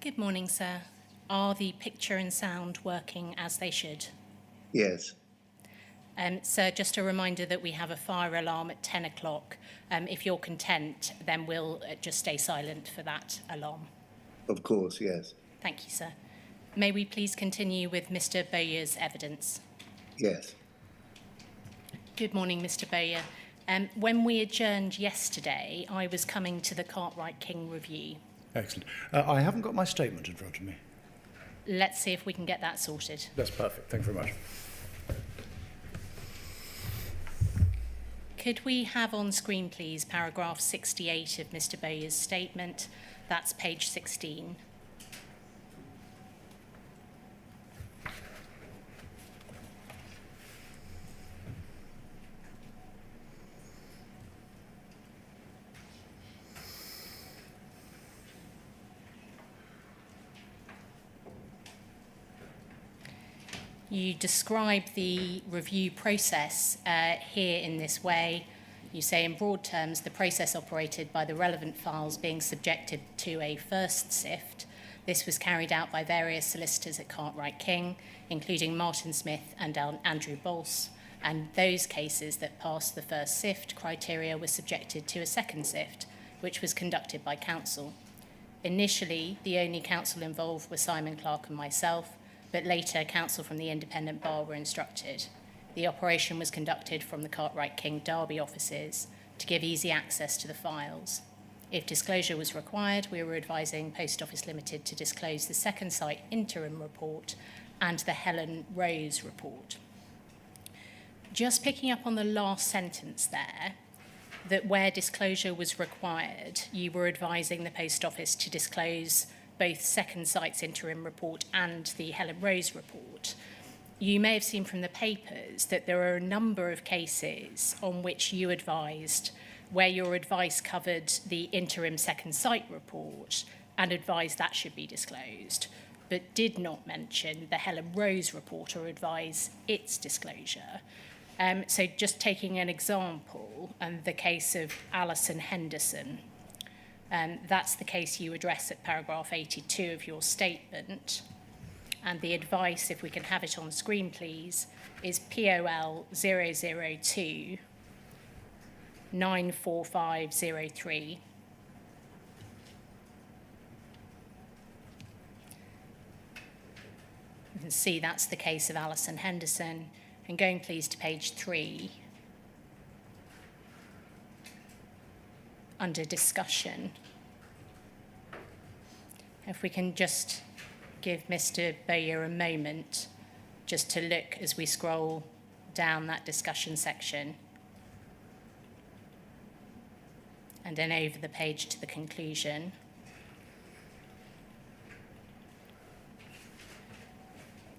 Good morning, sir. Are the picture and sound working as they should? Yes. Sir, just a reminder that we have a fire alarm at 10 o'clock. If you're content, then we'll just stay silent for that alarm. Of course, yes. Thank you, sir. May we please continue with Mr. Bowyer's evidence? Yes. Good morning, Mr. Bowyer. When we adjourned yesterday, I was coming to the Cartwright King review. Excellent. I haven't got my statement in front of me. Let's see if we can get that sorted. That's perfect. Thank you very much. Could we have on screen, please, paragraph 68 of Mr. Bowyer's statement? That's page 16. You describe the review process here in this way. You say, in broad terms, the process operated by the relevant files being subjected to a first sift. This was carried out by various solicitors at Cartwright King, including Martin Smith and Andrew Bolse, and those cases that passed the first sift criteria were subjected to a second sift, which was conducted by Counsel. Initially, the only counsel involved were Simon Clark and myself, but later counsel from the independent bar were instructed. The operation was conducted from the Cartwright King Derby offices to give easy access to the files. If disclosure was required, we were advising Post Office Limited to disclose the second site interim report and the Helen Rose report. Just picking up on the last sentence there, that where disclosure was required, you were advising the Post Office to disclose both second site's interim report and the Helen Rose report. You may have seen from the papers that there are a number of cases on which you advised where your advice covered the interim second site report and advised that should be disclosed, but did not mention the Helen Rose report or advise its disclosure. So just taking an example, the case of Alison Henderson, that's the case you address at paragraph 82 of your statement. And the advice, if we can have it on screen, please, is POL 002 94503. You can see that's the case of Alison Henderson. And going, please, to page 3. Under discussion. If we can just give Mr. Bowyer a moment just to look as we scroll down that discussion section and then over the page to the conclusion.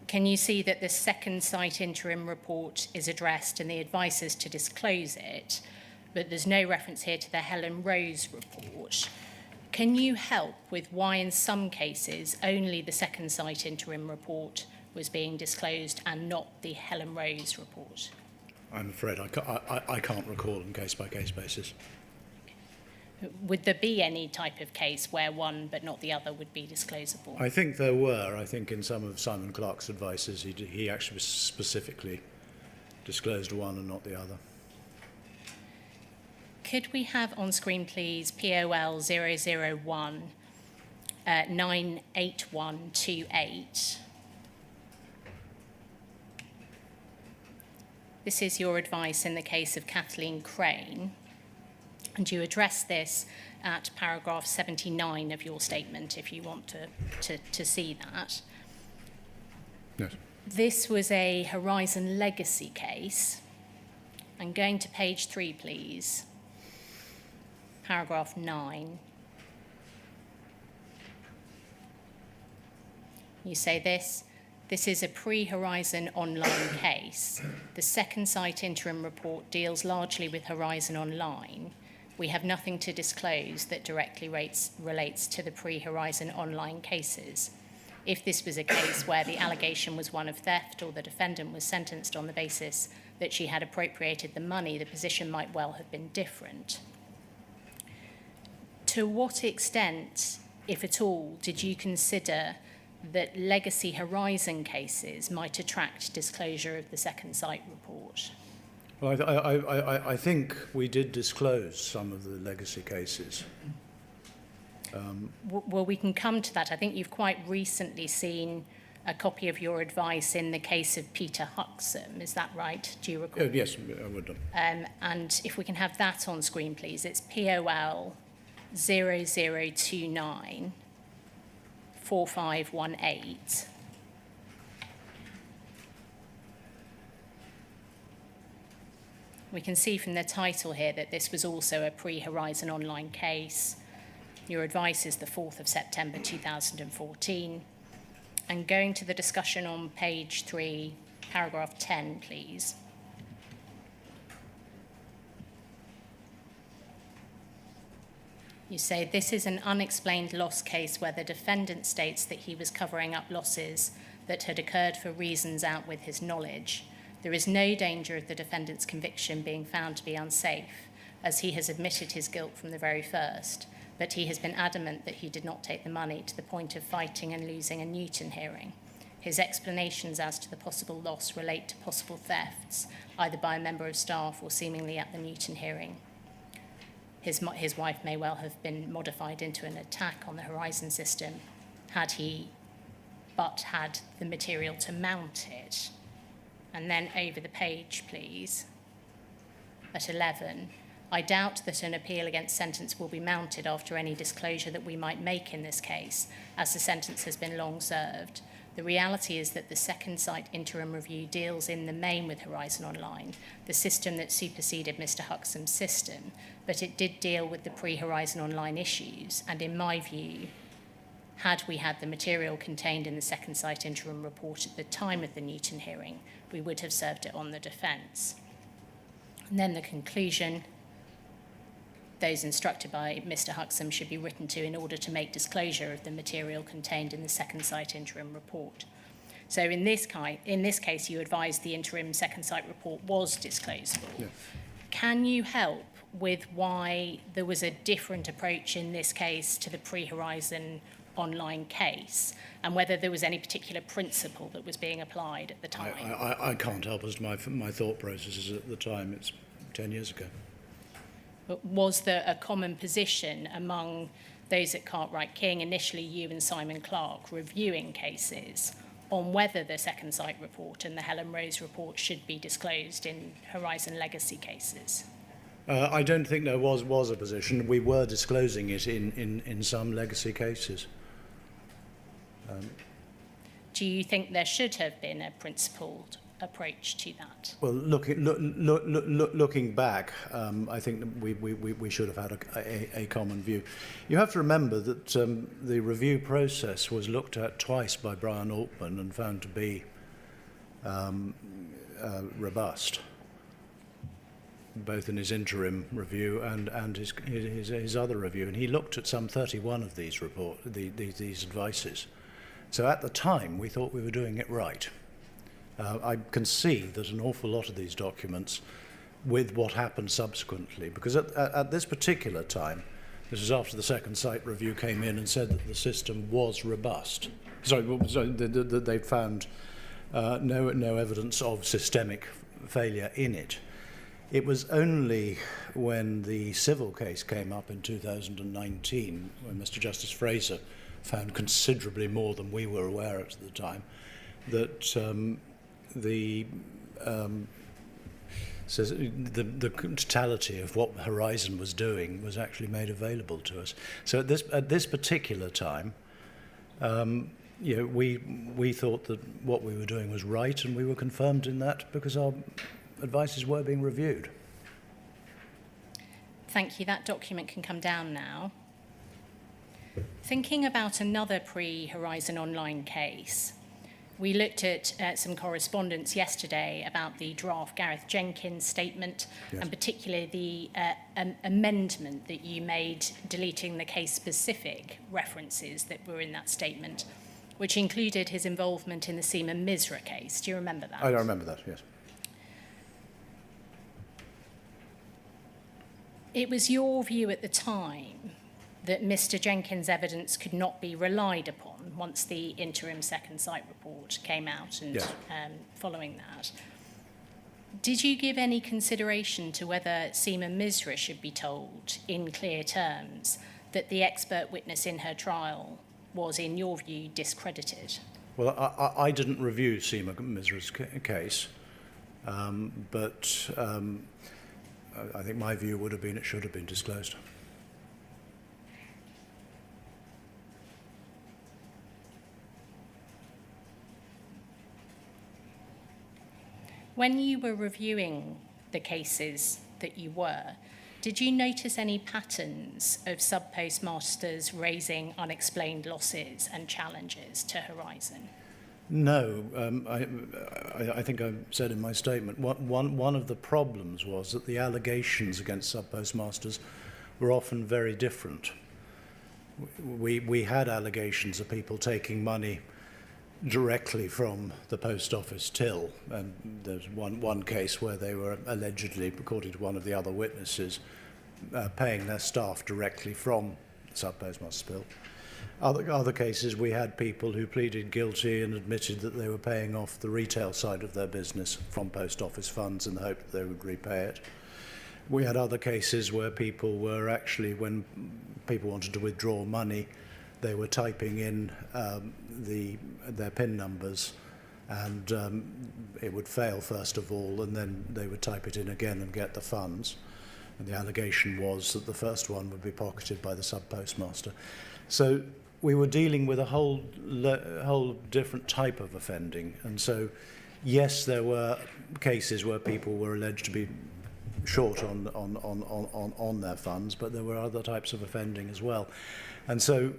Can you see that the second site interim report is addressed and the advice is to disclose it, but there's no reference here to the Helen Rose report? Can you help with why in some cases only the second site interim report was being disclosed and not the Helen Rose report? I'm afraid I can't recall on case-by-case basis. Would there be any type of case where one but not the other would be disclosable? I think there were. I think in some of Simon Clark's advices he actually specifically disclosed one and not the other. Could we have on screen, please, POL 001 98128? This is your advice in the case of Kathleen Crane, and you address this at paragraph 79 of your statement, if you want to see that. Yes. This was a Horizon Legacy case. And going to page 3, please. Paragraph 9. You say this is a pre-Horizon Online case. The second site interim report deals largely with Horizon Online. We have nothing to disclose that directly relates to the pre-Horizon Online cases. If this was a case where the allegation was one of theft or the defendant was sentenced on the basis that she had appropriated the money, the position might well have been different. To what extent if at all, did you consider that legacy horizon cases might attract disclosure of the second sight report? Well, I think we did disclose some of the legacy cases. Well, we can come to that. I think you've quite recently seen a copy of your advice in the case of Peter Huxham. Is that right? Do you recall? Yes, I would have. And if we can have that on screen, please. It's POL 0029 4518. We can see from the title here that this was also a pre-Horizon Online case. Your advice is the 4th of September 2014. And going to the discussion on page 3, paragraph 10, please. You say, this is an unexplained loss case where the defendant states that he was covering up losses that had occurred for reasons out with his knowledge. There is no danger of the defendant's conviction being found to be unsafe, as he has admitted his guilt from the very first, but he has been adamant that he did not take the money to the point of fighting and losing a Newton hearing. His explanations as to the possible loss relate to possible thefts, either by a member of staff or seemingly at the Newton hearing. His wife may well have been modified into an attack on the Horizon system had he but had the material to mount it. And then over the page, please, at 11. I doubt that an appeal against sentence will be mounted after any disclosure that we might make in this case, as the sentence has been long served. The reality is that the second sight interim review deals in the main with Horizon Online, the system that superseded Mr. Huxham's system, but it did deal with the pre-Horizon Online issues, and in my view, had we had the material contained in the second sight interim report at the time of the Newton hearing, we would have served it on the defence. And then the conclusion, those instructed by Mr. Huxham should be written to in order to make disclosure of the material contained in the second sight interim report. So in this case, you advised the interim second sight report was disclosable. Yeah. Can you help with why there was a different approach in this case to the pre-Horizon Online case, and whether there was any particular principle that was being applied at the time? I can't help as to my thought processes at the time. It's 10 years ago. But was there a common position among those at Cartwright King, initially you and Simon Clark, reviewing cases on whether the second sight report and the Helen Rose report should be disclosed in Horizon legacy cases? I don't think there was a position. We were disclosing it in some legacy cases. Do you think there should have been a principled approach to that? Well, looking back, I think that we should have had a common view. You have to remember that the review process was looked at twice by Brian Altman and found to be robust, both in his interim review and his other review. And he looked at some 31 of these these advices. So at the time, we thought we were doing it right. I can see that an awful lot of these documents, with what happened subsequently, because at this particular time, this was after the second sight review came in and said that the system was robust. So they found no evidence of systemic failure in it. It was only when the civil case came up in 2019, when Mr. Justice Fraser found considerably more than we were aware at the time, that the totality of what Horizon was doing was actually made available to us. So at this particular time, we thought that what we were doing was right, and we were confirmed in that because our advices were being reviewed. Thank you. That document can come down now. Thinking about another pre-Horizon Online case, we looked at some correspondence yesterday about the draft Gareth Jenkins statement, yes, and particularly the amendment that you made deleting the case-specific references that were in that statement, which included his involvement in the Seaman Misra case. Do you remember that? I remember that, yes. It was your view at the time that Mr. Jenkins' evidence could not be relied upon once the interim second sight report came out and Yes. Following that. Did you give any consideration to whether Seema Misra should be told in clear terms that the expert witness in her trial was, in your view, discredited? Well, I didn't review Seema Misra's case, but I think my view would have been it should have been disclosed. When you were reviewing the cases that you were, did you notice any patterns of sub-postmasters raising unexplained losses and challenges to Horizon? No, I think I said in my statement, one of the problems was that the allegations against sub-postmasters were often very different. We had allegations of people taking money directly from the post office till, and there's one case where they were allegedly, according to one of the other witnesses, paying their staff directly from the sub-postmaster's bill. Other cases, we had people who pleaded guilty and admitted that they were paying off the retail side of their business from post office funds in the hope that they would repay it. We had other cases where people were actually, when people wanted to withdraw money, they were typing in their PIN numbers, and it would fail first of all, and then they would type it in again and get the funds. And the allegation was that the first one would be pocketed by the sub-postmaster. So we were dealing with a whole different type of offending. And so, yes, there were cases where people were alleged to be short on their funds, but there were other types of offending as well. And so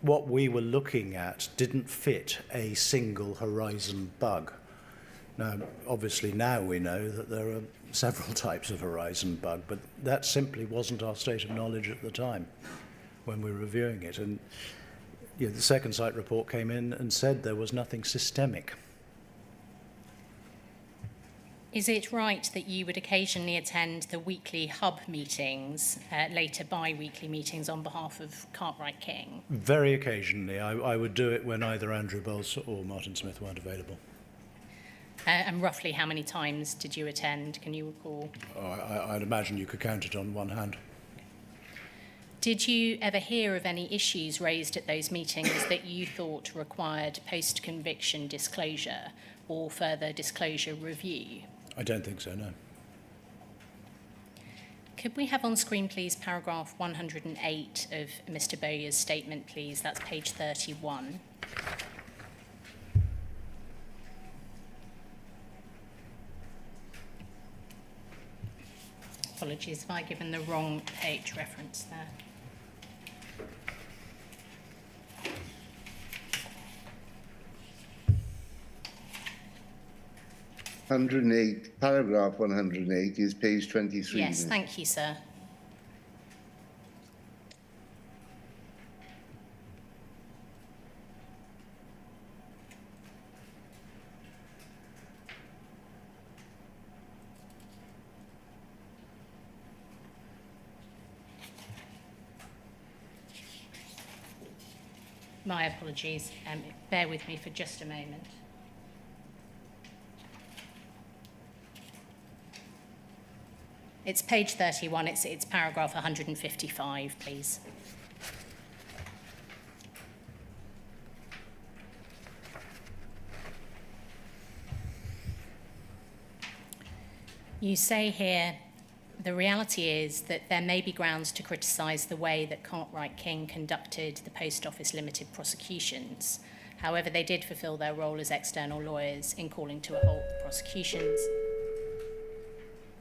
what we were looking at didn't fit a single Horizon bug. Now, obviously now we know that there are several types of Horizon bug, but that simply wasn't our state of knowledge at the time when we were reviewing it. And the second sight report came in and said there was nothing systemic. Is it right that you would occasionally attend the weekly hub meetings, later bi-weekly meetings on behalf of Cartwright King? Very occasionally. I would do it when either Andrew Bowles or Martin Smith weren't available. And roughly how many times did you attend? Can you recall? I'd imagine you could count it on one hand. Did you ever hear of any issues raised at those meetings that you thought required post-conviction disclosure or further disclosure review? I don't think so, no. Could we have on screen, please, paragraph 108 of Mr. Bowyer's statement, please? That's page 31. Apologies if I've given the wrong page reference there. Paragraph 108 is page 23. Yes, thank you, sir. My apologies. Bear with me for just a moment. It's page 31. It's paragraph 155, please. You say here, the reality is that there may be grounds to criticise the way that Cartwright King conducted the Post Office Limited prosecutions. However, they did fulfil their role as external lawyers in calling to a halt the prosecutions.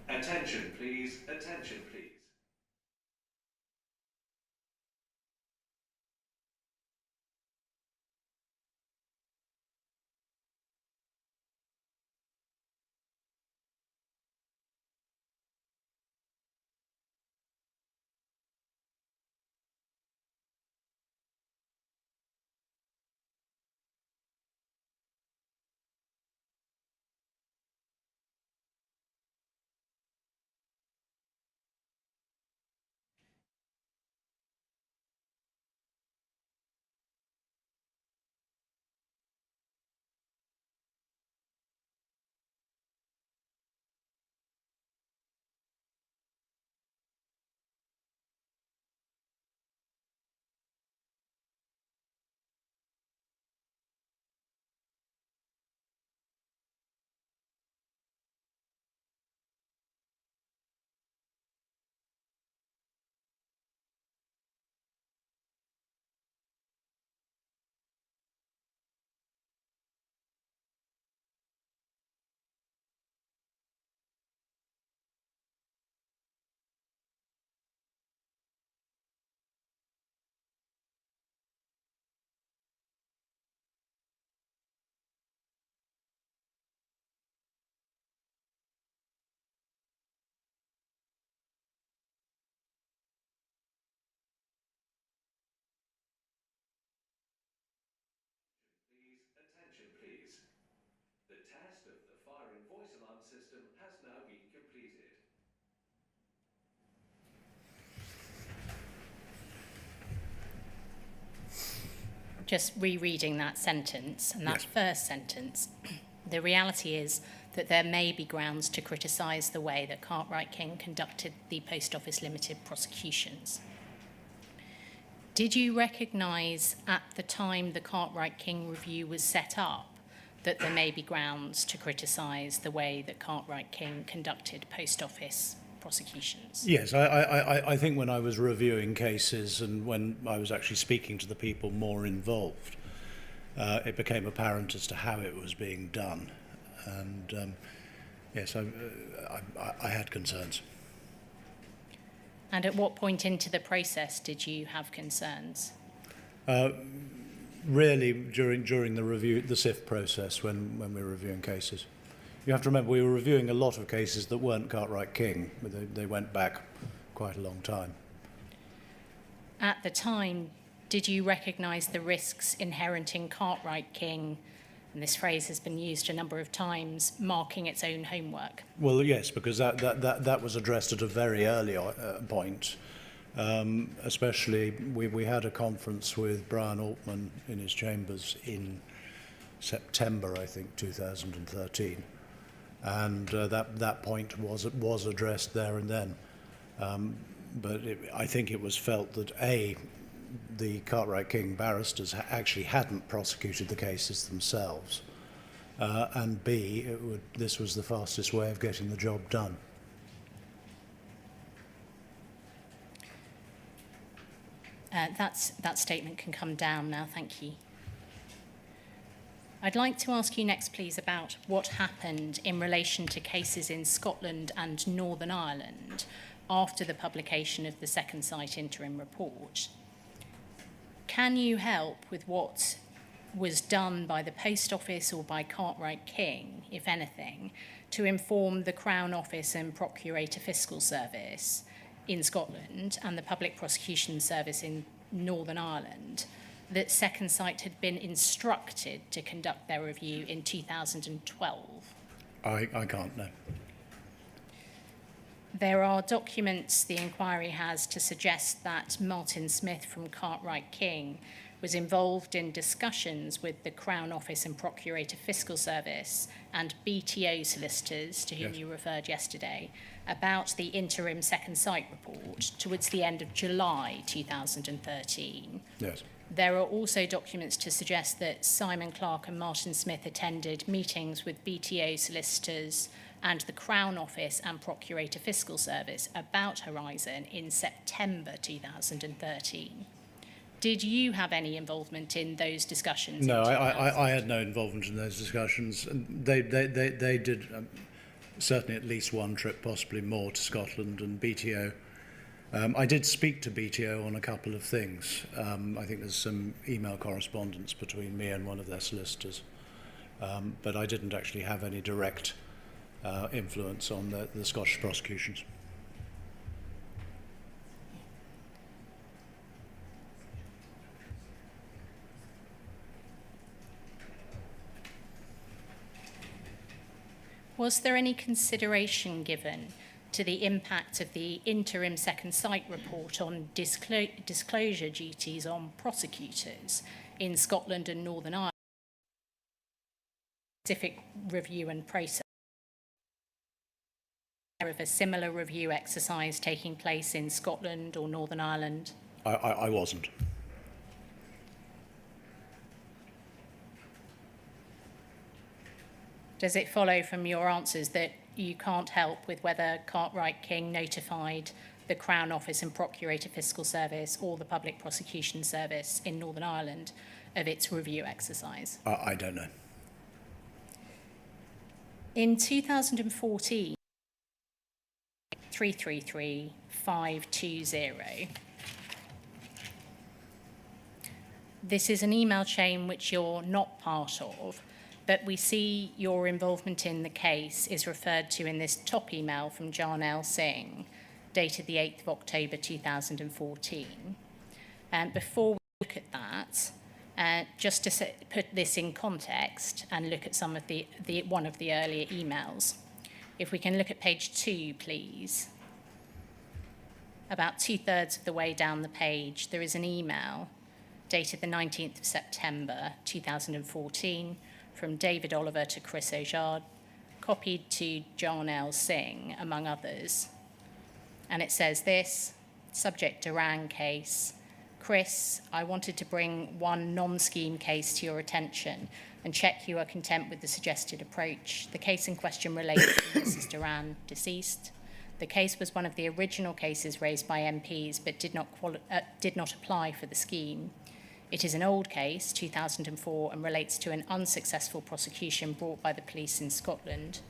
Attention, please. Attention, please. system has now been completed. Just rereading that sentence, and that Yes. first sentence, the reality is that there may be grounds to criticise the way that Cartwright King conducted the Post Office Limited prosecutions. Did you recognise at the time the Cartwright King review was set up that there may be grounds to criticise the way that Cartwright King conducted Post Office prosecutions? Yes, I think when I was reviewing cases and when I was actually speaking to the people more involved, it became apparent as to how it was being done. And yes, I had concerns. And at what point into the process did you have concerns? Really, during the review, the SIF process, when we were reviewing cases. You have to remember we were reviewing a lot of cases that weren't Cartwright King, but they went back quite a long time. At the time, did you recognise the risks inherent in Cartwright King, and this phrase has been used a number of times, marking its own homework? Well, yes, because that was addressed at a very early point. Especially, we had a conference with Brian Altman in his chambers in September, I think, 2013. And that point was addressed there and then. But I think it was felt that, A, the Cartwright King barristers actually hadn't prosecuted the cases themselves, and B, this was the fastest way of getting the job done. That statement can come down now, thank you. I'd like to ask you next, please, about what happened in relation to cases in Scotland and Northern Ireland after the publication of the Second Sight interim report. Can you help with what was done by the Post Office or by Cartwright King, if anything, to inform the Crown Office and Procurator Fiscal Service in Scotland and the Public Prosecution Service in Northern Ireland that Second Sight had been instructed to conduct their review in 2012? I can't know. There are documents the inquiry has to suggest that Martin Smith from Cartwright King was involved in discussions with the Crown Office and Procurator Fiscal Service and BTO solicitors, to whom Yes. you referred yesterday, about the interim Second Sight report towards the end of July 2013. Yes. There are also documents to suggest that Simon Clark and Martin Smith attended meetings with BTO solicitors and the Crown Office and Procurator Fiscal Service about Horizon in September 2013. Did you have any involvement in those discussions? No, in I had no involvement in those discussions. They did certainly at least one trip, possibly more, to Scotland and BTO. I did speak to BTO on a couple of things. I think there's some email correspondence between me and one of their solicitors, but I didn't actually have any direct influence on the Scottish prosecutions. Was there any consideration given to the impact of the interim Second Sight report on disclosure duties on prosecutors in Scotland and Northern Ireland? Specific review and process of a similar review exercise taking place in Scotland or Northern Ireland? I wasn't. Does it follow from your answers that you can't help with whether Cartwright King notified the Crown Office and Procurator Fiscal Service or the Public Prosecution Service in Northern Ireland of its review exercise? I don't know. In 2014, 333520. This is an email chain which you're not part of, but we see your involvement in the case is referred to in this top email from Jarnail Singh, dated the 8th of October 2014. Before we look at that, just to put this in context and look at some of one of the earlier emails, If we can look at page 2, please. About 2/3 of the way down the page, there is an email dated the 19th of September 2014 from David Oliver to Chris Ojard, copied to John L. Singh, among others. And it says this, subject Duran case. Chris, I wanted to bring one non-scheme case to your attention and check you are content with the suggested approach. The case in question relates to Mrs. Duran, deceased. The case was one of the original cases raised by MPs but did not apply for the scheme. It is an old case, 2004, and relates to an unsuccessful prosecution brought by the police in Scotland.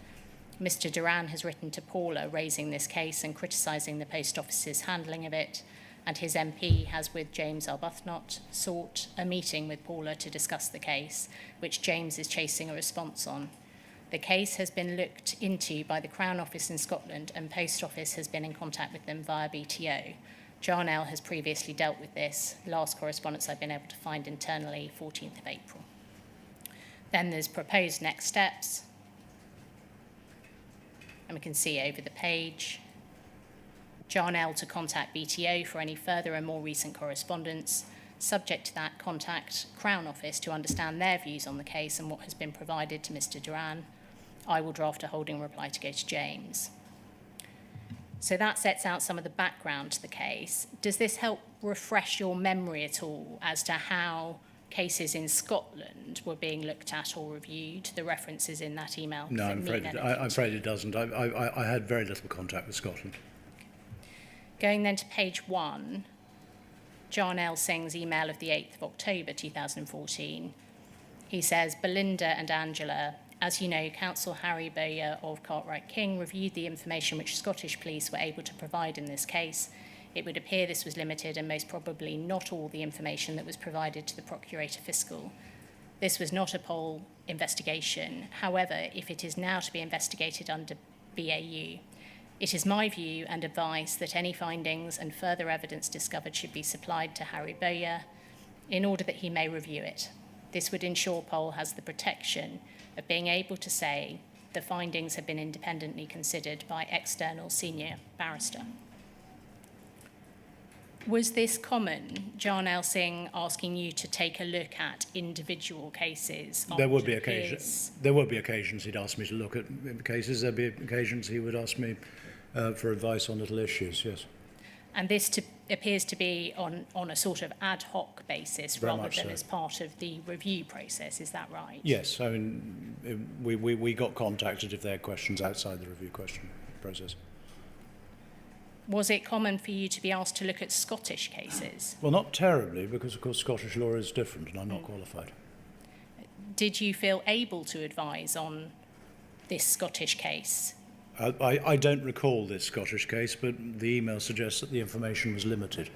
Mr. Duran has written to Paula raising this case and criticising the Post Office's handling of it, and his MP has, with James Arbuthnot, sought a meeting with Paula to discuss the case, which James is chasing a response on. The case has been looked into by the Crown Office in Scotland, and Post Office has been in contact with them via BTO. John L. has previously dealt with this. Last correspondence I've been able to find internally, 14th of April. Then there's proposed next steps. And we can see over the page, John L. to contact BTO for any further and more recent correspondence. Subject to that, contact Crown Office to understand their views on the case and what has been provided to Mr. Duran. I will draft a holding reply to go to James. So that sets out some of the background to the case. Does this help refresh your memory at all as to how cases in Scotland were being looked at or reviewed, the references in that email? No, I'm afraid it doesn't. I had very little contact with Scotland. Going then to page 1, John L. Singh's email of the 8th of October 2014. He says, Belinda and Angela, as you know, Counsel Harry Bowyer of Cartwright King reviewed the information which Scottish police were able to provide in this case. It would appear this was limited and most probably not all the information that was provided to the Procurator Fiscal. This was not a poll investigation. However, if it is now to be investigated under BAU, it is my view and advice that any findings and further evidence discovered should be supplied to Harry Bowyer in order that he may review it. This would ensure Poll has the protection of being able to say the findings have been independently considered by external senior barrister. Was this common, John L. Singh asking you to take a look at individual cases? There would be occasions. There would be occasions he'd ask me to look at cases. There'd be occasions he would ask me for advice on little issues. Yes. And this appears to be on a sort of ad hoc basis rather than as part of the review process. Is that right? Yes. I mean, we got contacted if they had questions outside the review question process. Was it common for you to be asked to look at Scottish cases? Well, not terribly, because, of course, Scottish law is different and I'm not qualified. Did you feel able to advise on this Scottish case? I don't recall this Scottish case, but the email suggests that the information was limited.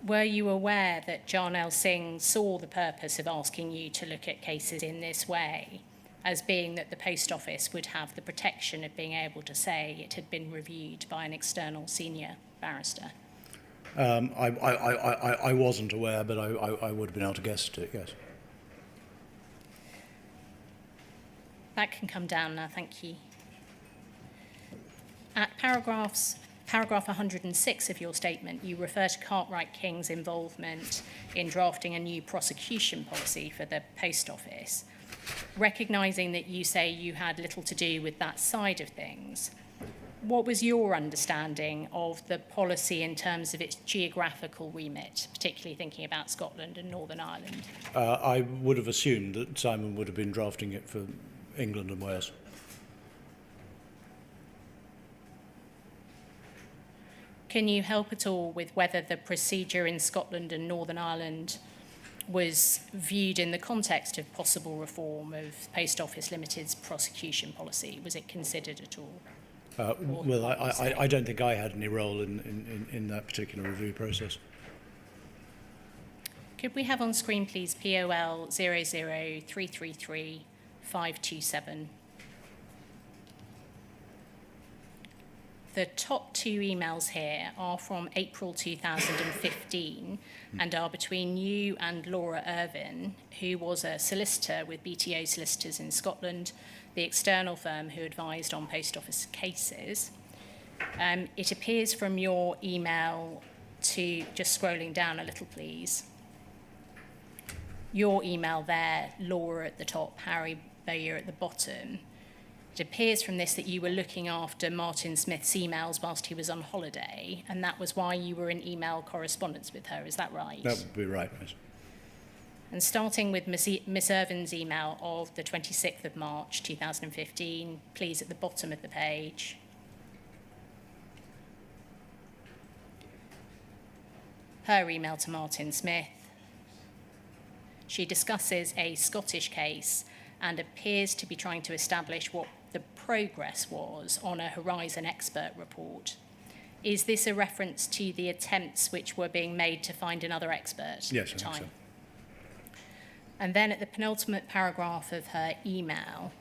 Were you aware that John L. Singh saw the purpose of asking you to look at cases in this way as being that the Post Office would have the protection of being able to say it had been reviewed by an external senior barrister? I wasn't aware, but I would have been able to guess at it, yes. That can come down now, thank you. At paragraph 106 of your statement, you refer to Cartwright King's involvement in drafting a new prosecution policy for the Post Office. Recognising that you say you had little to do with that side of things, what was your understanding of the policy in terms of its geographical remit, particularly thinking about Scotland and Northern Ireland? I would have assumed that Simon would have been drafting it for England and Wales. Can you help at all with whether the procedure in Scotland and Northern Ireland was viewed in the context of possible reform of Post Office Limited's prosecution policy? Was it considered at all? Well, I don't think I had any role in that particular review process. Could we have on screen, please, POL 00333 527? the top two emails here are from April 2015 and are between you and Laura Irvin, who was a solicitor with BTO Solicitors in Scotland, the external firm who advised on post office cases. It appears from your email to, just scrolling down a little please, your email there, Laura at the top, Harry Bowyer at the bottom. It appears from this that you were looking after Martin Smith's emails whilst he was on holiday, and that was why you were in email correspondence with her. Is that right? That would be right, Miss. And starting with Miss Irvin's email of the 26th of March 2015, please at the bottom of the page. Her email to Martin Smith. She discusses a Scottish case and appears to be trying to establish what the progress was on a Horizon expert report. Is this a reference to the attempts which were being made to find another expert Yes, at the I time? think And then at the penultimate paragraph of her email,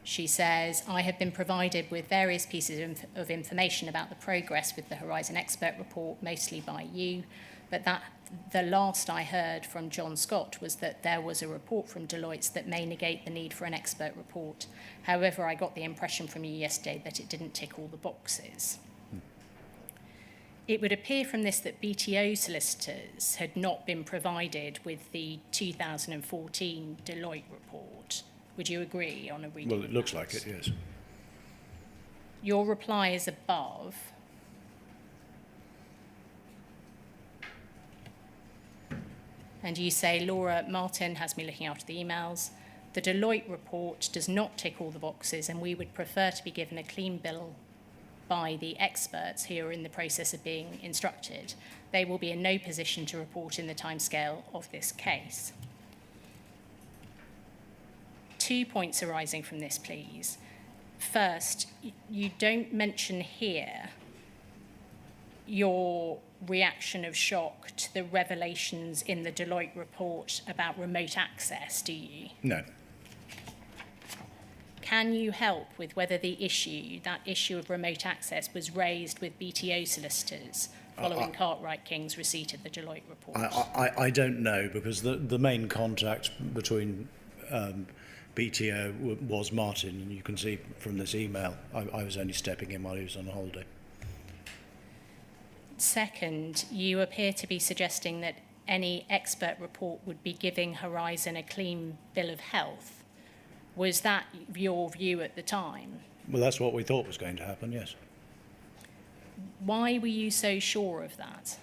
she says, I have been provided with various pieces of information about the progress with the Horizon expert report, mostly by you, but that the last I heard from John Scott was that there was a report from Deloitte that may negate the need for an expert report. However, I got the impression from you yesterday that it didn't tick all the boxes. It would appear from this that BTO solicitors had not been provided with the 2014 Deloitte report. Would you agree on a reading? Well, it looks like it, yes. Your reply is above. And you say, Laura, Martin has me looking after the emails. The Deloitte report does not tick all the boxes, and we would prefer to be given a clean bill by the experts who are in the process of being instructed. They will be in no position to report in the timescale of this case. 2 points arising from this, please. First, you don't mention here your reaction of shock to the revelations in the Deloitte report about remote access, do you? No. Can you help with whether that issue of remote access was raised with BTO solicitors following Cartwright King's receipt of the Deloitte report? I don't know, because the main contact between BTO was Martin, and you can see from this email, I was only stepping in while he was on holiday. Second, you appear to be suggesting that any expert report would be giving Horizon a clean bill of health. Was that your view at the time? Well, that's what we thought was going to happen, yes. Why were you so sure of that?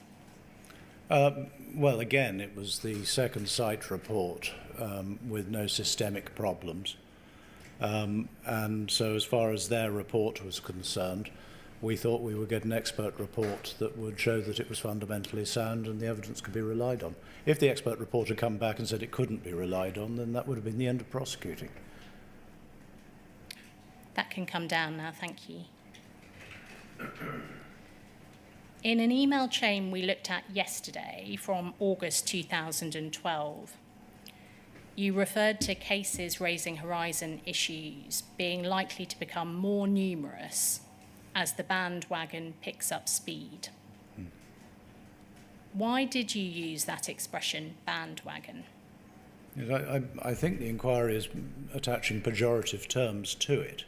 Well, again, it was the second site report with no systemic problems. And so as far as their report was concerned, we thought we would get an expert report that would show that it was fundamentally sound and the evidence could be relied on. If the expert report had come back and said it couldn't be relied on, then that would have been the end of prosecuting. That can come down now, thank you. In an email chain we looked at yesterday from August 2012, you referred to cases raising Horizon issues being likely to become more numerous as the bandwagon picks up speed. Why did you use that expression, bandwagon? Yes, I think the inquiry is attaching pejorative terms to it.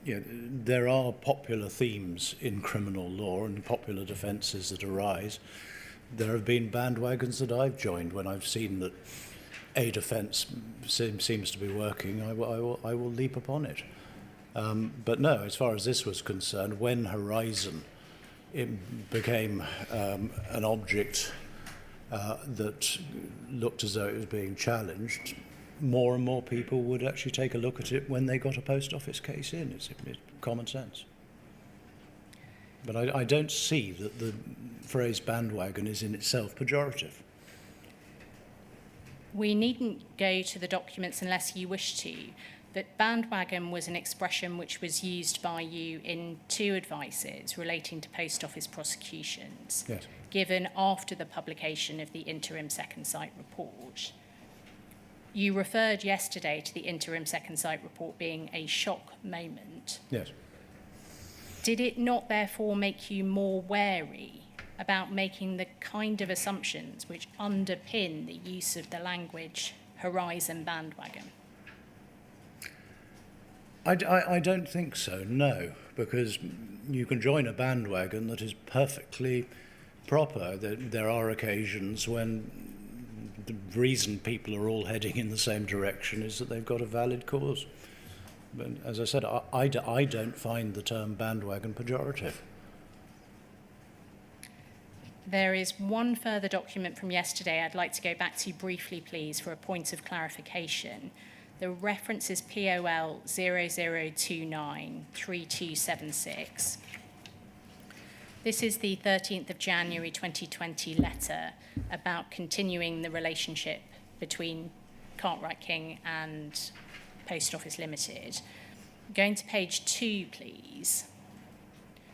There are popular themes in criminal law and popular defences that arise. There have been bandwagons that I've joined when I've seen that a defence seems to be working. I will leap upon it. But no, as far as this was concerned, when Horizon became an object that looked as though it was being challenged, more and more people would actually take a look at it when they got a post office case in. It's common sense. But I don't see that the phrase bandwagon is in itself pejorative. We needn't go to the documents unless you wish to, but bandwagon was an expression which was used by you in 2 advices relating to post office prosecutions, Yes. given after the publication of the interim second site report. You referred yesterday to the interim second sight report being a shock moment. Yes. Did it not therefore make you more wary about making the kind of assumptions which underpin the use of the language horizon bandwagon? I don't think so, no, because you can join a bandwagon that is perfectly proper. There are occasions when the reason people are all heading in the same direction is that they've got a valid cause. But as I said, I don't find the term bandwagon pejorative. There is one further document from yesterday I'd like to go back to briefly, please, for a point of clarification. The reference is POL 00293276. This is the 13th of January 2020 letter about continuing the relationship between Cartwright King and Post Office Limited. Going to page 2, please.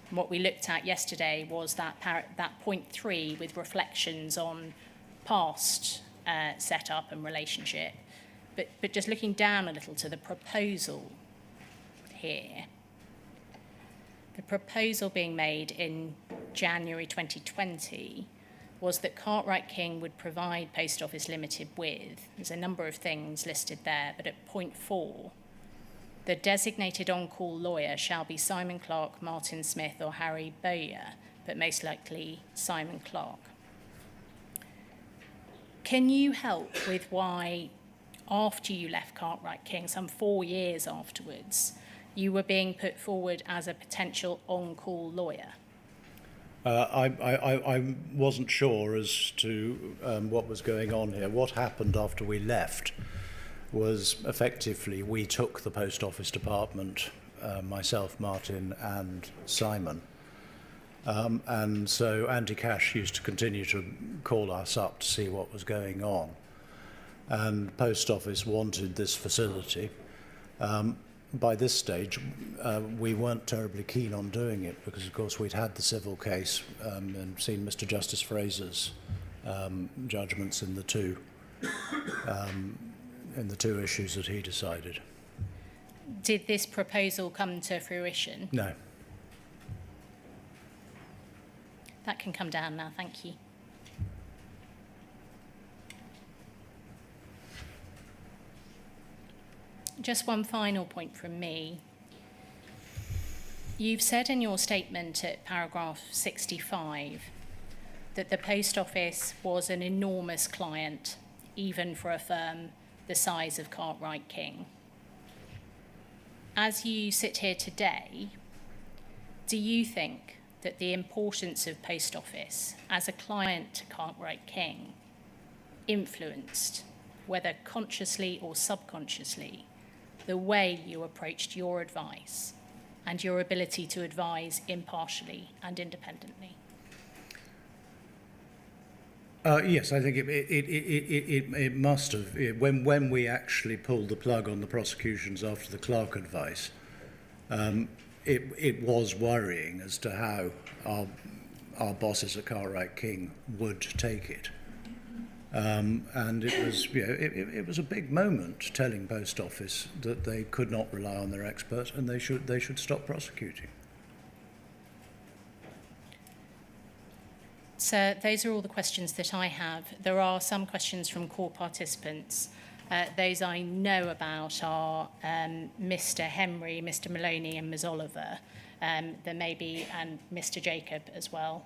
What we looked at yesterday was that point 3 with reflections on past setup and relationship. But just looking down a little to the proposal here, the proposal being made in January 2020 was that Cartwright King would provide Post Office Limited with, there's a number of things listed there, but at point 4, the designated on-call lawyer shall be Simon Clark, Martin Smith or Harry Bowyer, but most likely Simon Clark. Can you help with why, after you left Cartwright King, some 4 years afterwards, you were being put forward as a potential on-call lawyer? I wasn't sure as to what was going on here. What happened after we left was effectively we took the Post Office Department, myself, Martin and Simon, and so Andy Cash used to continue to call us up to see what was going on. And Post Office wanted this facility. By this stage, we weren't terribly keen on doing it because, of course, we'd had the civil case and seen Mr. Justice Fraser's judgments in the two issues that he decided. Did this proposal come to fruition? No. That can come down now, thank you. Just one final point from me. You've said in your statement at paragraph 65 that the Post Office was an enormous client, even for a firm the size of Cartwright King. As you sit here today, do you think that the importance of Post Office as a client to Cartwright King influenced, whether consciously or subconsciously, the way you approached your advice and your ability to advise impartially and independently? Yes, I think it must have. When we actually pulled the plug on the prosecutions after the Clark advice, it was worrying as to how our bosses at Cartwright King would take it. And it was, it was a big moment telling Post Office that they could not rely on their expert and they should stop prosecuting. So those are all the questions that I have. There are some questions from core participants. Those I know about are Mr. Henry, Mr. Maloney and Ms. Oliver. There may be, and Mr. Jacob as well.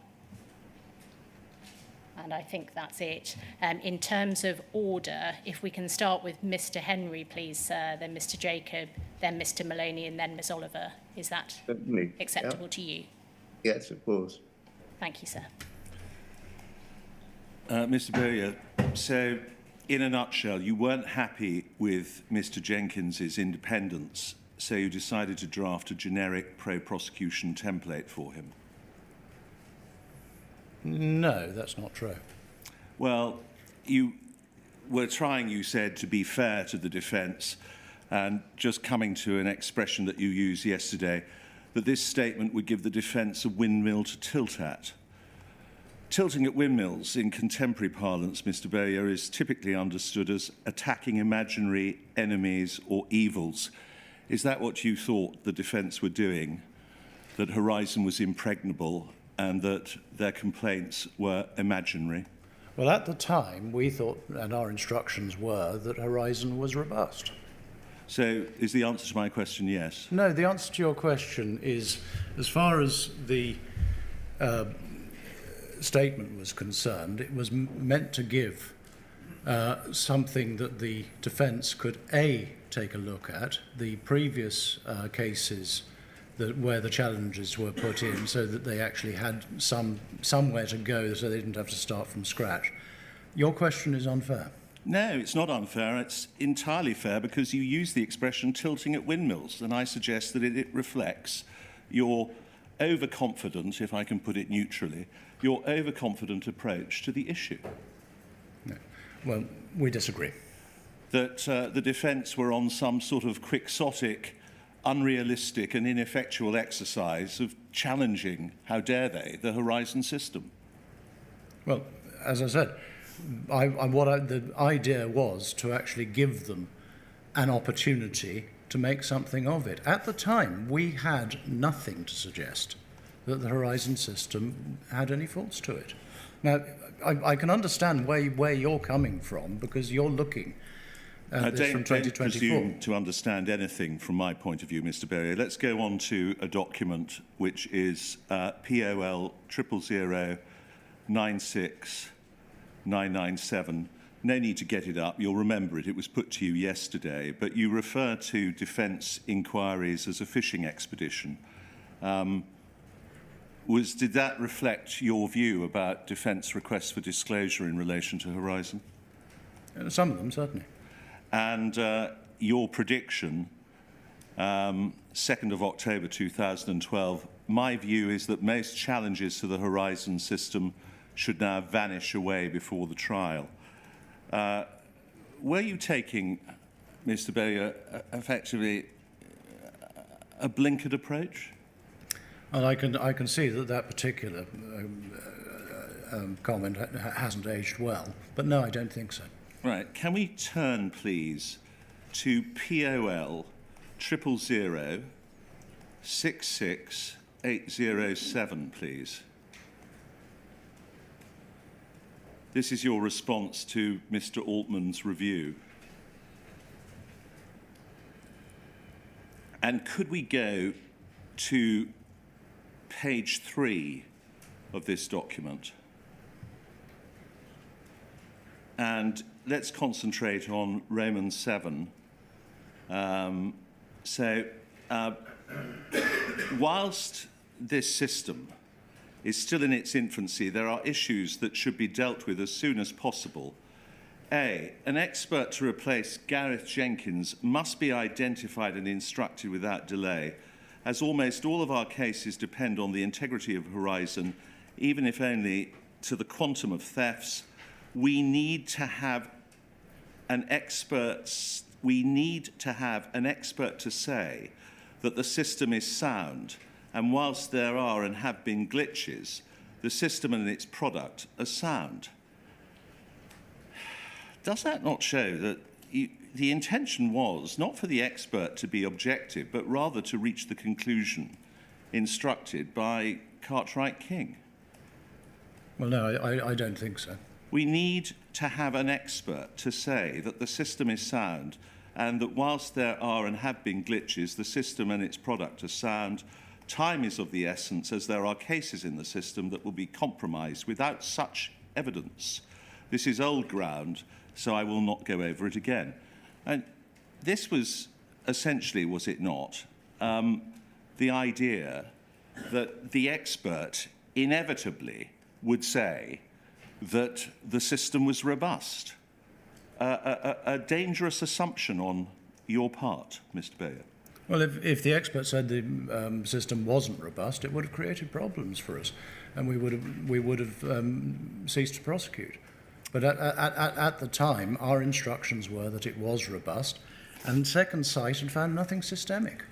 And I think that's it. In terms of order, if we can start with Mr. Henry, please, sir, then Mr. Jacob, then Mr. Maloney, and then Ms. Oliver. Is that Certainly. acceptable to you? Yes, of course. Thank you, sir. Mr. Bowyer, so in a nutshell, you weren't happy with Mr. Jenkins's independence, so you decided to draft a generic pro-prosecution template for him. No, that's not true. Well, you were trying, you said, to be fair to the defence, and just coming to an expression that you used yesterday, that this statement would give the defence a windmill to tilt at. Tilting at windmills in contemporary parlance, Mr. Bowyer, is typically understood as attacking imaginary enemies or evils. Is that what you thought the defence were doing? That Horizon was impregnable and that their complaints were imaginary? Well, at the time, we thought, and our instructions were, that Horizon was robust. So is the answer to my question yes? No, the answer to your question is, as far as the statement was concerned, it was meant to give something that the defence could, A, take a look at, the previous cases where the challenges were put in, so that they actually had somewhere to go, so they didn't have to start from scratch. Your question is unfair. No, it's not unfair. It's entirely fair because you use the expression tilting at windmills, and I suggest that it reflects your overconfident, if I can put it neutrally, your overconfident approach to the issue. No. Well, we disagree. That the defence were on some sort of quixotic, unrealistic and ineffectual exercise of challenging, how dare they, the Horizon system. Well, as I said, the idea was to actually give them an opportunity to make something of it. At the time, we had nothing to suggest that the Horizon system had any faults to it. Now, I can understand where you're coming from, because you're looking at this from 2024. Don't presume to understand anything from my point of view, Mr. Bowyer. Let's go on to a document which is POL 000-96997. No need to get it up. You'll remember it. It was put to you yesterday. But you refer to defence inquiries as a fishing expedition. Did that reflect your view about defence requests for disclosure in relation to Horizon? Some of them, certainly. And your prediction, 2nd of October 2012, my view is that most challenges to the Horizon system should now vanish away before the trial. Were you taking, Mr. Bowyer, effectively a blinkered approach? And I can see that particular comment hasn't aged well, but no, I don't think so. Right. Can we turn, please, to POL 000-66807, please? This is your response to Mr. Altman's review. And could we go to page 3 of this document? And let's concentrate on Roman 7. Whilst this system is still in its infancy, there are issues that should be dealt with as soon as possible. A, an expert to replace Gareth Jenkins must be identified and instructed without delay, as almost all of our cases depend on the integrity of Horizon, even if only to the quantum of thefts. We need to have an expert to say that the system is sound, and whilst there are and have been glitches, the system and its product are sound. Does that not show that the intention was not for the expert to be objective, but rather to reach the conclusion instructed by Cartwright King? Well, no, I don't think so. We need to have an expert to say that the system is sound and that whilst there are and have been glitches, the system and its product are sound. Time is of the essence, as there are cases in the system that will be compromised without such evidence. This is old ground, so I will not go over it again. And this was essentially, was it not, the idea that the expert inevitably would say that the system was robust. A dangerous assumption on your part, Mr. Bowyer. Well, if the expert said the system wasn't robust, it would have created problems for us, and we would have ceased to prosecute. But at the time, our instructions were that it was robust, and Second Sight had found nothing systemic.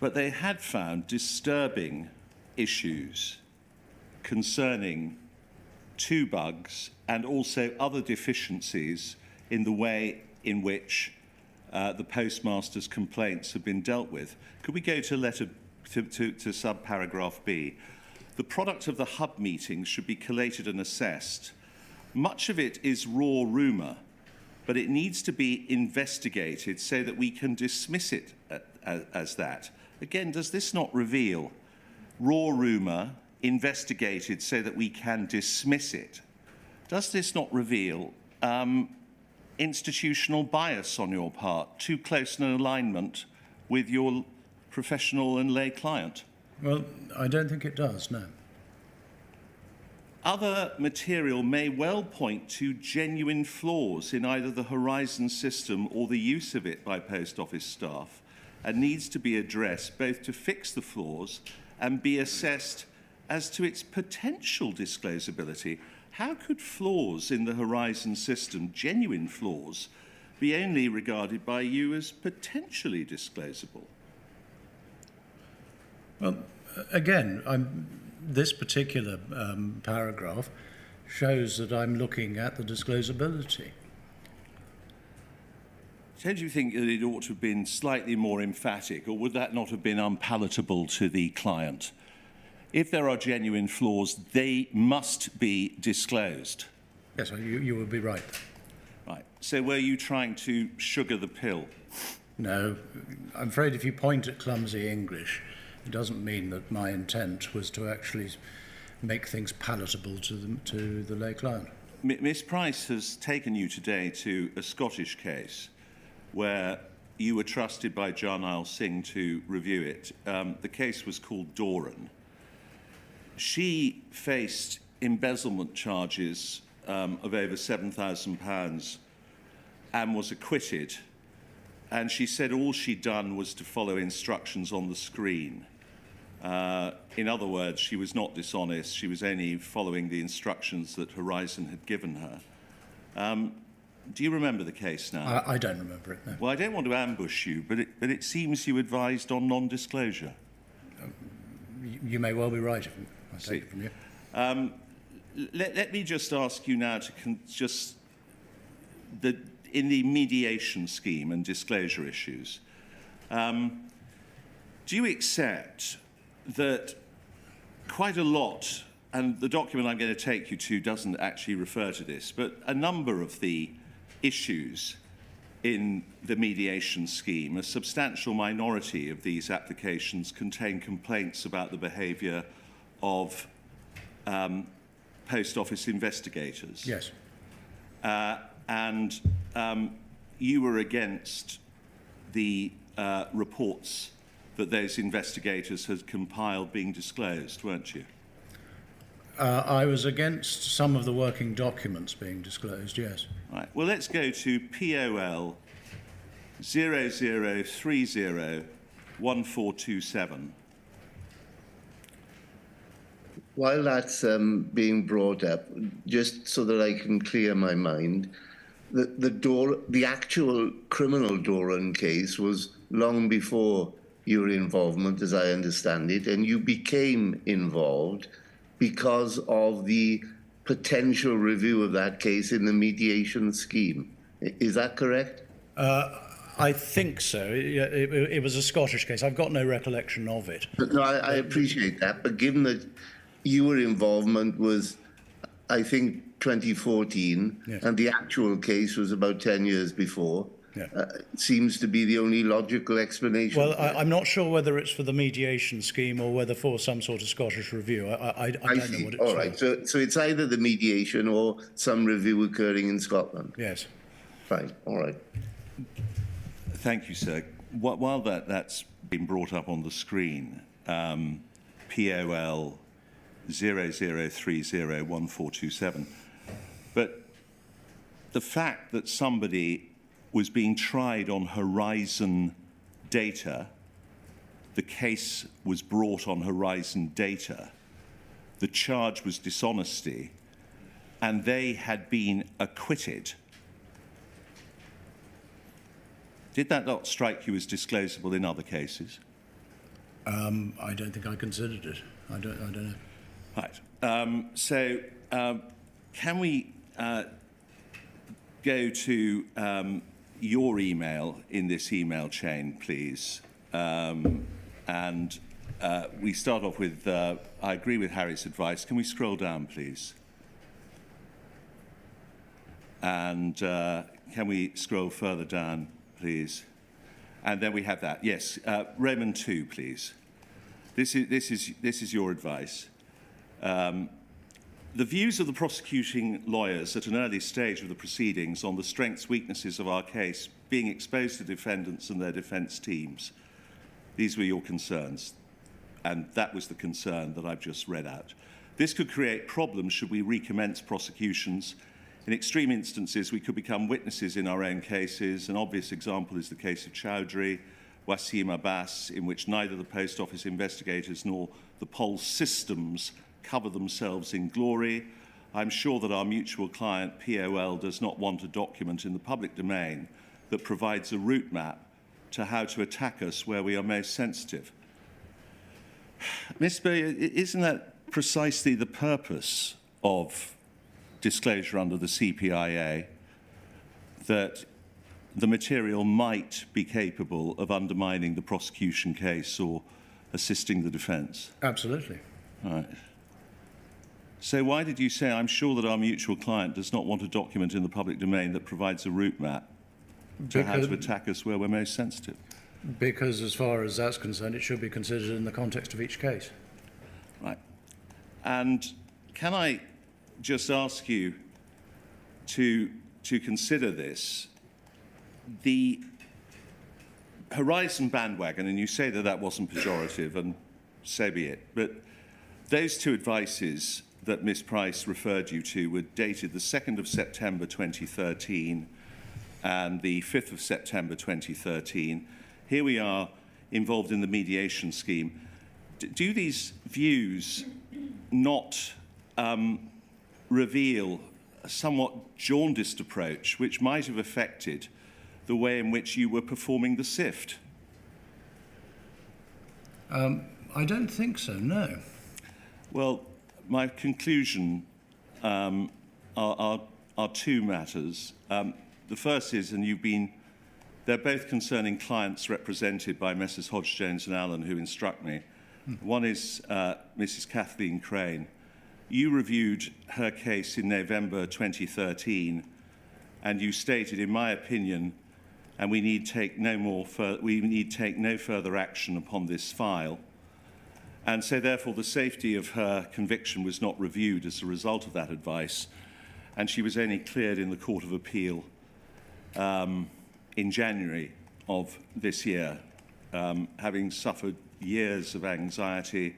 But they had found disturbing issues concerning 2 bugs and also other deficiencies in the way in which the postmaster's complaints have been dealt with. Could we go to subparagraph B? The product of the hub meetings should be collated and assessed. Much of it is raw rumour, but it needs to be investigated so that we can dismiss it as that. Again, does this not reveal raw rumour investigated so that we can dismiss it? Does this not reveal institutional bias on your part, too close an alignment with your professional and lay client? Well, I don't think it does, no. Other material may well point to genuine flaws in either the Horizon system or the use of it by Post Office staff, and needs to be addressed both to fix the flaws and be assessed as to its potential disclosability. How could flaws in the Horizon system, genuine flaws, be only regarded by you as potentially disclosable? Well, again, this particular paragraph shows that I'm looking at the disclosability. Don't you think that it ought to have been slightly more emphatic, or would that not have been unpalatable to the client? If there are genuine flaws, they must be disclosed. Yes, you would be right. Right. So were you trying to sugar the pill? No, I'm afraid if you point at clumsy English, it doesn't mean that my intent was to actually make things palatable to the lay client. Miss Price has taken you today to a Scottish case where you were trusted by Jarnail Singh to review it. The case was called Doran. She faced embezzlement charges of over £7,000 and was acquitted. And she said all she'd done was to follow instructions on the screen. In other words, she was not dishonest. She was only following the instructions that Horizon had given her. Do you remember the case now? I don't remember it, no. Well, I don't want to ambush you, but it seems you advised on non-disclosure. You may well be right if I take it from you. Let me just ask you now to in the mediation scheme and disclosure issues, do you accept that quite a lot, and the document I'm going to take you to doesn't actually refer to this, but a number of the issues in the mediation scheme, a substantial minority of these applications contain complaints about the behaviour of Post Office investigators? Yes. And you were against the reports that those investigators had compiled being disclosed, weren't you? I was against some of the working documents being disclosed, yes. Right. Well, let's go to POL 00301427. While that's being brought up, just so that I can clear my mind, the actual criminal Doran case was long before your involvement, as I understand it, and you became involved because of the potential review of that case in the mediation scheme. Is that correct? I think so. It was a Scottish case. I've got no recollection of it. But no, I appreciate that. But given that your involvement was, I think, 2014, yes, and the actual case was about 10 years before, yeah, it seems to be the only logical explanation. Well, I'm not sure whether it's for the mediation scheme or whether for some sort of Scottish review. I don't know what it's All for. right, so it's either the mediation or some review occurring in Scotland. Yes. Fine, all right. Thank you, sir. While that's been brought up on the screen, POL 00301427, but the fact that somebody was being tried on Horizon data, the case was brought on Horizon data, the charge was dishonesty, and they had been acquitted. Did that not strike you as disclosable in other cases? I don't think I considered it. I don't know. Right. can we go to your email in this email chain, please? And we start off with, I agree with Harry's advice. Can we scroll down, please? And can we scroll further down, please? And then we have that. Yes, Roman 2, please. This is your advice. The views of the prosecuting lawyers at an early stage of the proceedings on the strengths, weaknesses of our case being exposed to defendants and their defence teams. These were your concerns, and that was the concern that I've just read out. This could create problems should we recommence prosecutions. In extreme instances, we could become witnesses in our own cases. An obvious example is the case of Chowdhury, Wasim Abbas, in which neither the Post Office investigators nor the poll systems cover themselves in glory. I'm sure that our mutual client, POL, does not want a document in the public domain that provides a route map to how to attack us where we are most sensitive. Mr. Bowyer, isn't that precisely the purpose of disclosure under the CPIA, that the material might be capable of undermining the prosecution case or assisting the defence? Absolutely. All right. So why did you say, I'm sure that our mutual client does not want a document in the public domain that provides a route map to how to attack us where we're most sensitive? Because as far as that's concerned, it should be considered in the context of each case. Right. And can I just ask you to consider this? The Horizon bandwagon, and you say that that wasn't pejorative, and so be it, but those two advices that Ms. Price referred you to were dated the 2nd of September 2013 and the 5th of September 2013. Here we are involved in the mediation scheme. Do these views not reveal a somewhat jaundiced approach which might have affected the way in which you were performing the SIFT? I don't think so, no. Well, my conclusion are two matters. The first is, and they're both concerning clients represented by Messrs. Hodge, Jones and Allen, who instruct me. One is Mrs. Kathleen Crane. You reviewed her case in November 2013, and you stated, in my opinion, and we need take no further action upon this file. And so, therefore, the safety of her conviction was not reviewed as a result of that advice, and she was only cleared in the Court of Appeal in January of this year, having suffered years of anxiety,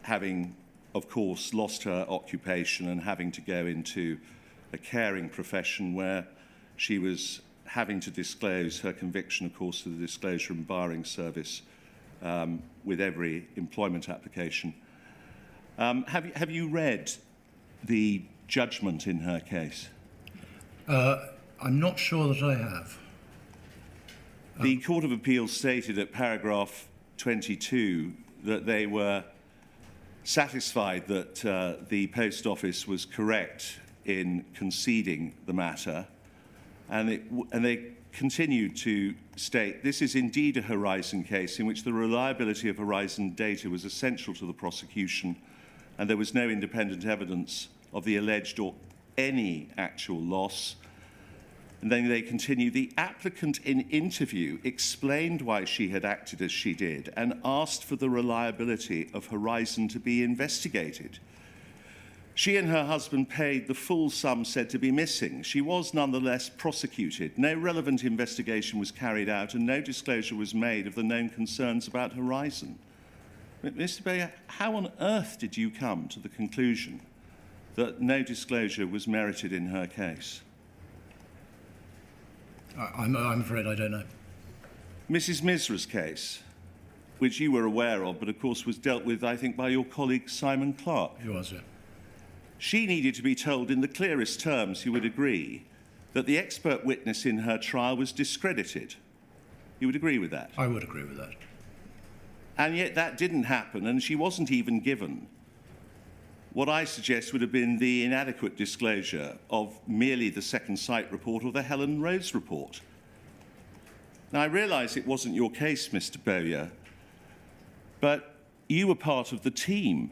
having, of course, lost her occupation and having to go into a caring profession where she was having to disclose her conviction, of course, to the Disclosure and Barring Service with every employment application. Have you read the judgment in her case? I'm not sure that I have. The Court of Appeal stated at paragraph 22 that they were satisfied that the Post Office was correct in conceding the matter, and they continued to state, this is indeed a Horizon case in which the reliability of Horizon data was essential to the prosecution, and there was no independent evidence of the alleged or any actual loss. And then they continue, the applicant in interview explained why she had acted as she did and asked for the reliability of Horizon to be investigated. She and her husband paid the full sum said to be missing. She was nonetheless prosecuted. No relevant investigation was carried out and no disclosure was made of the known concerns about Horizon. Mr. Bowyer, how on earth did you come to the conclusion that no disclosure was merited in her case? I'm afraid I don't know. Mrs. Misra's case, which you were aware of, but of course was dealt with, I think, by your colleague Simon Clark. It was, yeah. She needed to be told in the clearest terms, you would agree, that the expert witness in her trial was discredited. You would agree with that? I would agree with that. And yet that didn't happen, and she wasn't even given what I suggest would have been the inadequate disclosure of merely the Second Sight report or the Helen Rose report. Now, I realise it wasn't your case, Mr. Bowyer, but you were part of the team.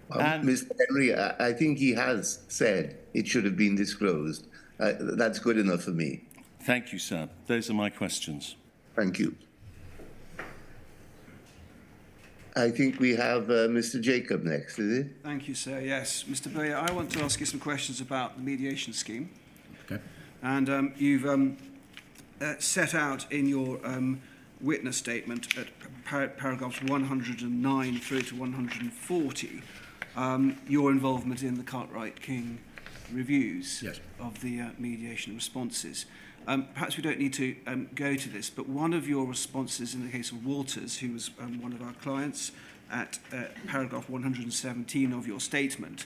And Mr. Henry, I think he has said it should have been disclosed. That's good enough for me. thank you, sir. Those are my questions. Thank you. I think we have Mr. Jacob next, is it? Thank you, sir. Yes, Mr. Bowyer, I want to ask you some questions about the mediation scheme. Okay. And you've set out in your witness statement at paragraphs 109 through to 140 your involvement in the Cartwright King reviews Yes. of the mediation responses. Perhaps we don't need to go to this, but one of your responses in the case of Walters, who was one of our clients, at paragraph 117 of your statement,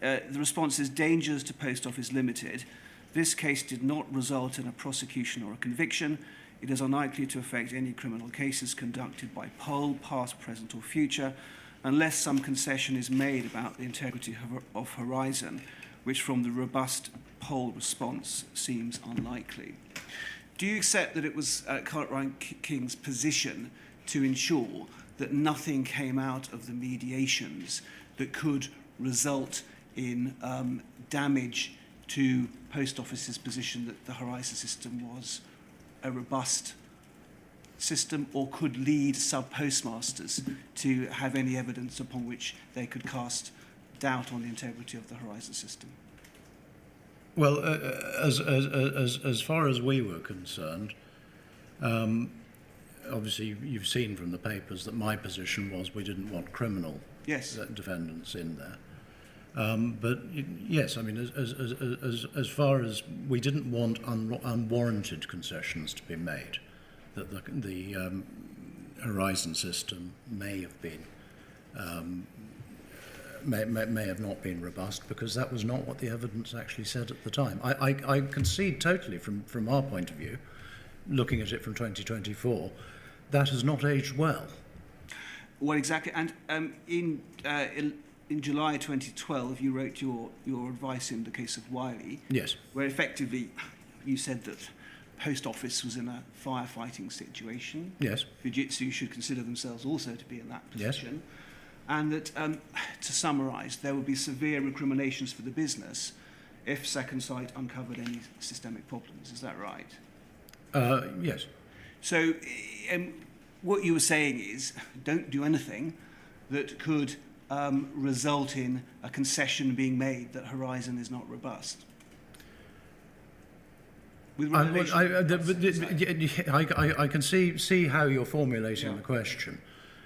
the response is, dangers to Post Office Limited. This case did not result in a prosecution or a conviction. It is unlikely to affect any criminal cases conducted by Poll, past, present or future, unless some concession is made about the integrity of Horizon, which from the robust Poll response seems unlikely. Do you accept that it was Cartwright King's position to ensure that nothing came out of the mediations that could result in damage to Post Office's position that the Horizon system was a robust system, or could lead sub-postmasters to have any evidence upon which they could cast doubt on the integrity of the Horizon system? Well, as far as we were concerned, obviously you've seen from the papers that my position was we didn't want criminal defendants in there. But yes, I mean, as far as we didn't want unwarranted concessions to be made, that the Horizon system may have been may have not been robust, because that was not what the evidence actually said at the time. I concede totally from our point of view, looking at it from 2024, that has not aged well. Well, exactly. And in July 2012, you wrote your advice in the case of Wiley. Yes. Where effectively you said that Post Office was in a firefighting situation. Yes. Fujitsu should consider themselves also to be in that position. Yes. And that, to summarise, there would be severe recriminations for the business if Second Sight uncovered any systemic problems. Is that right? Yes. So what you were saying is, don't do anything that could result in a concession being made that Horizon is not robust. With I can see how you're formulating the question,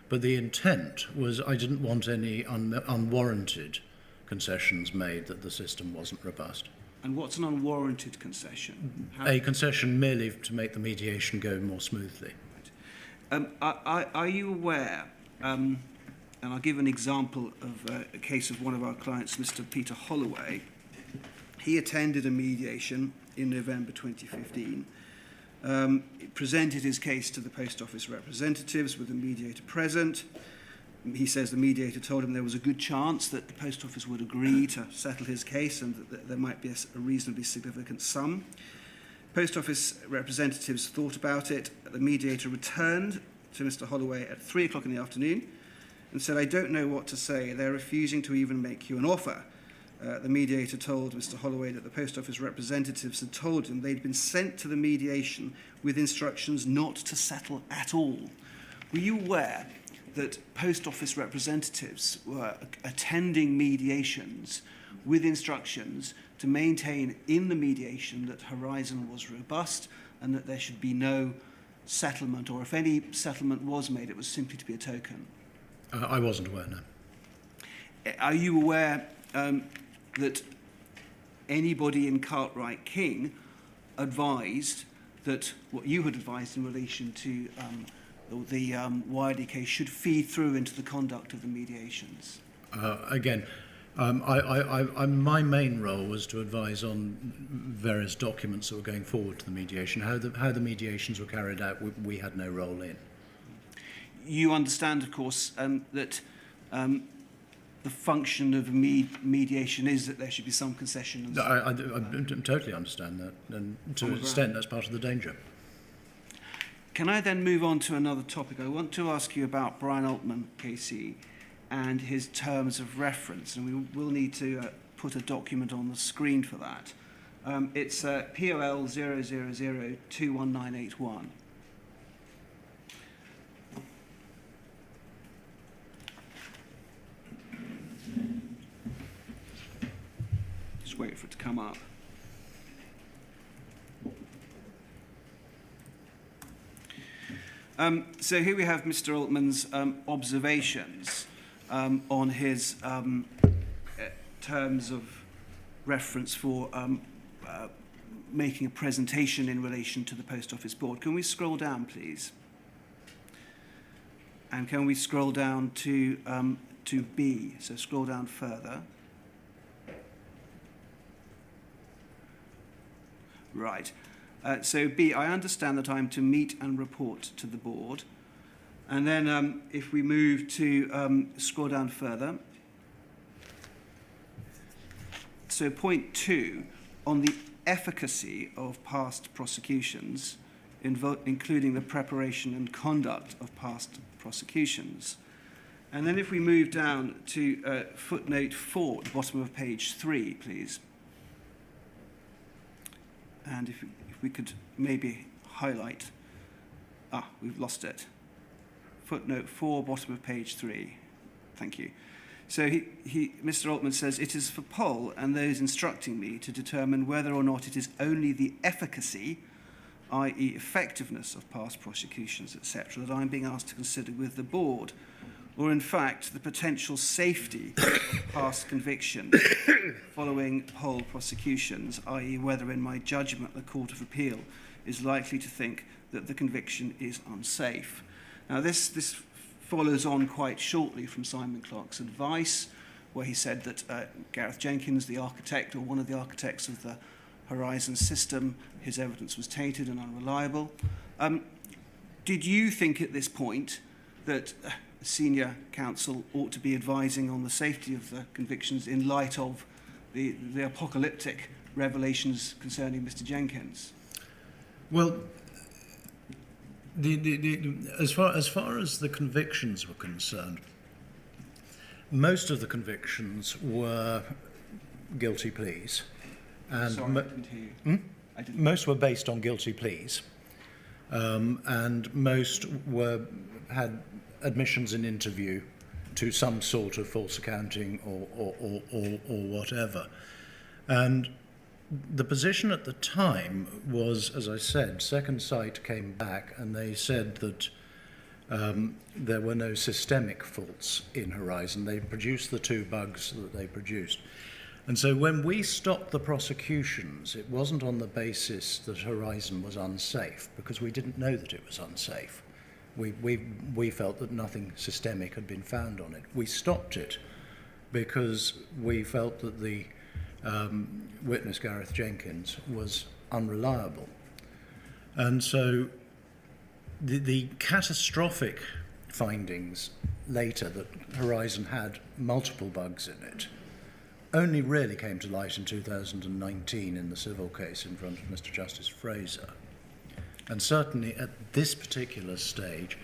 but the intent was I didn't want any unwarranted concessions made that the system wasn't robust. And what's an unwarranted concession? A concession merely to make the mediation go more smoothly. Are you aware, and I'll give an example of a case of one of our clients, Mr. Peter Holloway. He attended a mediation in November 2015. Presented his case to the Post Office representatives with the mediator present. He says the mediator told him there was a good chance that the Post Office would agree to settle his case and that there might be a reasonably significant sum. Post Office representatives thought about it. The mediator returned to Mr. Holloway at 3 o'clock in the afternoon and said, "I don't know what to say. They're refusing to even make you an offer." The mediator told Mr. Holloway that the Post Office representatives had told him they'd been sent to the mediation with instructions not to settle at all. Were you aware that Post Office representatives were attending mediations with instructions to maintain in the mediation that Horizon was robust and that there should be no settlement, or if any settlement was made, it was simply to be a token? I wasn't aware, no. Are you aware that anybody in Cartwright King advised that what you had advised in relation to the Wiley case should feed through into the conduct of the mediations? Again, my main role was to advise on various documents that were going forward to the mediation. How the mediations were carried out, we had no role in. You understand, of course, that the function of mediation is that there should be some concession. And I totally understand that, and to an extent that's part of the danger. Can I then move on to another topic? I want to ask you about Brian Altman, KC, and his terms of reference, and we will need to put a document on the screen for that. It's POL 000-21981. Just wait for it to come up. So here we have Mr. Altman's observations on his terms of reference for making a presentation in relation to the Post Office Board. Can we scroll down, please? And can we scroll down to B? So scroll down further. Right. So B, I understand that I'm to meet and report to the board. And then if we move to scroll down further. So point 2, on the efficacy of past prosecutions, including the preparation and conduct of past prosecutions. And then if we move down to footnote 4 at the bottom of page 3, please. And if we could maybe highlight, we've lost it. Footnote 4, bottom of page 3. Thank you. So Mr. Altman says, it is for Poll and those instructing me to determine whether or not it is only the efficacy, i.e. effectiveness of past prosecutions, etc., that I'm being asked to consider with the board, or in fact the potential safety of past conviction following Poll prosecutions, i.e. whether in my judgment the Court of Appeal is likely to think that the conviction is unsafe. Now this follows on quite shortly from Simon Clarke's advice, where he said that Gareth Jenkins, the architect or one of the architects of the Horizon system, his evidence was tainted and unreliable. Did you think at this point that senior counsel ought to be advising on the safety of the convictions in light of the apocalyptic revelations concerning Mr. Jenkins? Well, as far as the convictions were concerned, most of the convictions were guilty pleas, and Sorry, I didn't hear you. I didn't. Most were based on guilty pleas, and most had admissions in interview to some sort of false accounting or whatever. And the position at the time was, as I said, Second Sight came back and they said that there were no systemic faults in Horizon. They produced the 2 bugs that they produced. And so when we stopped the prosecutions, it wasn't on the basis that Horizon was unsafe, because we didn't know that it was unsafe. We felt that nothing systemic had been found on it. We stopped it because we felt that the witness, Gareth Jenkins, was unreliable. And so the catastrophic findings later that Horizon had multiple bugs in it only really came to light in 2019 in the civil case in front of Mr. Justice Fraser. And certainly at this particular stage,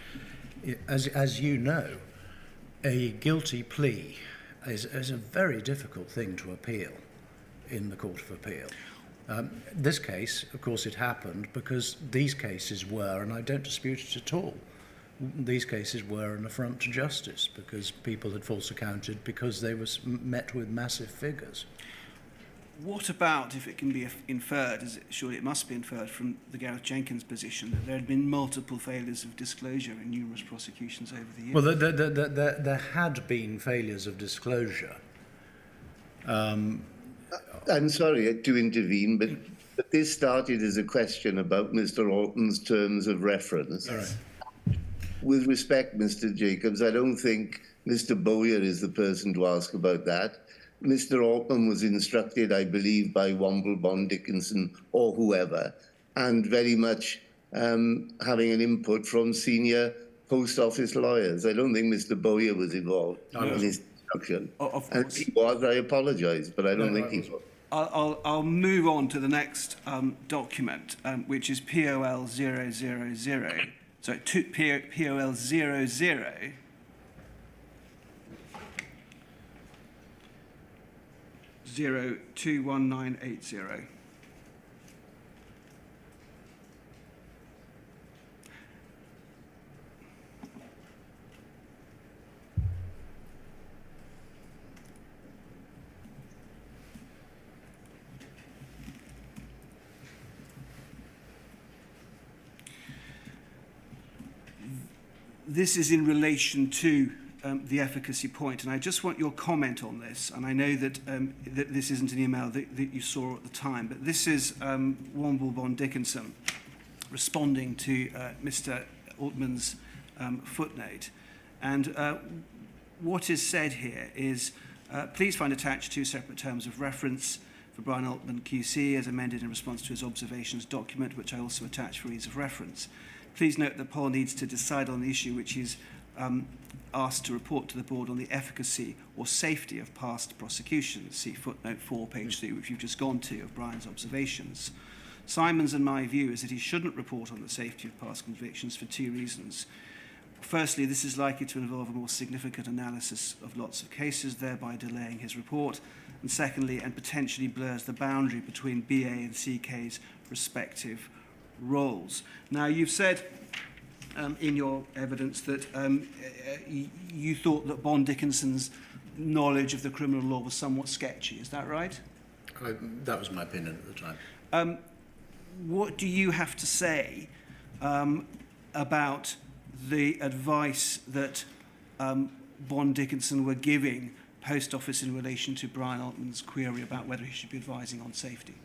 as you know, a guilty plea is a very difficult thing to appeal in the Court of Appeal. This case, of course, it happened because these cases were, and I don't dispute it at all, these cases were an affront to justice because people had false accounted because they were met with massive figures. What about, if it can be inferred, surely it must be inferred from the Gareth Jenkins position, that there had been multiple failures of disclosure in numerous prosecutions over the years? Well, there had been failures of disclosure. I'm sorry to intervene, but this started as a question about Mr. Altman's terms of reference. All right. With respect, Mr. Jacobs, I don't think Mr. Bowyer is the person to ask about that. Mr. Altman was instructed, I believe, by Womble, Bond, Dickinson, or whoever, and very much having an input from senior post office lawyers. I don't think Mr. Bowyer was involved in his instruction. Of And course. if he was, I apologise, but I don't think he was. I'll move on to the next document, which is POL 000. Sorry, POL 00 021980. This is in relation to the efficacy point, and I just want your comment on this. And I know that that this isn't an email that you saw at the time, but this is Womble Bond Dickinson responding to Mr. Altman's footnote. And what is said here is, please find attached two separate terms of reference for Brian Altman QC as amended in response to his observations document, which I also attach for ease of reference. Please note that Paul needs to decide on the issue which he's asked to report to the board on the efficacy or safety of past prosecutions. See footnote 4, page 3, which you've just gone to, of Brian's observations. Simon's and my view is that he shouldn't report on the safety of past convictions for two reasons. Firstly, this is likely to involve a more significant analysis of lots of cases, thereby delaying his report. And secondly, and potentially blurs the boundary between BA and CK's respective roles. Now, you've said in your evidence that you thought that Bond Dickinson's knowledge of the criminal law was somewhat sketchy. Is that right? That was my opinion at the time. What do you have to say about the advice that Bond Dickinson were giving Post Office in relation to Brian Altman's query about whether he should be advising on safety?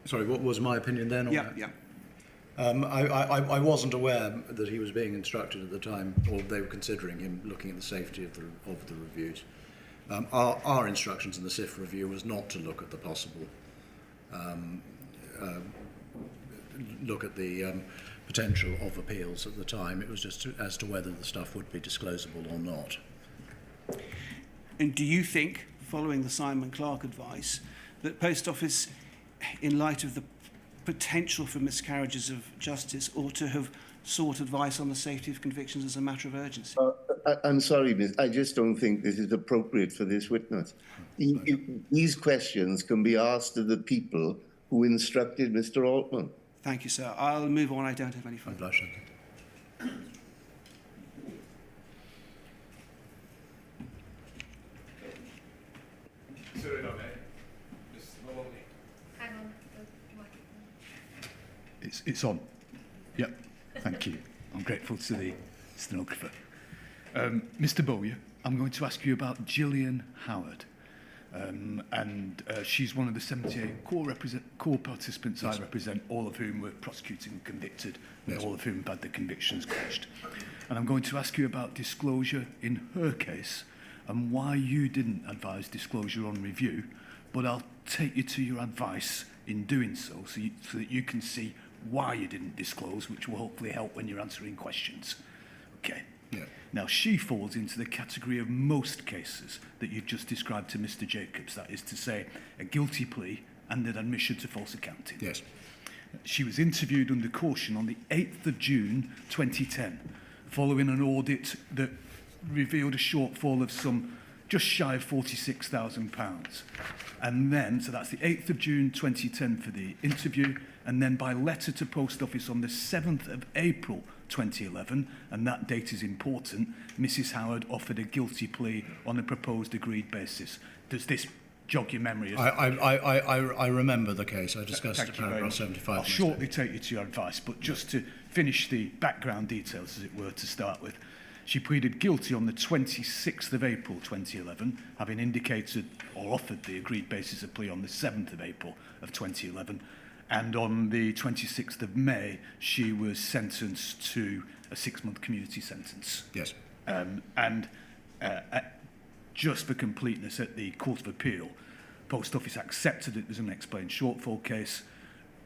Sorry, what was my opinion then on that? Yeah. I wasn't aware that he was being instructed at the time, or they were considering him looking at the safety of the reviews. Our instructions in the SIF review was not to look at the possible, look at the potential of appeals at the time. It was just as to whether the stuff would be disclosable or not. And do you think, following the Simon Clark advice, that Post Office, in light of the potential for miscarriages of justice, ought to have sought advice on the safety of convictions as a matter of urgency? I'm sorry, miss, I just don't think this is appropriate for this witness. These questions can be asked of the people who instructed Mr. Altman. Thank you, sir. I'll move on. I don't have any further. It's on. Yep. Thank you. I'm grateful to the stenographer. Mr. Bowyer, I'm going to ask you about Gillian Howard. She's one of the 78 core participants I represent, all of whom were prosecuted and convicted, and all of whom had their convictions quashed. And I'm going to ask you about disclosure in her case and why you didn't advise disclosure on review, but I'll take you to your advice in doing so that you can see why you didn't disclose, which will hopefully help when you're answering questions. Okay. Yeah. Now, she falls into the category of most cases that you've just described to Mr. Jacobs, that is to say, a guilty plea and an admission to false accounting. Yes. She was interviewed under caution on the 8th of June 2010, following an audit that revealed a shortfall of some just shy of £46,000. And then, so that's the 8th of June 2010 for the interview, and then by letter to Post Office on the 7th of April 2011, and that date is important, Mrs. Howard offered a guilty plea on a proposed agreed basis. Does this jog your memory? I remember the case. I discussed it at paragraph 75. I'll shortly take you to your advice, but just to finish the background details, as it were, to start with. She pleaded guilty on the 26th of April 2011, having indicated or offered the agreed basis of plea on the 7th of April of 2011. And on the 26th of May, she was sentenced to a 6-month community sentence. Yes. Just for completeness, at the Court of Appeal, Post Office accepted it was an unexplained shortfall case.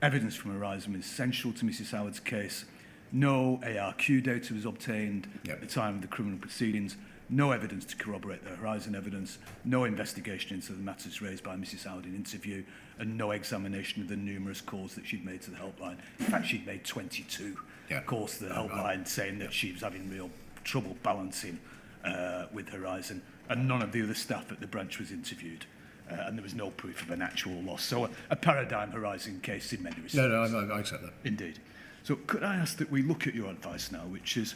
Evidence from Horizon was essential to Mrs. Howard's case. No ARQ data was obtained Yep. at the time of the criminal proceedings. No evidence to corroborate the Horizon evidence. No investigation into the matters raised by Mrs. Howard in interview, and no examination of the numerous calls that she'd made to the helpline. In fact, she'd made 22 calls to the helpline saying that she was having real trouble balancing with Horizon, and none of the other staff at the branch was interviewed. And there was no proof of an actual loss. So a paradigm Horizon case in many respects. No, I accept that. Indeed. So could I ask that we look at your advice now, which is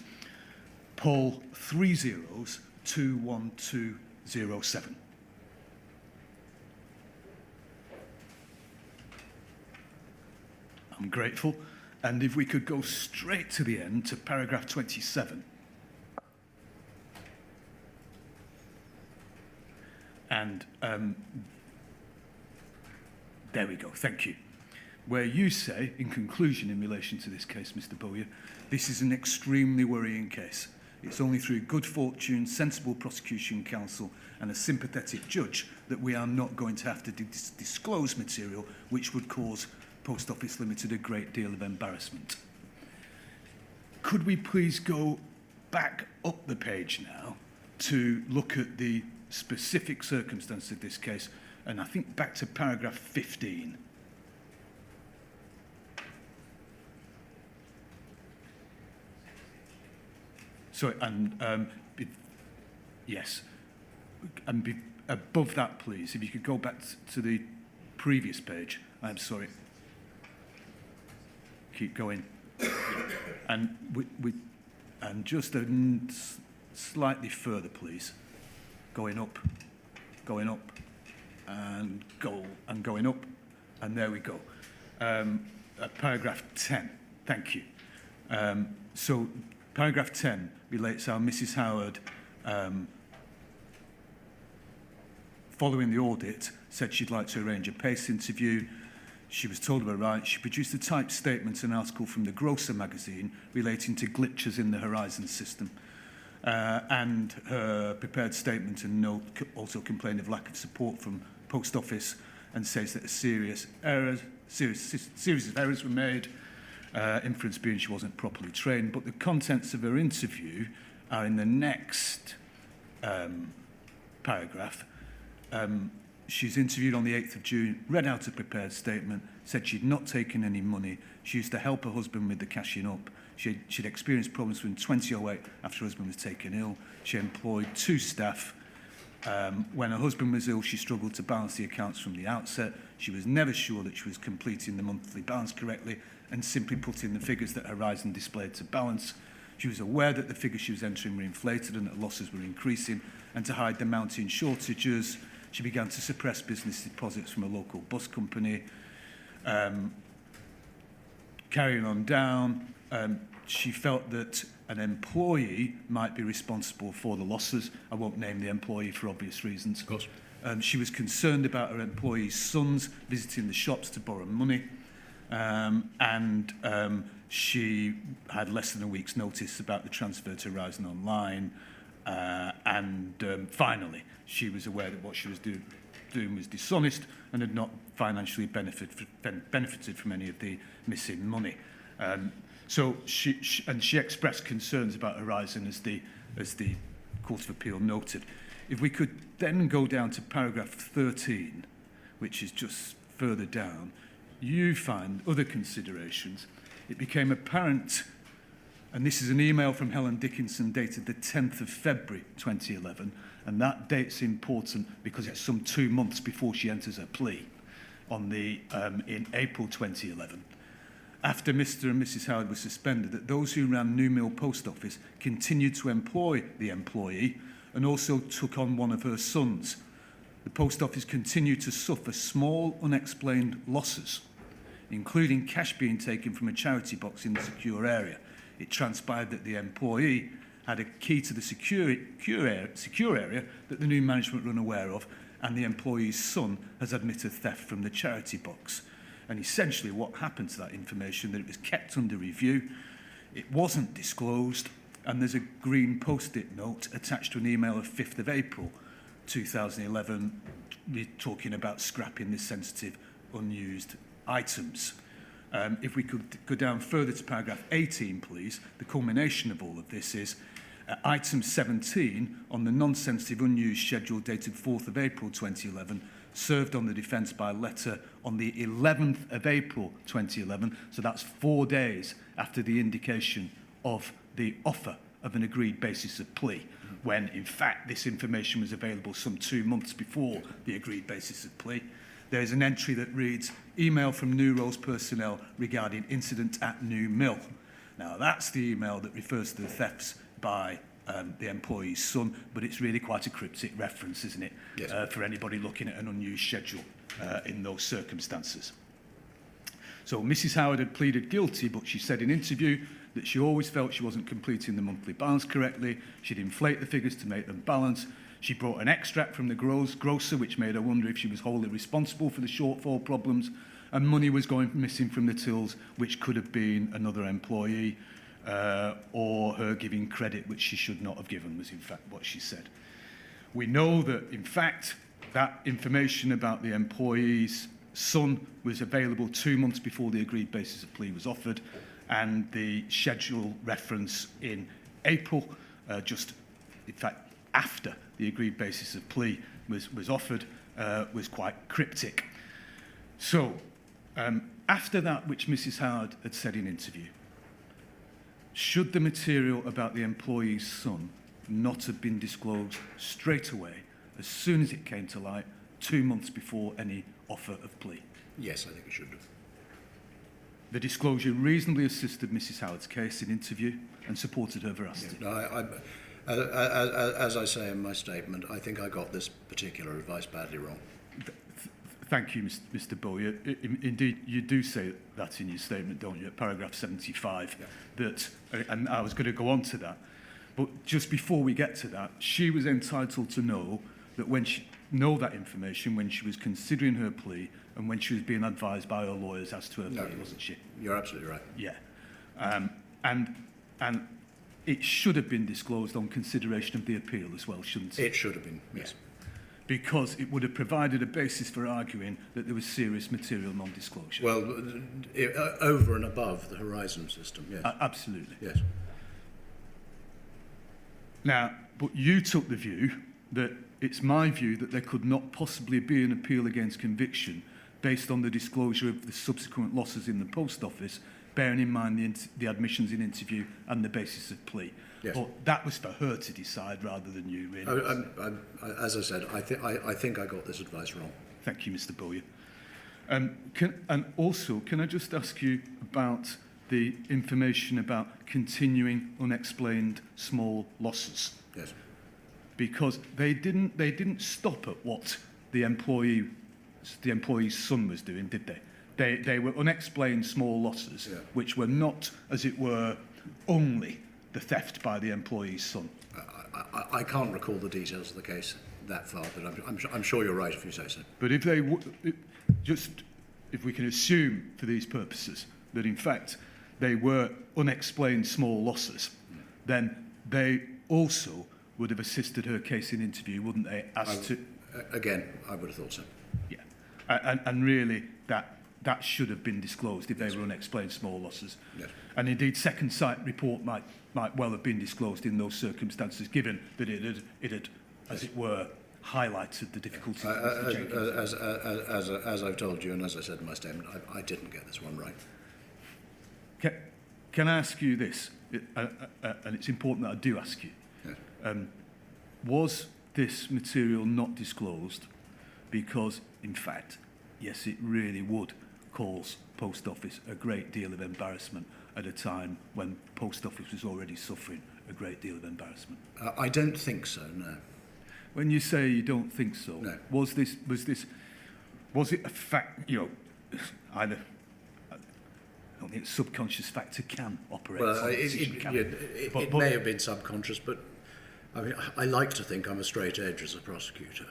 poll 30-21207. I'm grateful. And if we could go straight to the end, to paragraph 27. And there we go, thank you. Where you say, in conclusion in relation to this case, Mr. Bowyer, this is an extremely worrying case. It's only through good fortune, sensible prosecution counsel and a sympathetic judge that we are not going to have to disclose material which would cause Post Office Limited a great deal of embarrassment. Could we please go back up the page now to look at the specific circumstances of this case, and I think back to paragraph 15. Sorry, and yes, and above that, please, if you could go back to the previous page. I'm sorry. Keep going. And and just slightly further, please. Going up, and going up, and there we go. Paragraph 10. Thank you. So paragraph 10 relates how Mrs. Howard, following the audit, said she'd like to arrange a PACE interview. She was told of her rights. She produced a typed statement and article from the Grocer magazine relating to glitches in the Horizon system. And her prepared statement and note also complained of lack of support from Post Office and says that a series of errors were made, inference being she wasn't properly trained. But the contents of her interview are in the next paragraph. She's interviewed on the 8th of June, read out a prepared statement, said she'd not taken any money. She used to help her husband with the cashing up. She'd experienced problems from 2008 after her husband was taken ill. She employed 2 staff. When her husband was ill, she struggled to balance the accounts from the outset. She was never sure that she was completing the monthly balance correctly and simply putting the figures that Horizon displayed to balance. She was aware that the figures she was entering were inflated and that losses were increasing, and to hide the mounting shortages, she began to suppress business deposits from a local bus company. Carrying on down, she felt that an employee might be responsible for the losses. I won't name the employee for obvious reasons. Of course. She was concerned about her employee's sons visiting the shops to borrow money. She had less than a week's notice about the transfer to Horizon Online. Finally, she was aware that what she was doing was dishonest and had not financially benefited from any of the missing money. So she expressed concerns about Horizon as the Court of Appeal noted. If we could then go down to paragraph 13, which is just further down, you find other considerations. It became apparent, and this is an email from Helen Dickinson dated the 10th of February 2011, and that date's important because it's some 2 months before she enters her plea in April 2011. After Mr. and Mrs. Howard were suspended, that those who ran New Mill Post Office continued to employ the employee and also took on one of her sons. The Post Office continued to suffer small, unexplained losses, including cash being taken from a charity box in the secure area. It transpired that the employee had a key to the secure area that the new management were unaware of, and the employee's son has admitted theft from the charity box. And essentially what happened to that information, that it was kept under review, it wasn't disclosed, and there's a green post-it note attached to an email of 5th of April 2011 talking about scrapping the sensitive, unused items. If we could go down further to paragraph 18, please, the culmination of all of this is item 17 on the non-sensitive unused schedule dated 4th of April 2011, served on the defence by letter on the 11th of April 2011, so that's 4 days after the indication of the offer of an agreed basis of plea, when in fact this information was available some 2 months before the agreed basis of plea. There is an entry that reads, email from New Roads personnel regarding incident at New Mill. Now that's the email that refers to the thefts by the employee's son, but it's really quite a cryptic reference, isn't it? Yes. For anybody looking at an unused schedule in those circumstances. So Mrs. Howard had pleaded guilty, but she said in interview that she always felt she wasn't completing the monthly balance correctly. She'd inflate the figures to make them balance. She brought an extract from the grocer, which made her wonder if she was wholly responsible for the shortfall problems, and money was going missing from the tills, which could have been another employee, or her giving credit, which she should not have given, was in fact what she said. We know that, in fact, that information about the employee's son was available 2 months before the agreed basis of plea was offered, and the schedule reference in April, just in fact after the agreed basis of plea was offered, was quite cryptic. So, after that, which Mrs. Howard had said in interview, should the material about the employee's son not have been disclosed straight away, as soon as it came to light, 2 months before any offer of plea? Yes, I think it should have. The disclosure reasonably assisted Mrs. Howard's case in interview and supported her veracity. No, as I say in my statement, I think I got this particular advice badly wrong. Thank you, Mr. Bowyer. Indeed, you do say that in your statement, don't you, at paragraph 75, that, and I was going to go on to that, but just before we get to that, she was entitled to know that that information when she was considering her plea and when she was being advised by her lawyers as to her plea, wasn't she? You're absolutely right. Yeah. And it should have been disclosed on consideration of the appeal as well, shouldn't it? It should have been, yes. Because it would have provided a basis for arguing that there was serious material non-disclosure. Well, over and above the Horizon system, yes. Absolutely. Yes. Now, but you took the view that it's my view that there could not possibly be an appeal against conviction based on the disclosure of the subsequent losses in the post office, bearing in mind the admissions in interview and the basis of plea. Yes. But that was for her to decide rather than you, really. As I said, I think I got this advice wrong. Thank you, Mr. Bowyer. And also, can I just ask you about the information about continuing unexplained small losses? Yes. Because they didn't stop at what the employee's son was doing, did they? They were unexplained small losses, which were not, as it were, only the theft by the employee's son. I can't recall the details of the case that far, but I'm sure you're right if you say so. But if we can assume for these purposes that in fact they were unexplained small losses, then they also would have assisted her case in interview, wouldn't they? Again, I would have thought so. Yeah, and really that should have been disclosed if they were unexplained small losses. Yes. And indeed, second sight report might well have been disclosed in those circumstances, given that it had, as it were, highlighted the difficulties. As I've told you, and as I said in my statement, I didn't get this one right. Can I ask you this? And it's important that I do ask you. Yes. Was this material not disclosed because, in fact, yes, it really would cause Post Office a great deal of embarrassment at a time when Post Office was already suffering a great deal of embarrassment? I don't think so, no. When you say you don't think so, no. Was it a fact, either, I don't think a subconscious factor can operate. Well, it may have been subconscious, but I mean, I like to think I'm a straight edge as a prosecutor.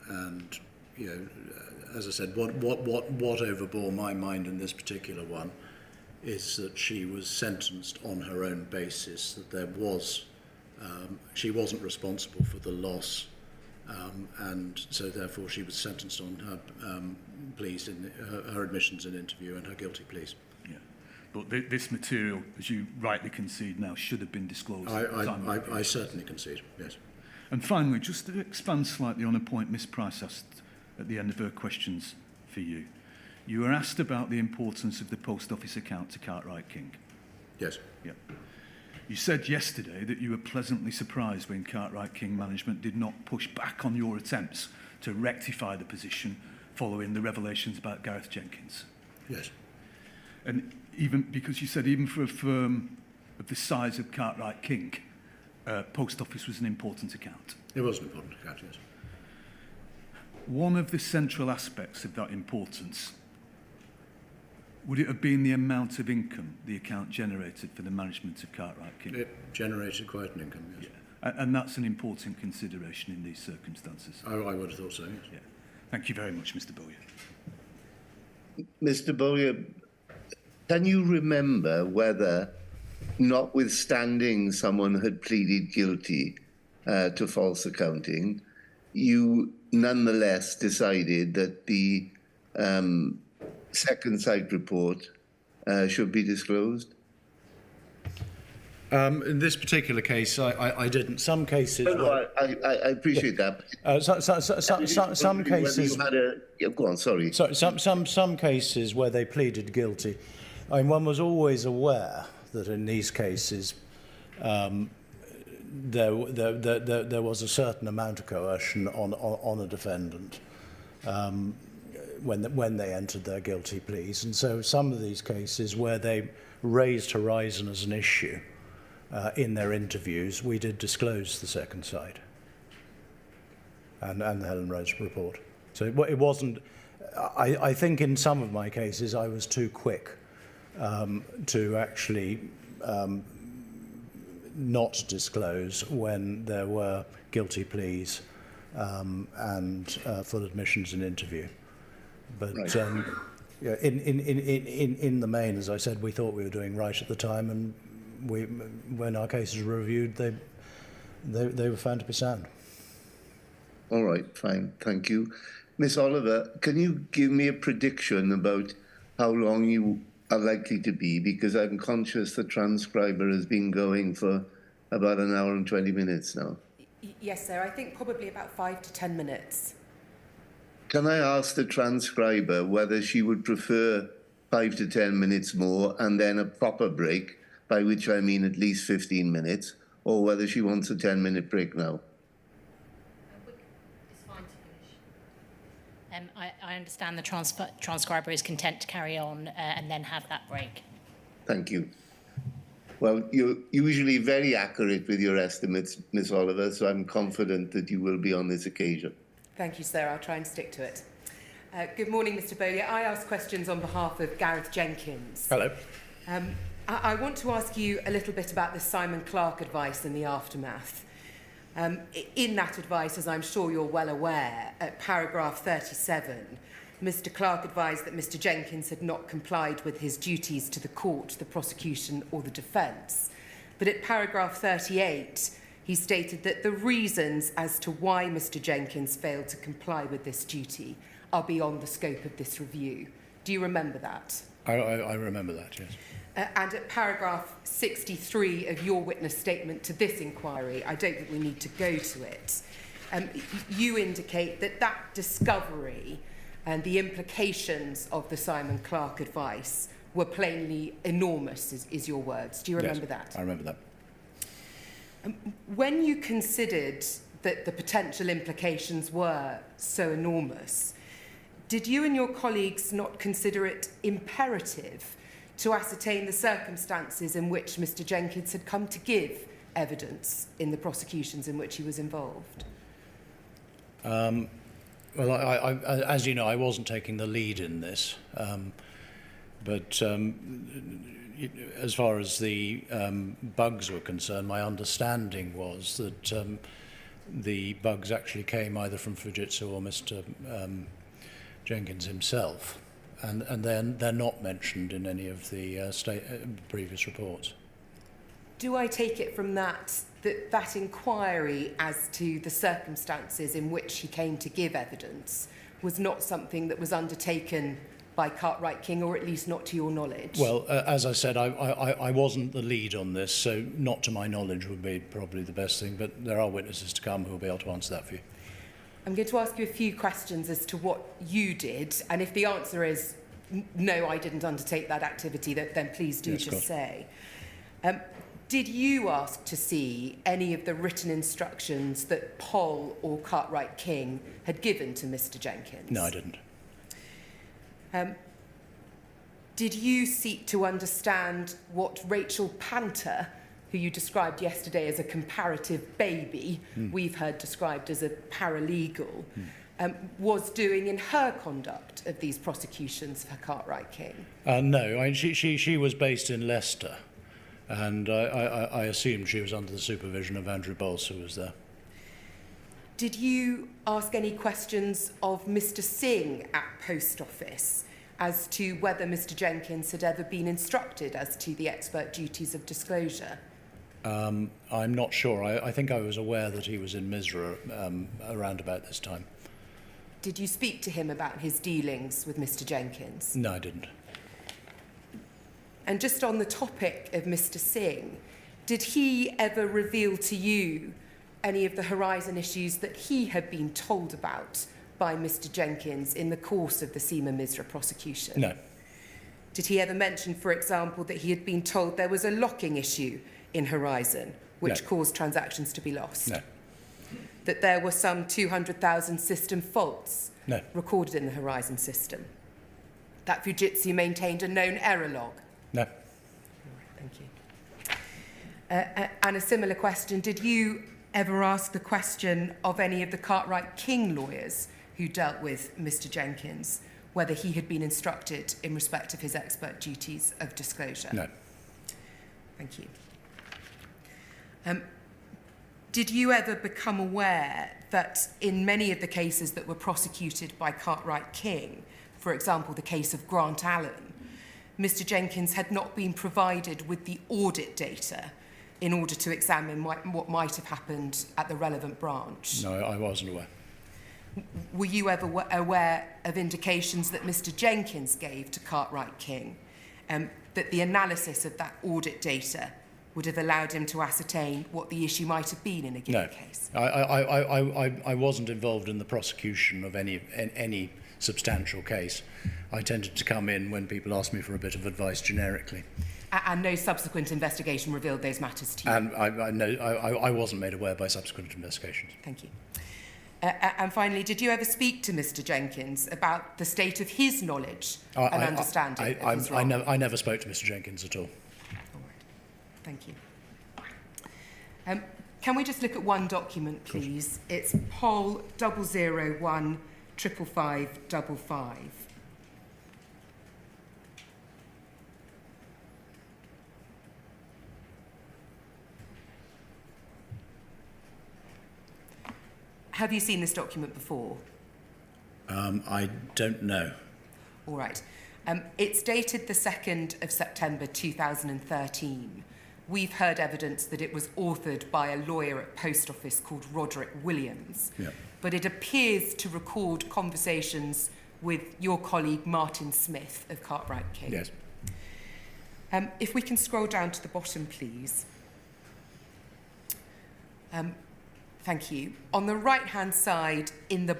And, as I said, what overbore my mind in this particular one is that she was sentenced on her own basis, that there was, she wasn't responsible for the loss and so therefore she was sentenced on her pleas, in her admissions in interview and her guilty pleas. Yeah. But this material, as you rightly concede now, should have been disclosed. I certainly concede, yes. And finally, just to expand slightly on a point Miss Price asked at the end of her questions for you. You were asked about the importance of the post office account to Cartwright King. Yes. Yeah. You said yesterday that you were pleasantly surprised when Cartwright King management did not push back on your attempts to rectify the position following the revelations about Gareth Jenkins. Yes. And even because you said even for a firm of the size of Cartwright King, post office was an important account. It was an important account, yes. One of the central aspects of that importance, would it have been the amount of income the account generated for the management of Cartwright King? It generated quite an income, yes. Yeah. And that's an important consideration in these circumstances. I would have thought so, yes. Yeah. Thank you very much, Mr. Bowyer. Mr. Bowyer, can you remember whether, notwithstanding someone had pleaded guilty to false accounting, you nonetheless decided that the second site report should be disclosed? In this particular case, I didn't. Some cases... No, I appreciate that. Some cases... Go on, sorry. Some cases where they pleaded guilty, I mean, one was always aware that in these cases there was a certain amount of coercion on a defendant when they entered their guilty pleas. And so some of these cases where they raised Horizon as an issue in their interviews, we did disclose the second side and the Helen Rose report. So it wasn't... I think in some of my cases I was too quick to actually not disclose when there were guilty pleas and full admissions in interview. But right. Yeah, in the main, as I said, we thought we were doing right at the time, and when our cases were reviewed, they were found to be sound. All right, fine, thank you. Miss Oliver, can you give me a prediction about how long you are likely to be? Because I'm conscious the transcriber has been going for about an hour and 20 minutes now. Yes, sir. I think probably about 5 to 10 minutes. Can I ask the transcriber whether she would prefer 5 to 10 minutes more and then a proper break, by which I mean at least 15 minutes, or whether she wants a 10-minute break now? It's fine to finish. I understand the transcriber is content to carry on and then have that break. Thank you. Well, you're usually very accurate with your estimates, Miss Oliver, so I'm confident that you will be on this occasion. Thank you, sir. I'll try and stick to it. Good morning, Mr. Bowyer. I ask questions on behalf of Gareth Jenkins. Hello. I want to ask you a little bit about the Simon Clarke advice and the aftermath. In that advice, as I'm sure you're well aware, at paragraph 37, Mr. Clarke advised that Mr. Jenkins had not complied with his duties to the court, the prosecution or the defence. But at paragraph 38, he stated that the reasons as to why Mr. Jenkins failed to comply with this duty are beyond the scope of this review. Do you remember that? I remember that, yes. And at paragraph 63 of your witness statement to this inquiry, I don't think we need to go to it, you indicate that that discovery and the implications of the Simon Clarke advice were plainly enormous, is your words. Do you remember that? I remember that. When you considered that the potential implications were so enormous, did you and your colleagues not consider it imperative to ascertain the circumstances in which Mr. Jenkins had come to give evidence in the prosecutions in which he was involved? Well, as you know, I wasn't taking the lead in this, but as far as the bugs were concerned, my understanding was that the bugs actually came either from Fujitsu or Mr. Jenkins himself, and then they're not mentioned in any of the previous reports. Do I take it from that that that inquiry as to the circumstances in which he came to give evidence was not something that was undertaken by Cartwright King, or at least not to your knowledge? Well, as I said, I wasn't the lead on this, so not to my knowledge would be probably the best thing, but there are witnesses to come who will be able to answer that for you. I'm going to ask you a few questions as to what you did, and if the answer is no, I didn't undertake that activity, then please do Yes, just say. Did you ask to see any of the written instructions that Poll or Cartwright King had given to Mr. Jenkins? No, I didn't. Did you seek to understand what Rachel Panter, who you described yesterday as a comparative baby, we've heard described as a paralegal, was doing in her conduct of these prosecutions for Cartwright King? No, she was based in Leicester, and I assumed she was under the supervision of Andrew Bowles, who was there. Did you ask any questions of Mr. Singh at Post Office as to whether Mr. Jenkins had ever been instructed as to the expert duties of disclosure? I'm not sure. I think I was aware that he was in Misra around about this time. Did you speak to him about his dealings with Mr. Jenkins? No, I didn't. And just on the topic of Mr. Singh, did he ever reveal to you any of the Horizon issues that he had been told about by Mr. Jenkins in the course of the Seema Misra prosecution? No. Did he ever mention, for example, that he had been told there was a locking issue in Horizon which caused transactions to be lost? No. That there were some 200,000 system faults recorded in the Horizon system? That Fujitsu maintained a known error log? No. Thank you. And a similar question, did you ever ask the question of any of the Cartwright King lawyers who dealt with Mr. Jenkins whether he had been instructed in respect of his expert duties of disclosure? No. Thank you. Did you ever become aware that in many of the cases that were prosecuted by Cartwright King, for example, the case of Grant Allen, Mr. Jenkins had not been provided with the audit data in order to examine what might have happened at the relevant branch? No, I wasn't aware. Were you ever aware of indications that Mr. Jenkins gave to Cartwright King that the analysis of that audit data would have allowed him to ascertain what the issue might have been in a given case? I wasn't involved in the prosecution of any substantial case. I tended to come in when people asked me for a bit of advice generically. And no subsequent investigation revealed those matters to you? And I wasn't made aware by subsequent investigations. Thank you. And finally, did you ever speak to Mr. Jenkins about the state of his knowledge and understanding of his role? I never spoke to Mr. Jenkins at all. All right. Thank you. Can we just look at one document, please? It's Poll 001 555. Have you seen this document before? I don't know. All right. It's dated the 2nd of September 2013. We've heard evidence that it was authored by a lawyer at Post Office called Roderick Williams. Yeah. But it appears to record conversations with your colleague Martin Smith of Cartwright King. Yes. If we can scroll down to the bottom, please. Thank you. On the right-hand side, in the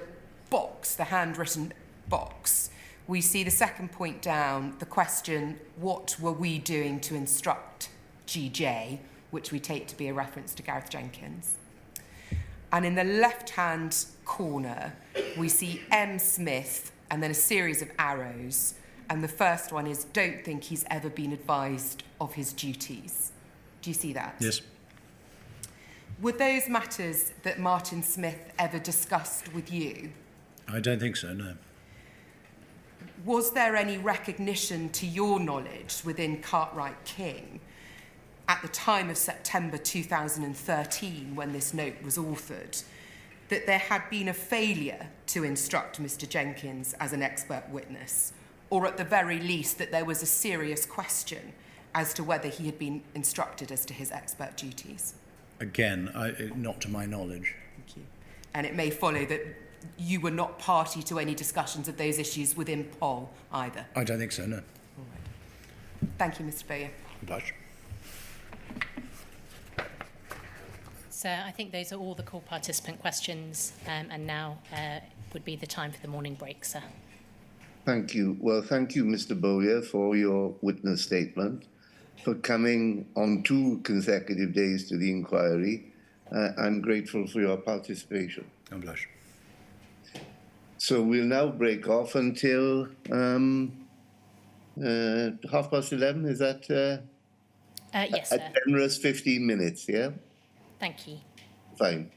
box, the handwritten box, we see the second point down, the question, what were we doing to instruct GJ, which we take to be a reference to Gareth Jenkins. And in the left-hand corner, we see M. Smith and then a series of arrows. And the first one is, don't think he's ever been advised of his duties. Do you see that? Yes. Were those matters that Martin Smith ever discussed with you? I don't think so, no. Was there any recognition, to your knowledge, within Cartwright King at the time of September 2013, when this note was authored, that there had been a failure to instruct Mr. Jenkins as an expert witness, or at the very least that there was a serious question as to whether he had been instructed as to his expert duties? Again, not to my knowledge. Thank you. And it may follow that you were not party to any discussions of those issues within POL either. I don't think so, no. All right. Thank you, Mr. Bowyer. Blush. So I think those are all the call participant questions, and now would be the time for the morning break, sir. Thank you. Well, thank you, Mr. Bowyer, for your witness statement, for coming on 2 consecutive days to the inquiry. I'm grateful for your participation. I'm blush. So we'll now break off until 11:30, is that? Yes, a sir. generous 15 minutes, yeah? Thank you. Fine.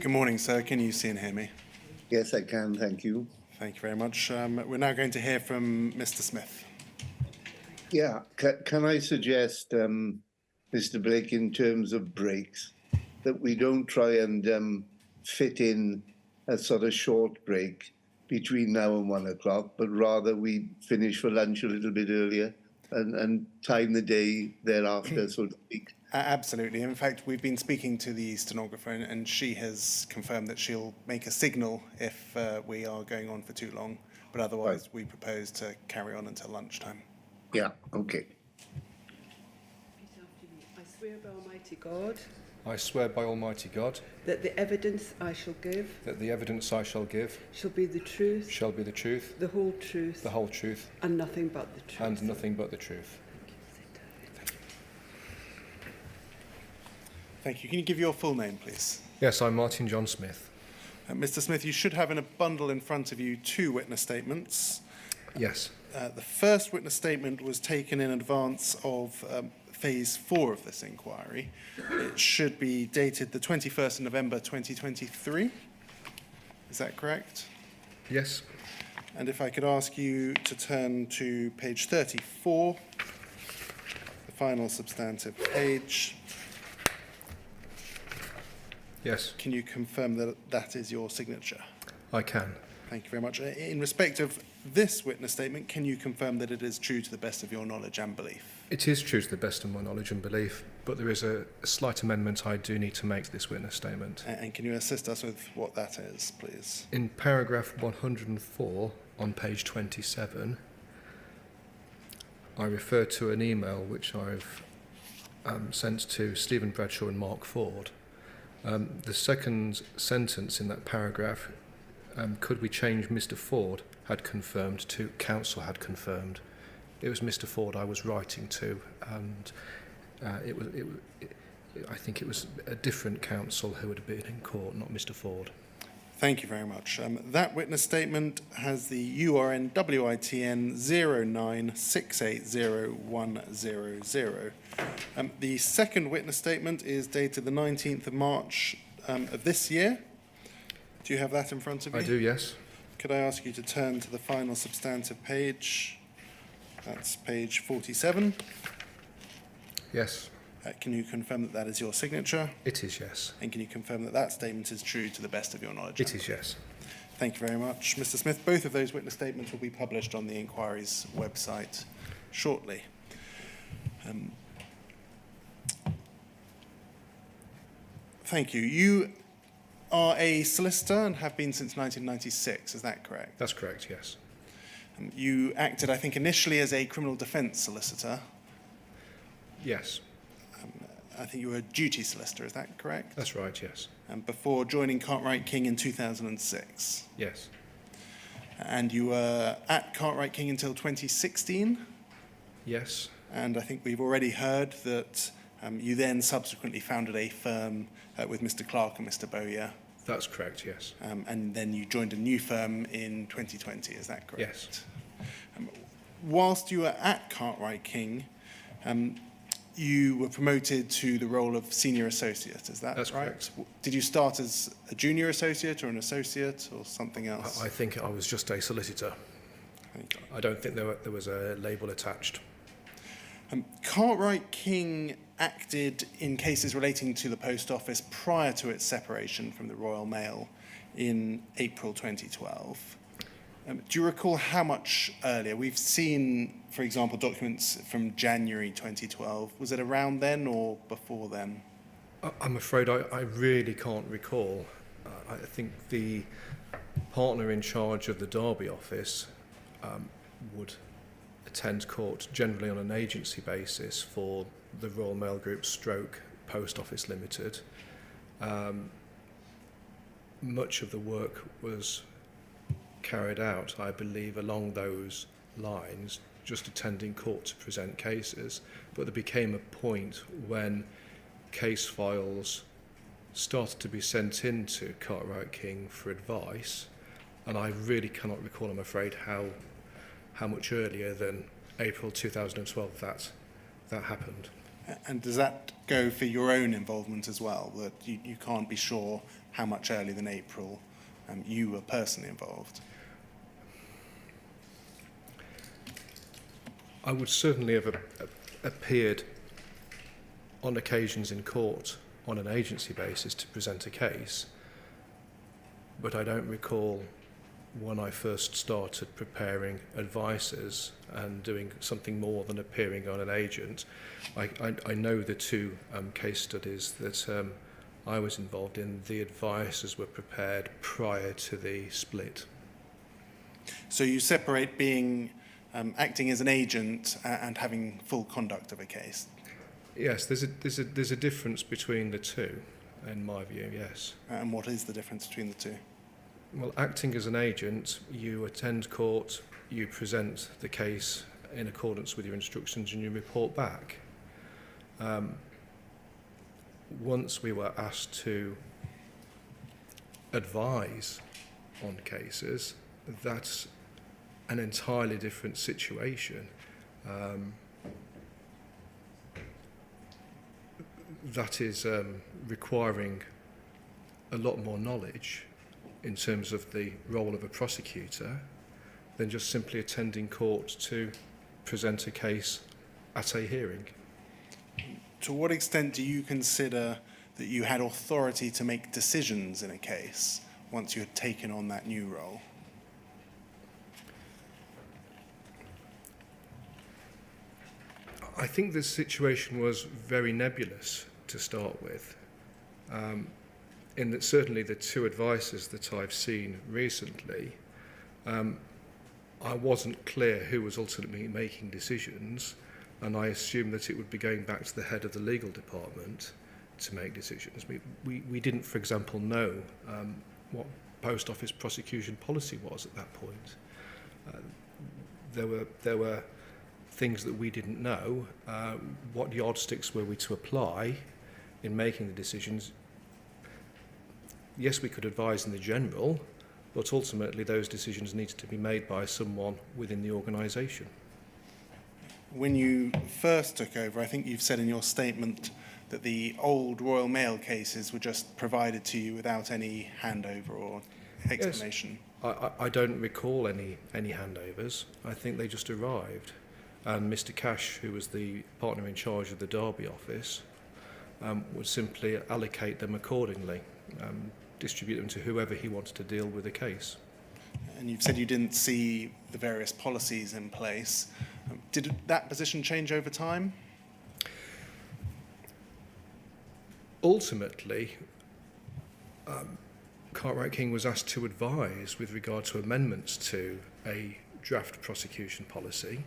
Good morning, sir. Can you see and hear me? Yes, I can, thank you. Thank you very much. We're now going to hear from Mr. Smith. Yeah, can I suggest, Mr. Blake, in terms of breaks, that we don't try and fit in a sort of short break between now and 1 o'clock, but rather we finish for lunch a little bit earlier and time the day thereafter, so to speak. Absolutely. In fact, we've been speaking to the stenographer, and she has confirmed that she'll make a signal if we are going on for too long. But otherwise, we propose to carry on until lunchtime. Yeah, okay. I swear by Almighty God I swear by Almighty God that the evidence I shall give that the evidence I shall give shall be the truth, shall be the truth, the whole truth, and nothing but the truth. and nothing but the truth. Thank you. Can you give your full name, please? Yes, I'm Martin John Smith. Mr. Smith, you should have in a bundle in front of you 2 witness statements. Yes. The first witness statement was taken in advance of phase 4 of this inquiry. It should be dated the 21st of November 2023. Is that correct? Yes. And if I could ask you to turn to page 34, the final substantive page. Yes. Can you confirm that that is your signature? I can. Thank you very much. In respect of this witness statement, can you confirm that it is true to the best of your knowledge and belief? It is true to the best of my knowledge and belief, but there is a slight amendment I do need to make to this witness statement. And can you assist us with what that is, please? In paragraph 104 on page 27, I refer to an email which I've sent to Stephen Bradshaw and Mark Ford. The second sentence in that paragraph, could we change Mr. Ford had confirmed to Counsel had confirmed. It was Mr. Ford I was writing to, and I think it was a different counsel who would have been in court, not Mr. Ford. Thank you very much. That witness statement has the URN WITN 096801000. The second witness statement is dated the 19th of March of this year. Do you have that in front of you? I do, yes. Could I ask you to turn to the final substantive page? That's page 47. Yes. Can you confirm that that is your signature? It is, yes. And can you confirm that that statement is true to the best of your knowledge? It is, yes. Thank you very much. Mr. Smith, both of those witness statements will be published on the inquiry's website shortly. Thank you. You are a solicitor and have been since 1996, is that correct? That's correct, yes. You acted, I think, initially as a criminal defence solicitor. Yes. I think you were a duty solicitor, is that correct? That's right, yes. And before joining Cartwright King in 2006. Yes. And you were at Cartwright King until 2016? Yes. And I think we've already heard that you then subsequently founded a firm with Mr. Clark and Mr. Bowyer. That's correct, yes. And then you joined a new firm in 2020, is that correct? Yes. Whilst you were at Cartwright King, you were promoted to the role of senior associate, is that That's right? correct. Did you start as a junior associate or an associate or something else? I think I was just a solicitor. I don't think there was a label attached. Cartwright King acted in cases relating to the post office prior to its separation from the Royal Mail in April 2012. Do you recall how much earlier? We've seen, for example, documents from January 2012. Was it around then or before then? I'm afraid I really can't recall. I think the partner in charge of the Derby office would attend court generally on an agency basis for the Royal Mail Group stroke Post Office Limited. Much of the work was carried out, I believe, along those lines, just attending court to present cases. But there became a point when case files started to be sent into Cartwright King for advice, and I really cannot recall, I'm afraid, how much earlier than April 2012 that happened. And does that go for your own involvement as well, that you can't be sure how much earlier than April you were personally involved? I would certainly have appeared on occasions in court on an agency basis to present a case, but I don't recall when I first started preparing advices and doing something more than appearing on an agent. I know the two case studies that I was involved in, the advices were prepared prior to the split. So you separate being acting as an agent and having full conduct of a case? Yes, there's a difference between the two, in my view, yes. And what is the difference between the two? Well, acting as an agent, you attend court, you present the case in accordance with your instructions and you report back. Once we were asked to advise on cases, that's an entirely different situation. That is requiring a lot more knowledge in terms of the role of a prosecutor than just simply attending court to present a case at a hearing. To what extent do you consider that you had authority to make decisions in a case once you had taken on that new role? I think the situation was very nebulous to start with, in that certainly the two advices that I've seen recently, I wasn't clear who was ultimately making decisions, and I assumed that it would be going back to the head of the legal department to make decisions. We didn't, for example, know what post office prosecution policy was at that point. There were things that we didn't know. What yardsticks were we to apply in making the decisions? Yes, we could advise in the general, but ultimately those decisions needed to be made by someone within the organisation. When you first took over, I think you've said in your statement that the old Royal Mail cases were just provided to you without any handover or explanation. Yes. I don't recall any handovers. I think they just arrived. And Mr. Cash, who was the partner in charge of the Derby office, would simply allocate them accordingly, distribute them to whoever he wanted to deal with the case. And you've said you didn't see the various policies in place. Did that position change over time? Ultimately, Cartwright King was asked to advise with regard to amendments to a draft prosecution policy.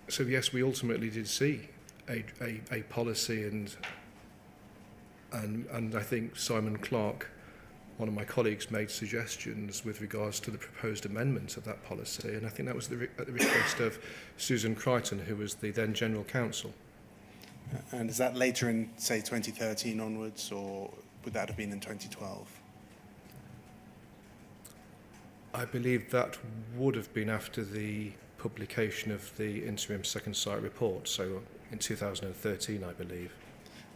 So yes, we ultimately did see a policy, and I think Simon Clark, one of my colleagues, made suggestions with regards to the proposed amendment of that policy, and I think that was at the request of Susan Crichton, who was the then General Counsel. And is that later in, say, 2013 onwards, or would that have been in 2012? I believe that would have been after the publication of the interim second sight report, so in 2013, I believe.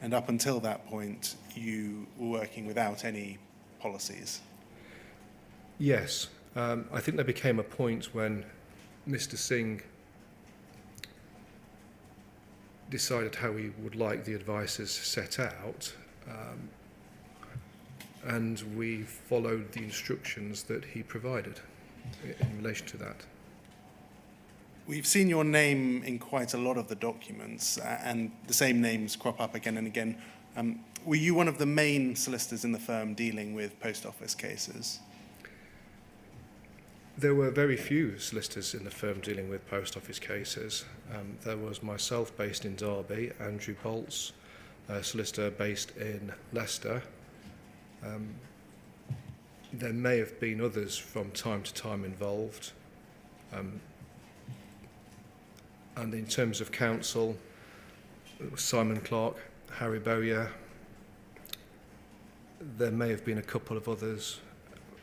And up until that point, you were working without any policies? Yes. I think there became a point when Mr. Singh decided how he would like the advices set out, and we followed the instructions that he provided in relation to that. We've seen your name in quite a lot of the documents, and the same names crop up again and again. Were you one of the main solicitors in the firm dealing with post office cases? There were very few solicitors in the firm dealing with post office cases. There was myself based in Derby, Andrew Bolts, a solicitor based in Leicester. There may have been others from time to time involved. And in terms of counsel, it was Simon Clark, Harry Bowyer. There may have been a couple of others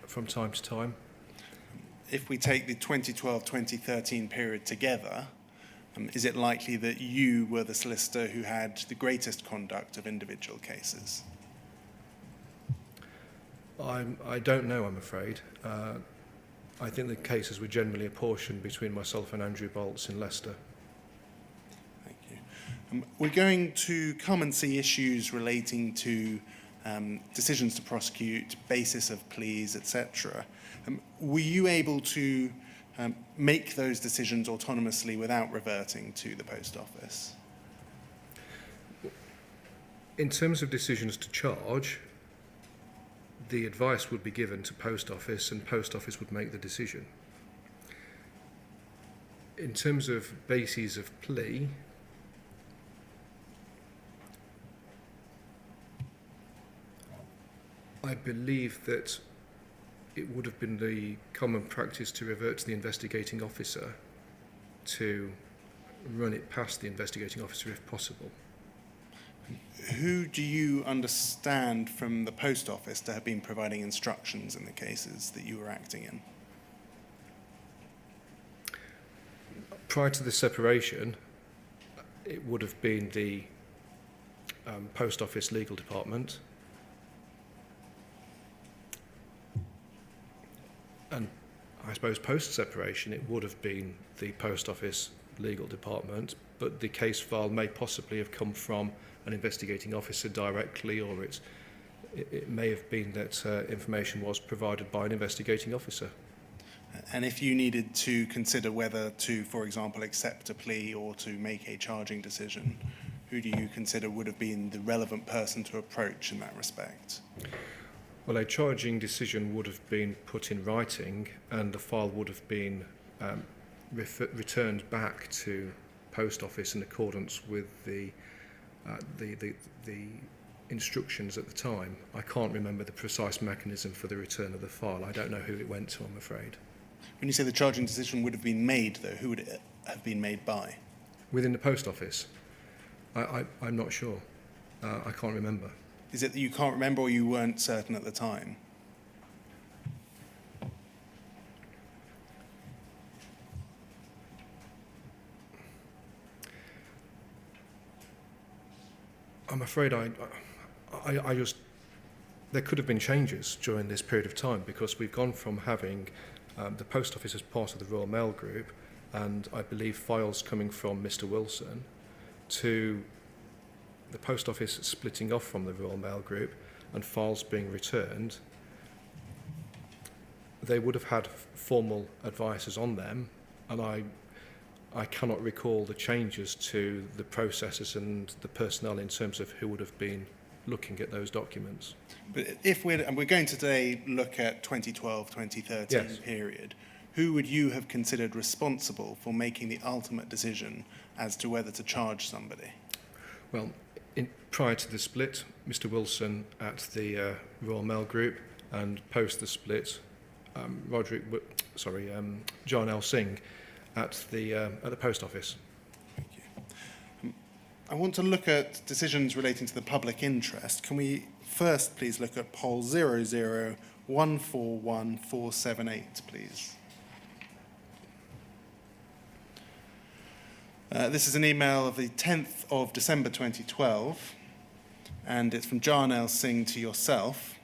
from time to time. If we take the 2012-2013 period together, Is it likely that you were the solicitor who had the greatest conduct of individual cases? I don't know, I'm afraid. I think the cases were generally apportioned between myself and Andrew Bolts in Leicester. Thank you. We're going to come and see issues relating to decisions to prosecute, basis of pleas, etc. Were you able to make those decisions autonomously without reverting to the Post Office? In terms of decisions to charge, the advice would be given to Post Office and Post Office would make the decision. In terms of bases of plea, I believe that it would have been the common practice to revert to the investigating officer to run it past the investigating officer if possible. Who do you understand from the Post Office to have been providing instructions in the cases that you were acting in? Prior to the separation, it would have been the Post Office Legal Department, and I suppose post-separation it would have been the Post Office Legal Department, but the case file may possibly have come from an investigating officer directly, or it may have been that information was provided by an investigating officer. And if you needed to consider whether to, for example, accept a plea or to make a charging decision, who do you consider would have been the relevant person to approach in that respect? Well, a charging decision would have been put in writing and the file would have been returned back to Post Office in accordance with the instructions at the time. I can't remember the precise mechanism for the return of the file. I don't know who it went to, I'm afraid. When you say the charging decision would have been made, though, who would it have been made by? Within the Post Office? I'm not sure. I can't remember. Is it that you can't remember or you weren't certain at the time? I'm afraid I just... There could have been changes during this period of time because we've gone from having the Post Office as part of the Royal Mail Group and I believe files coming from Mr Wilson to the Post Office splitting off from the Royal Mail Group and files being returned. They would have had formal advisors on them and I cannot recall the changes to the processes and the personnel in terms of who would have been looking at those documents. But if we're going to today look at 2012-2013 yes. period, who would you have considered responsible for making the ultimate decision as to whether to charge somebody? Well, prior to the split, Mr Wilson at the Royal Mail Group, and post the split, John L. Singh at the Post Office. Thank you. I want to look at decisions relating to the public interest. Can we first please look at poll 0014148, please? This is an email of the 10th of December 2012, and it's from John L. Singh to yourself,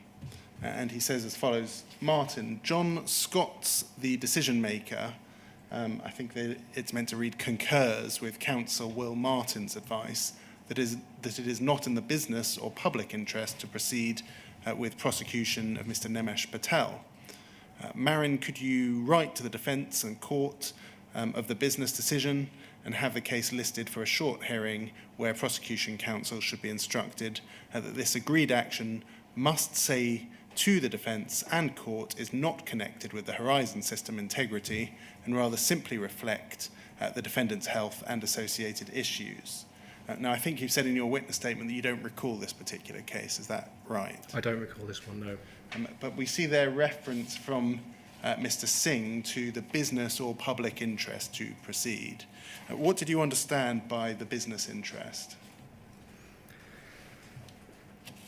and he says as follows: Martin, John Scott's the decision maker. I think that it's meant to read concurs with Counsel Will Martin's advice that it is not in the business or public interest to proceed with prosecution of Mr Nimesh Patel. Marin, could you write to the defence and court of the business decision and have the case listed for a short hearing where prosecution counsel should be instructed that this agreed action must say to the defence and court is not connected with the Horizon system integrity and rather simply reflect the defendant's health and associated issues. Now, I think you've said in your witness statement that you don't recall this particular case. Is that right? I don't recall this one, no. But we see their reference from Mr Singh to the business or public interest to proceed. What did you understand by the business interest?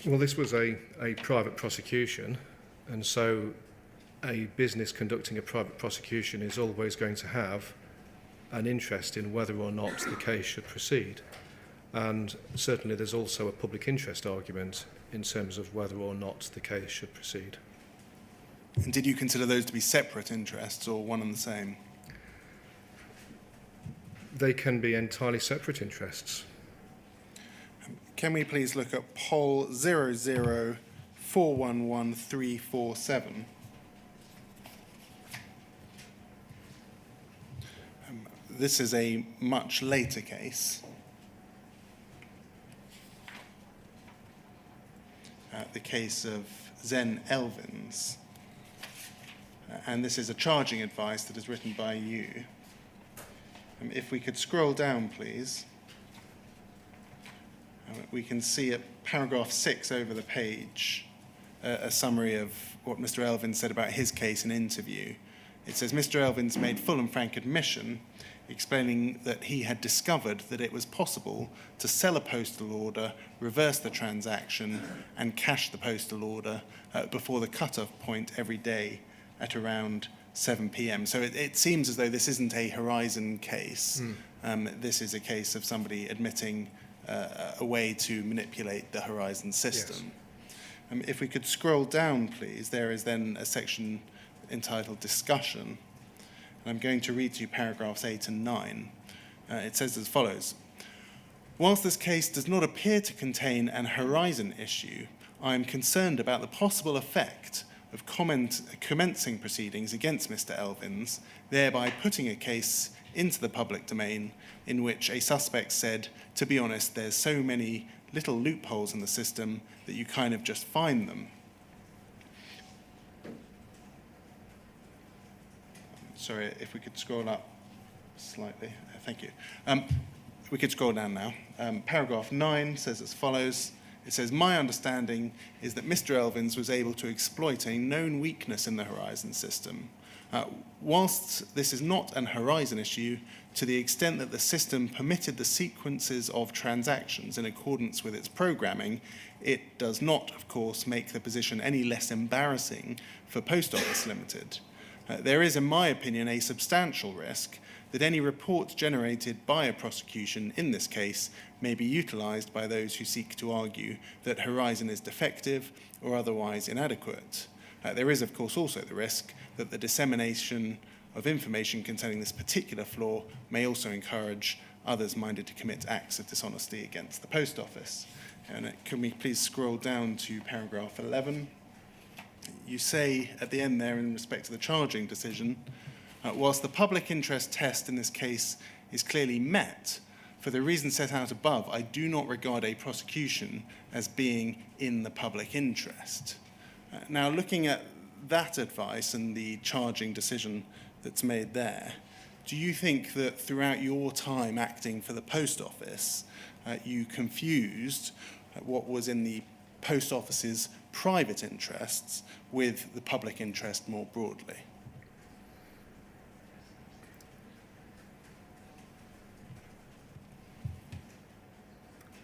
Well, this was a private prosecution, and so a business conducting a private prosecution is always going to have an interest in whether or not the case should proceed. And certainly there's also a public interest argument in terms of whether or not the case should proceed. And did you consider those to be separate interests or one and the same? They can be entirely separate interests. Can we please look at poll 00411-347? This is a much later case. The case of Zen Elvins. And this is a charging advice that is written by you. If we could scroll down, please. We can see at paragraph 6 over the page a summary of what Mr. Elvins said about his case in interview. It says, Mr. Elvins made full and frank admission, explaining that he had discovered that it was possible to sell a postal order, reverse the transaction, and cash the postal order before the cut-off point every day at around 7 p.m. So it seems as though this isn't a Horizon case. This is a case of somebody admitting a way to manipulate the Horizon system. Yes. If we could scroll down, please, there is then a section entitled Discussion. And I'm going to read to you paragraphs 8 and 9. It says as follows. Whilst this case does not appear to contain an Horizon issue, I am concerned about the possible effect of commencing proceedings against Mr. Elvins, thereby putting a case into the public domain in which a suspect said, to be honest, there's so many little loopholes in the system that you kind of just find them. Sorry, if we could scroll up slightly. Thank you. We could scroll down now. Paragraph 9 says as follows. It says, my understanding is that Mr. Elvins was able to exploit a known weakness in the Horizon system. Whilst this is not an Horizon issue, to the extent that the system permitted the sequences of transactions in accordance with its programming, it does not, of course, make the position any less embarrassing for Post Office Limited. There is, in my opinion, a substantial risk that any reports generated by a prosecution in this case may be utilised by those who seek to argue that Horizon is defective or otherwise inadequate. There is, of course, also the risk that the dissemination of information concerning this particular flaw may also encourage others minded to commit acts of dishonesty against the Post Office. And can we please scroll down to paragraph 11? You say at the end there, in respect to the charging decision, whilst the public interest test in this case is clearly met, for the reasons set out above, I do not regard a prosecution as being in the public interest. Now, looking at that advice and the charging decision that's made there, do you think that throughout your time acting for the Post Office, you confused what was in the Post Office's private interests with the public interest more broadly?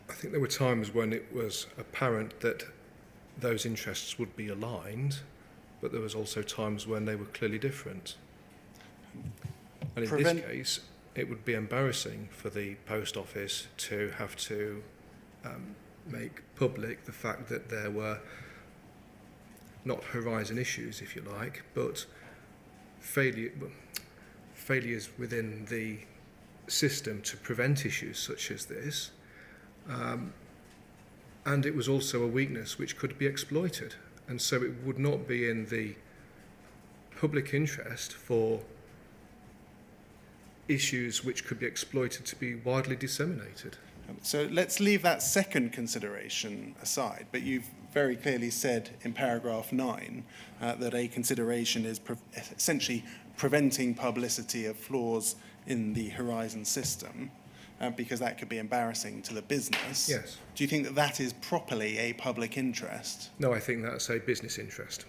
I think there were times when it was apparent that those interests would be aligned, but there was also times when they were clearly different. And in this case, it would be embarrassing for the Post Office to have to make public the fact that there were not Horizon issues, if you like, but failures within the system to prevent issues such as this. And it was also a weakness which could be exploited. And so it would not be in the public interest for issues which could be exploited to be widely disseminated. So let's leave that second consideration aside, but you've very clearly said in paragraph 9 that a consideration is essentially preventing publicity of flaws in the Horizon system, because that could be embarrassing to the business. Yes. Do you think that that is properly a public interest? No, I think that's a business interest.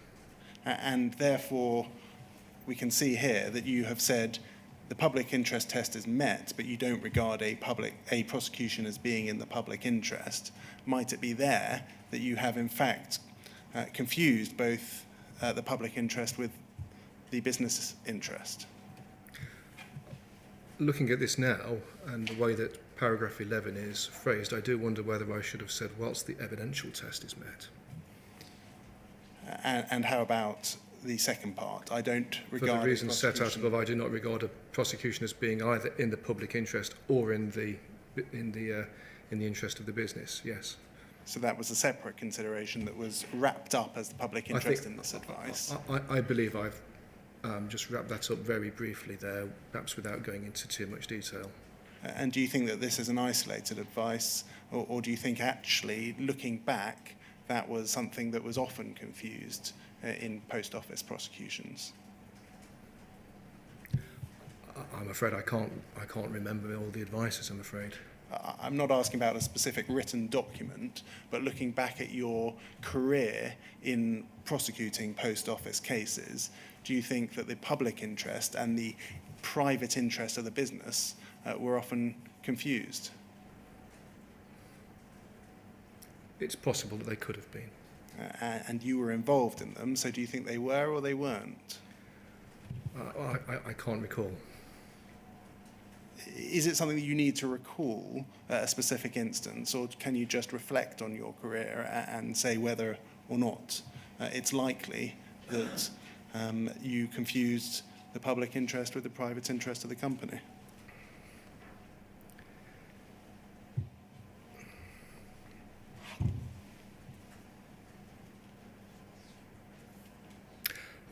And therefore, we can see here that you have said the public interest test is met, but you don't regard a prosecution as being in the public interest. Might it be there that you have, in fact, confused both the public interest with the business interest? looking at this now and the way that paragraph 11 is phrased, I do wonder whether I should have said whilst the evidential test is met. And how about the second part? I don't regard... For the reasons set out prosecution- above, I do not regard a prosecution as being either in the public interest or in the interest of the business. Yes. So that was a separate consideration that was wrapped up as the public interest in this advice. I believe I've just wrapped that up very briefly there, perhaps without going into too much detail. And do you think that this is an isolated advice, or do you think actually, looking back, that was something that was often confused in post office prosecutions? I'm afraid I can't remember all the advices, I'm afraid. I'm not asking about a specific written document, but looking back at your career in prosecuting post office cases, do you think that the public interest and the private interest of the business were often confused? It's possible that they could have been. And you were involved in them, so do you think they were or they weren't? I can't recall. Is it something that you need to recall, a specific instance, or can you just reflect on your career and say whether or not it's likely that you confused the public interest with the private interest of the company?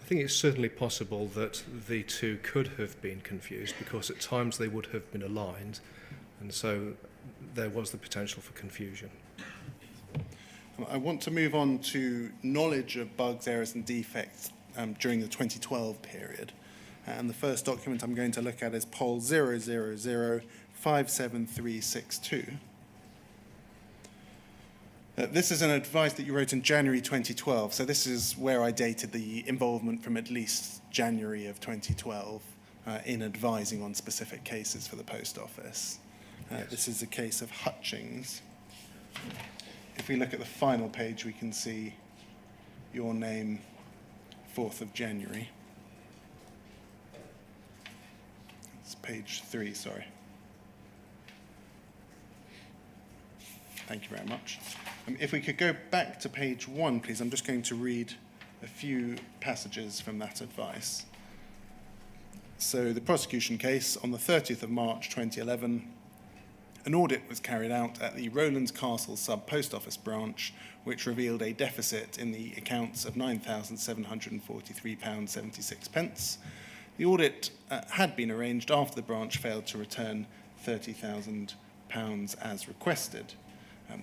I think it's certainly possible that the two could have been confused because at times they would have been aligned, and so there was the potential for confusion. I want to move on to knowledge of bugs, errors and defects during the 2012 period. And the first document I'm going to look at is Pol 000-57362. This is an advice that you wrote in January 2012, so this is where I dated the involvement from at least January of 2012 in advising on specific cases for the Post Office. This is a case of Hutchings. If we look at the final page, we can see your name, 4th of January. It's page 3, sorry. Thank you very much. If we could go back to page 1, please. I'm just going to read a few passages from that advice. So the prosecution case, on the 30th of March 2011, an audit was carried out at the Rowlands Castle sub-post office branch, which revealed a deficit in the accounts of £9,743.76. The audit had been arranged after the branch failed to return £30,000 as requested.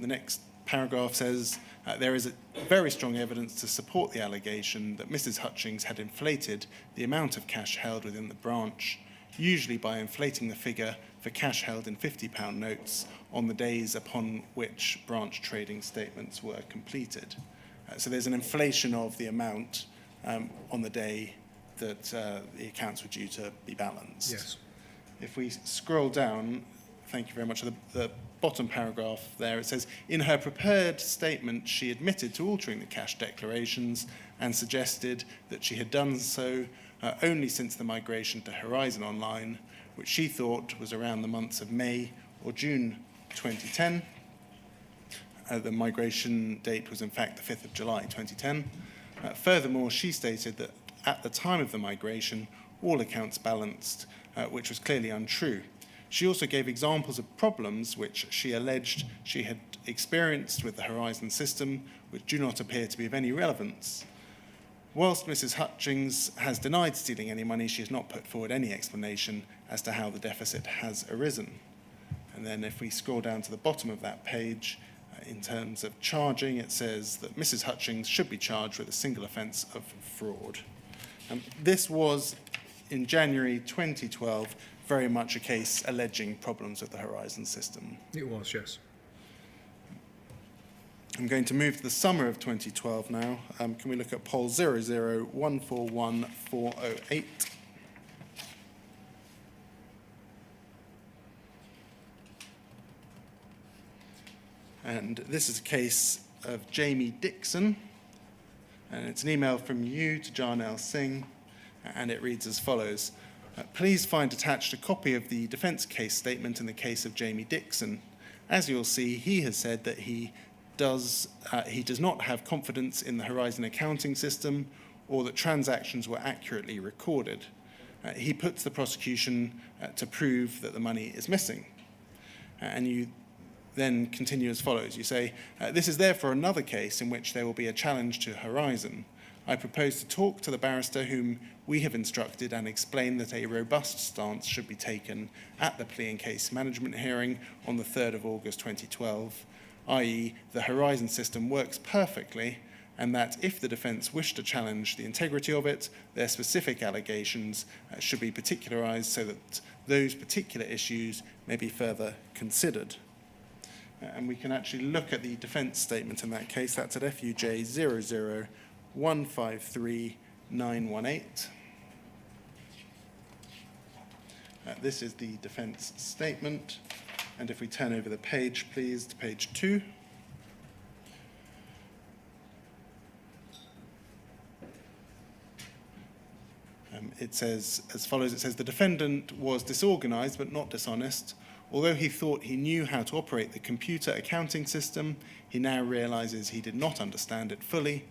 The next paragraph says, there is very strong evidence to support the allegation that Mrs. Hutchings had inflated the amount of cash held within the branch, usually by inflating the figure for cash held in £50 notes on the days upon which branch trading statements were completed. So there's an inflation of the amount on the day that the accounts were due to be balanced. Yes. If we scroll down, thank you very much, the bottom paragraph there, it says, in her prepared statement, she admitted to altering the cash declarations and suggested that she had done so only since the migration to Horizon Online, which she thought was around the months of May or June 2010. The migration date was in fact the 5th of July 2010. Furthermore, she stated that at the time of the migration, all accounts balanced, which was clearly untrue. She also gave examples of problems which she alleged she had experienced with the Horizon system, which do not appear to be of any relevance. Whilst Mrs. Hutchings has denied stealing any money, she has not put forward any explanation as to how the deficit has arisen. And then if we scroll down to the bottom of that page, in terms of charging, it says that Mrs. Hutchings should be charged with a single offence of fraud. This was, in January 2012, very much a case alleging problems with the Horizon system. It was, yes. I'm going to move to the summer of 2012 now. Can we look at Pol 001410408? And this is a case of Jamie Dixon. And it's an email from you to Jarnell Singh. And it reads as follows. Please find attached a copy of the defence case statement in the case of Jamie Dixon. As you'll see, he has said that he does not have confidence in the Horizon accounting system or that transactions were accurately recorded. He puts the prosecution to prove that the money is missing. And you then continue as follows. You say, this is therefore another case in which there will be a challenge to Horizon. I propose to talk to the barrister whom we have instructed and explain that a robust stance should be taken at the plea and case management hearing on the 3rd of August 2012, i.e. the Horizon system works perfectly and that if the defence wish to challenge the integrity of it, their specific allegations should be particularised so that those particular issues may be further considered. And we can actually look at the defence statement in that case. That's at FUJ 00153-918. This is the defence statement. And if we turn over the page, please, to page 2. It says as follows. It says, the defendant was disorganised but not dishonest. Although he thought he knew how to operate the computer accounting system, he now realises he did not understand it fully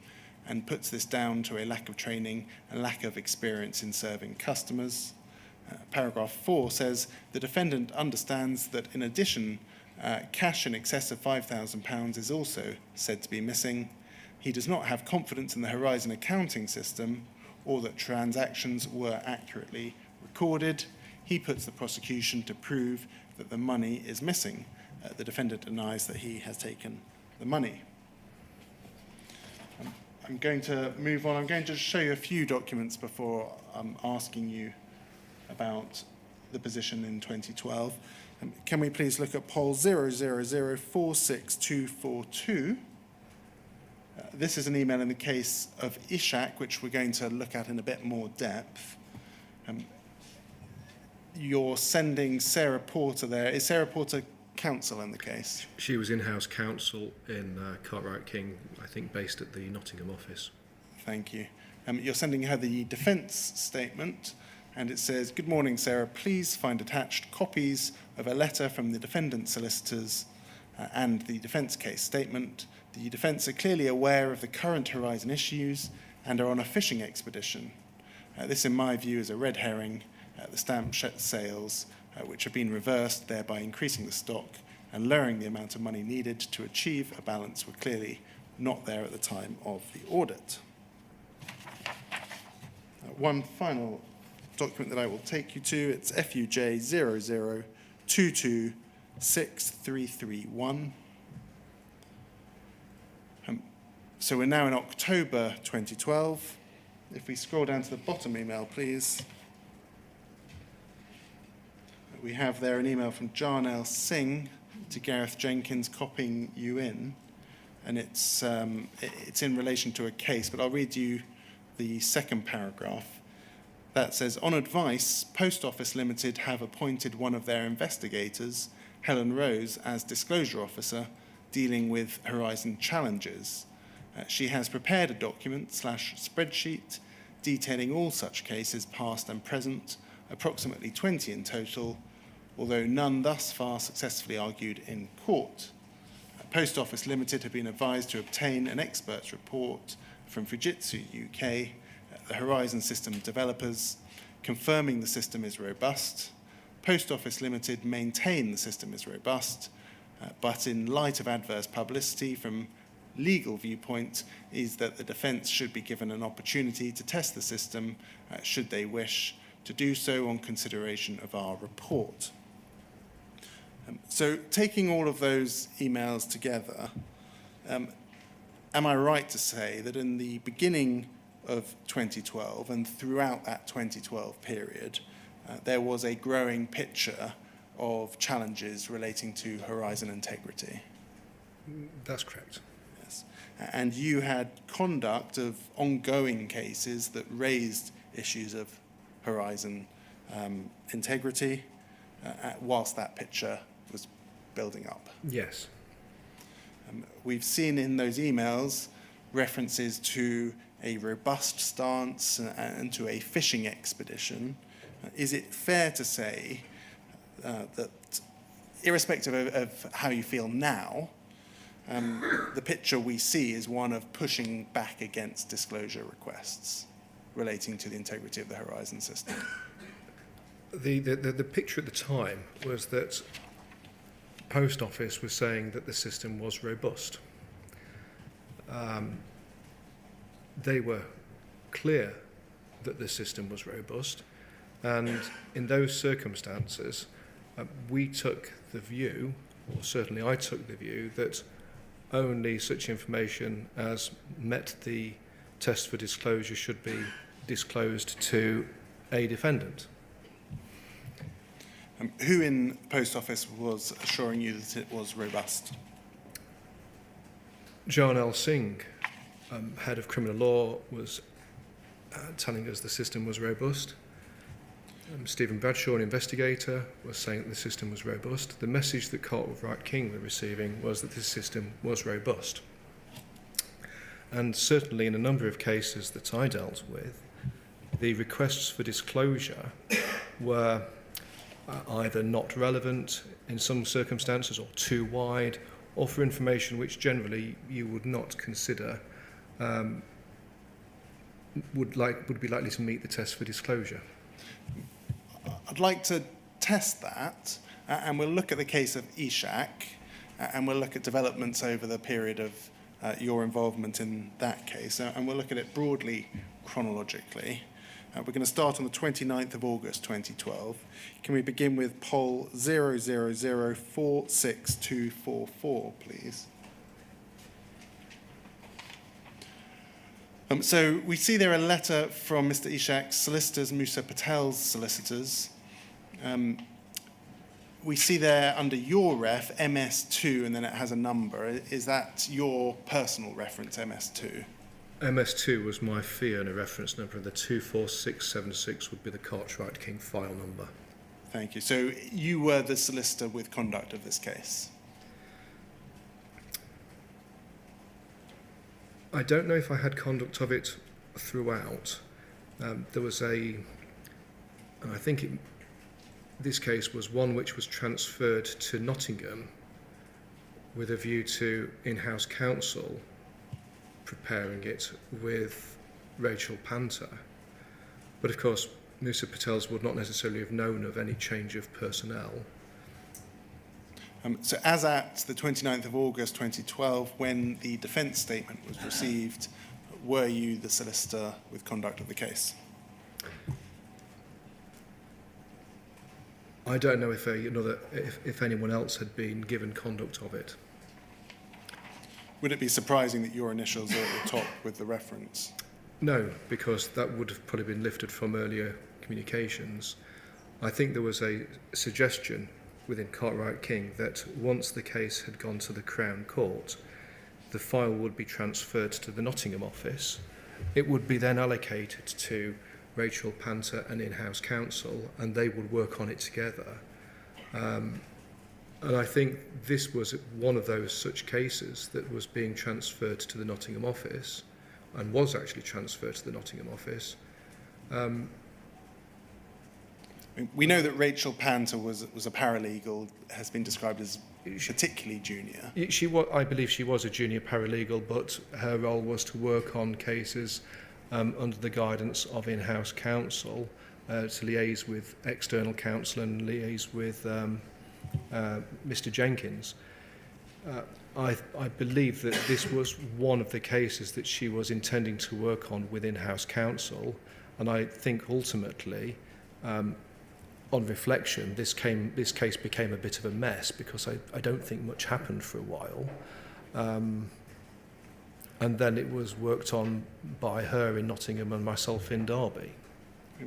and puts this down to a lack of training and lack of experience in serving customers. Paragraph 4 says, the defendant understands that in addition, cash in excess of £5,000 is also said to be missing. He does not have confidence in the Horizon accounting system or that transactions were accurately recorded. He puts the prosecution to prove that the money is missing. The defendant denies that he has taken the money. I'm going to move on. I'm going to show you a few documents before asking you about the position in 2012. Can we please look at poll 000-46242? This is an email in the case of Ishak, which we're going to look at in a bit more depth. You're sending Sarah Porter there. Is Sarah Porter counsel in the case? She was in-house counsel in Cartwright King, I think based at the Nottingham office. Thank you. You're sending her the defence statement, and it says, good morning, Sarah. Please find attached copies of a letter from the defendant solicitors and the defence case statement. The defence are clearly aware of the current Horizon issues and are on a fishing expedition. This, in my view, is a red herring. The stamp sales, which have been reversed, thereby increasing the stock and lowering the amount of money needed to achieve a balance, were clearly not there at the time of the audit. One final document that I will take you to, it's FUJ 002263331. So we're now in October 2012. If we scroll down to the bottom email, please. We have there an email from Jarnell Singh to Gareth Jenkins copying you in, and it's in relation to a case, but I'll read you the second paragraph. That says, on advice, Post Office Limited have appointed one of their investigators, Helen Rose, as disclosure officer dealing with Horizon challenges. She has prepared a document/spreadsheet detailing all such cases, past and present, approximately 20 in total, although none thus far successfully argued in court. Post Office Limited have been advised to obtain an expert's report from Fujitsu UK, the Horizon system developers, confirming the system is robust. Post Office Limited maintain the system is robust, but in light of adverse publicity from legal viewpoint is that the defence should be given an opportunity to test the system should they wish to do so on consideration of our report. So taking all of those emails together, am I right to say that in the beginning of 2012 and throughout that 2012 period, there was a growing picture of challenges relating to Horizon integrity? That's correct. Yes. And you had conduct of ongoing cases that raised issues of Horizon integrity whilst that picture was building up. Yes. We've seen in those emails references to a robust stance and to a fishing expedition. is it fair to say that, irrespective of how you feel now, the picture we see is one of pushing back against disclosure requests relating to the integrity of the Horizon system? The picture at the time was that the Post Office was saying that the system was robust. They were clear that the system was robust, and in those circumstances, we took the view, or certainly I took the view, that only such information as met the test for disclosure should be disclosed to a defendant. Who in the Post Office was assuring you that it was robust? John L. Singh, head of criminal law, was telling us the system was robust. Stephen Bradshaw, an investigator, was saying that the system was robust. The message that Cartwright King were receiving was that the system was robust. And certainly in a number of cases that I dealt with, the requests for disclosure were either not relevant in some circumstances or too wide, or for information which generally you would not consider would be likely to meet the test for disclosure. I'd like to test that, and we'll look at the case of Ishak, and we'll look at developments over the period of your involvement in that case, and we'll look at it broadly chronologically. We're going to start on the 29th of August 2012. Can we begin with poll 000462244, please? So we see there a letter from Mr. Ishak's solicitors, Musa Patel's solicitors. We see there under your ref, MS2, and then it has a number. Is that your personal reference, MS2? MS2 was my fee and a reference number, and the 24676 would be the Cartwright King file number. Thank you. So you were the solicitor with conduct of this case? I don't know if I had conduct of it throughout. There was and I think this case was one which was transferred to Nottingham with a view to in-house counsel preparing it with Rachel Panther. But of course, Musa Patels would not necessarily have known of any change of personnel. So as at the 29th of August 2012, when the defence statement was received, were you the solicitor with conduct of the case? I don't know if anyone else had been given conduct of it. Would it be surprising that your initials are at the top with the reference? No, because that would have probably been lifted from earlier communications. I think there was a suggestion within Cartwright King that once the case had gone to the Crown Court, the file would be transferred to the Nottingham office. It would be then allocated to Rachel Panther and in-house counsel, and they would work on it together. And I think this was one of those such cases that was being transferred to the Nottingham office, and was actually transferred to the Nottingham office. We know that Rachel Panther was a paralegal, has been described as particularly junior. I believe she was a junior paralegal, but her role was to work on cases under the guidance of in-house counsel, to liaise with external counsel and liaise with Mr. Jenkins. I believe that this was one of the cases that she was intending to work on with in-house counsel, and I think ultimately, on reflection, this case became a bit of a mess because I don't think much happened for a while. And then it was worked on by her in Nottingham and myself in Derby.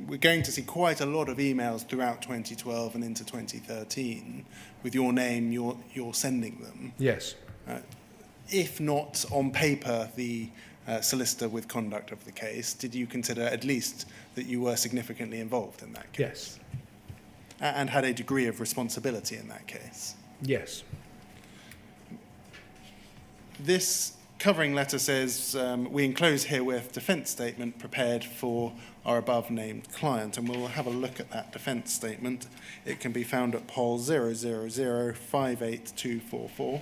We're going to see quite a lot of emails throughout 2012 and into 2013 with your name, you're sending them. Yes. If not on paper the solicitor with conduct of the case, did you consider at least that you were significantly involved in that case? Yes. And had a degree of responsibility in that case? Yes. This covering letter says, we enclose herewith defence statement prepared for our above-named client, and we'll have a look at that defence statement. It can be found at Pol 000582244.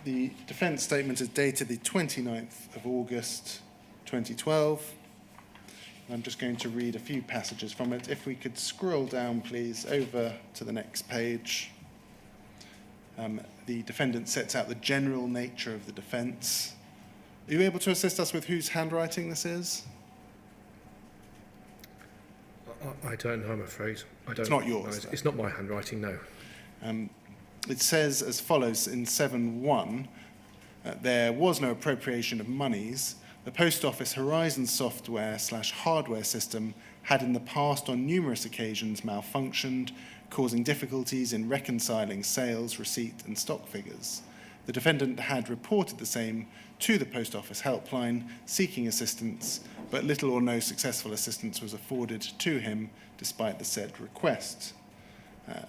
The defence statement is dated the 29th of August 2012. I'm just going to read a few passages from it. If we could scroll down, please, over to the next page. The defendant sets out the general nature of the defence. Are you able to assist us with whose handwriting this is? I don't know, I'm afraid. It's not yours, No, it's not my handwriting, no. It says as follows in 7.1, there was no appropriation of monies. The Post Office Horizon software/hardware system had in the past on numerous occasions malfunctioned, causing difficulties in reconciling sales, receipt and stock figures. The defendant had reported the same to the Post Office helpline, seeking assistance, but little or no successful assistance was afforded to him despite the said request.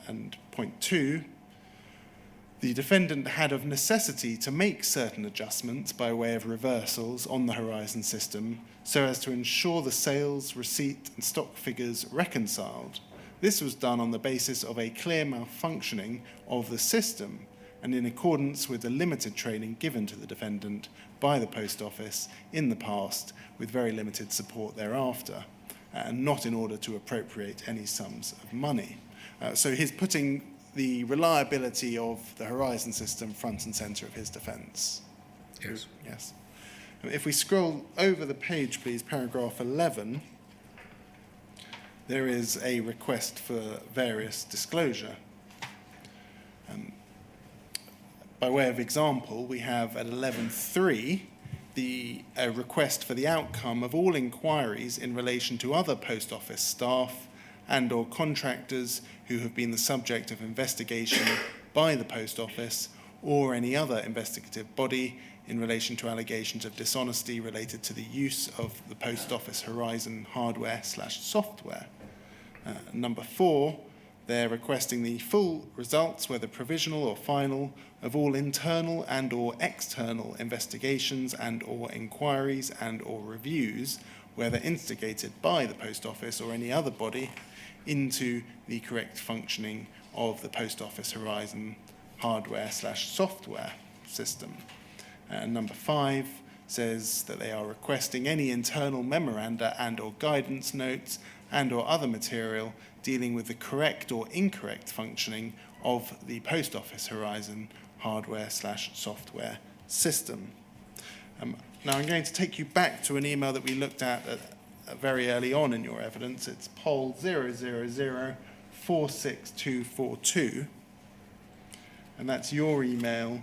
And point 2, the defendant had of necessity to make certain adjustments by way of reversals on the Horizon system so as to ensure the sales, receipt and stock figures reconciled. This was done on the basis of a clear malfunctioning of the system and in accordance with the limited training given to the defendant by the Post Office in the past with very limited support thereafter, and not in order to appropriate any sums of money. So he's putting the reliability of the Horizon system front and centre of his defence. Yes. Yes. If we scroll over the page, please, paragraph 11, there is a request for various disclosure. By way of example, we have at 11.3 the request for the outcome of all inquiries in relation to other Post Office staff and or contractors who have been the subject of investigation by the Post Office or any other investigative body in relation to allegations of dishonesty related to the use of the Post Office Horizon hardware/software. Number 4, they're requesting the full results, whether provisional or final, of all internal and or external investigations and or inquiries and or reviews, whether instigated by the Post Office or any other body, into the correct functioning of the Post Office Horizon hardware/software system. Number 5 says that they are requesting any internal memoranda and or guidance notes and or other material dealing with the correct or incorrect functioning of the Post Office Horizon hardware/software system. Now I'm going to take you back to an email that we looked at very early on in your evidence. It's Pol 000-46242, and that's your email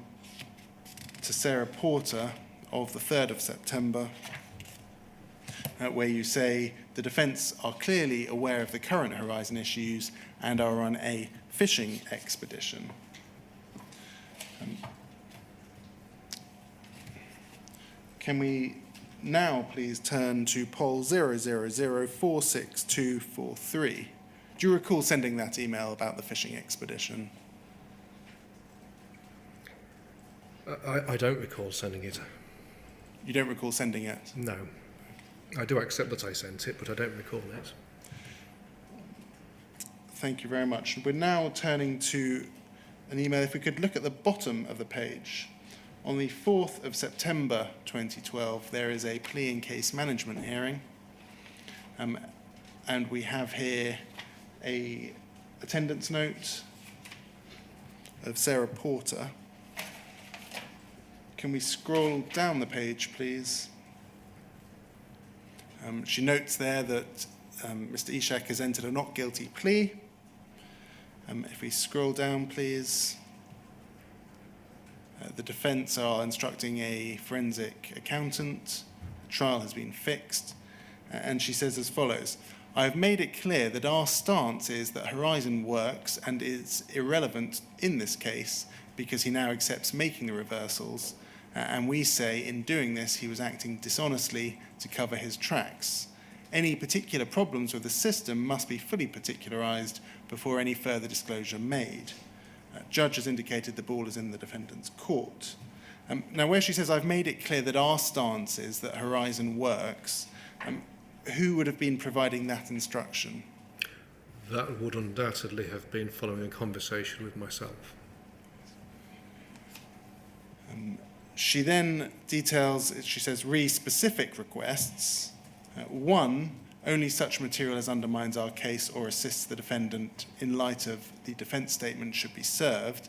to Sarah Porter of the 3rd of September, where you say the defence are clearly aware of the current Horizon issues and are on a fishing expedition. Can we now please turn to Pol 000-46243? Do you recall sending that email about the fishing expedition? I don't recall sending it. You don't recall sending it? No. I do accept that I sent it, but I don't recall it. Thank you very much. We're now turning to an email. If we could look at the bottom of the page. On the 4th of September 2012, there is a plea and case management hearing. And we have here a attendance note of Sarah Porter. Can we scroll down the page, please? She notes there that Mr. Ishak has entered a not guilty plea. If we scroll down, please. The defence are instructing a forensic accountant. The trial has been fixed. And she says as follows: I have made it clear that our stance is that Horizon works and is irrelevant in this case because he now accepts making the reversals. And we say in doing this, he was acting dishonestly to cover his tracks. Any particular problems with the system must be fully particularised before any further disclosure made. Judge has indicated the ball is in the defendant's court. Now, where she says, I've made it clear that our stance is that Horizon works, who would have been providing that instruction? That would undoubtedly have been following a conversation with myself. She then details, she says, specific requests. One, only such material as undermines our case or assists the defendant in light of the defence statement should be served.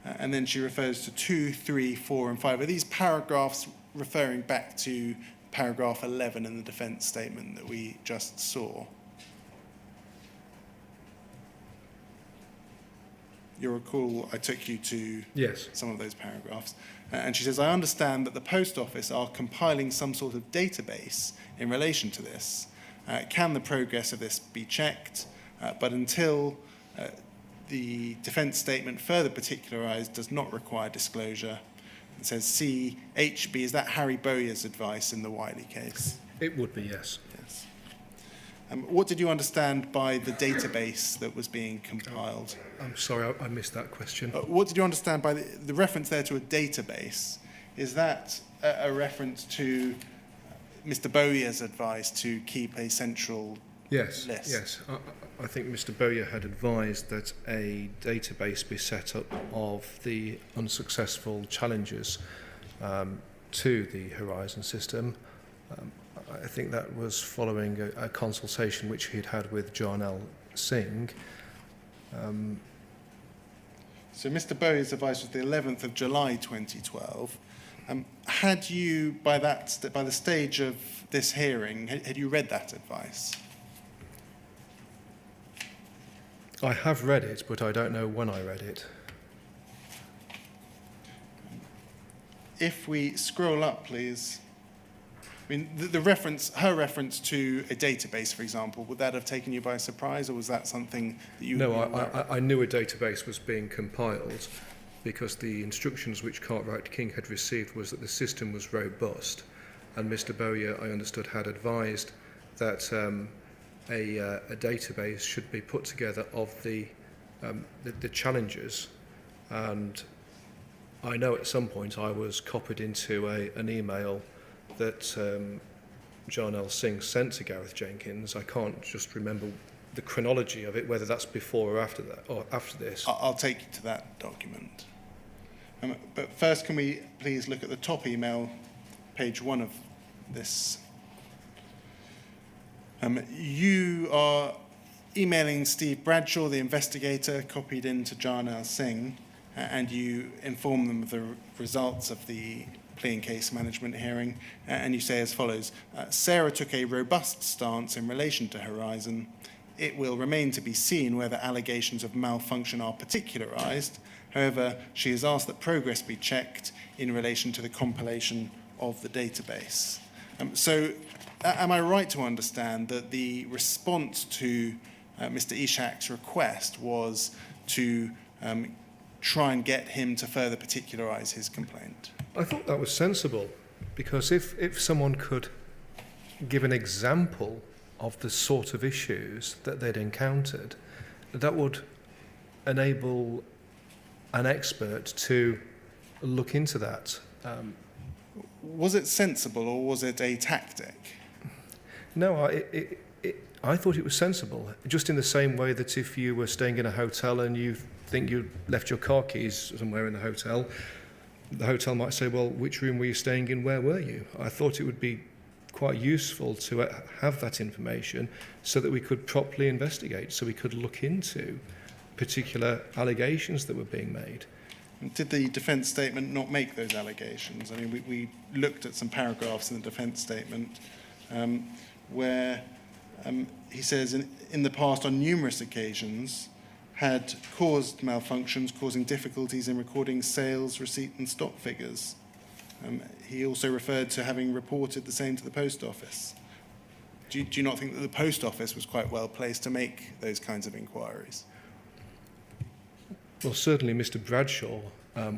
And then she refers to 2, 3, 4 and 5. Are these paragraphs referring back to paragraph 11 in the defence statement that we just saw? You'll recall I took you to some of those paragraphs. And she says, I understand that the Post Office are compiling some sort of database in relation to this. Can the progress of this be checked? But until the defence statement further particularised does not require disclosure. It says C, HB, is that Harry Bowyer's advice in the Wiley case? It would be, yes. Yes. What did you understand by the database that was being compiled? I'm sorry, I missed that question. What did you understand by the reference there to a database? Is that a reference to Mr. Bowyer's advice to keep a central list? Yes. I think Mr. Bowyer had advised that a database be set up of the unsuccessful challenges to the Horizon system. I think that was following a consultation which he'd had with Jarnell Singh. So Mr. Bowyer's advice was the 11th of July 2012. Had you, by the stage of this hearing, had you read that advice? I have read it, but I don't know when I read it. If we scroll up, please. I mean, her reference to a database, for example, would that have taken you by surprise, or was that something that you... No, I knew a database was being compiled because the instructions which Cartwright King had received was that the system was robust, and Mr. Bowyer, I understood, had advised that a database should be put together of the challenges, and I know at some point I was copied into an email that Jarnell Singh sent to Gareth Jenkins. I can't just remember the chronology of it, whether that's before or after that, or after this. I'll take you to that document. But first, can we please look at the top email, page 1 of this. You are emailing Steve Bradshaw, the investigator, copied into Jarnell Singh, and you inform them of the results of the plea and case management hearing, and you say as follows, Sarah took a robust stance in relation to Horizon. It will remain to be seen whether allegations of malfunction are particularised. However, she has asked that progress be checked in relation to the compilation of the database. So, am I right to understand that the response to Mr. Ishak's request was to try and get him to further particularise his complaint? I thought that was sensible, because if someone could give an example of the sort of issues that they'd encountered, that would enable an expert to look into that. Was it sensible, or was it a tactic? No, I thought it was sensible, just in the same way that if you were staying in a hotel and you think you left your car keys somewhere in the hotel might say, well, which room were you staying in, where were you? I thought it would be quite useful to have that information so that we could properly investigate, so we could look into particular allegations that were being made. Did the defence statement not make those allegations? I mean, we looked at some paragraphs in the defence statement where he says, in the past, on numerous occasions, had caused malfunctions, causing difficulties in recording sales, receipt and stock figures. He also referred to having reported the same to the post office. Do you not think that the post office was quite well placed to make those kinds of inquiries? Well, certainly Mr. Bradshaw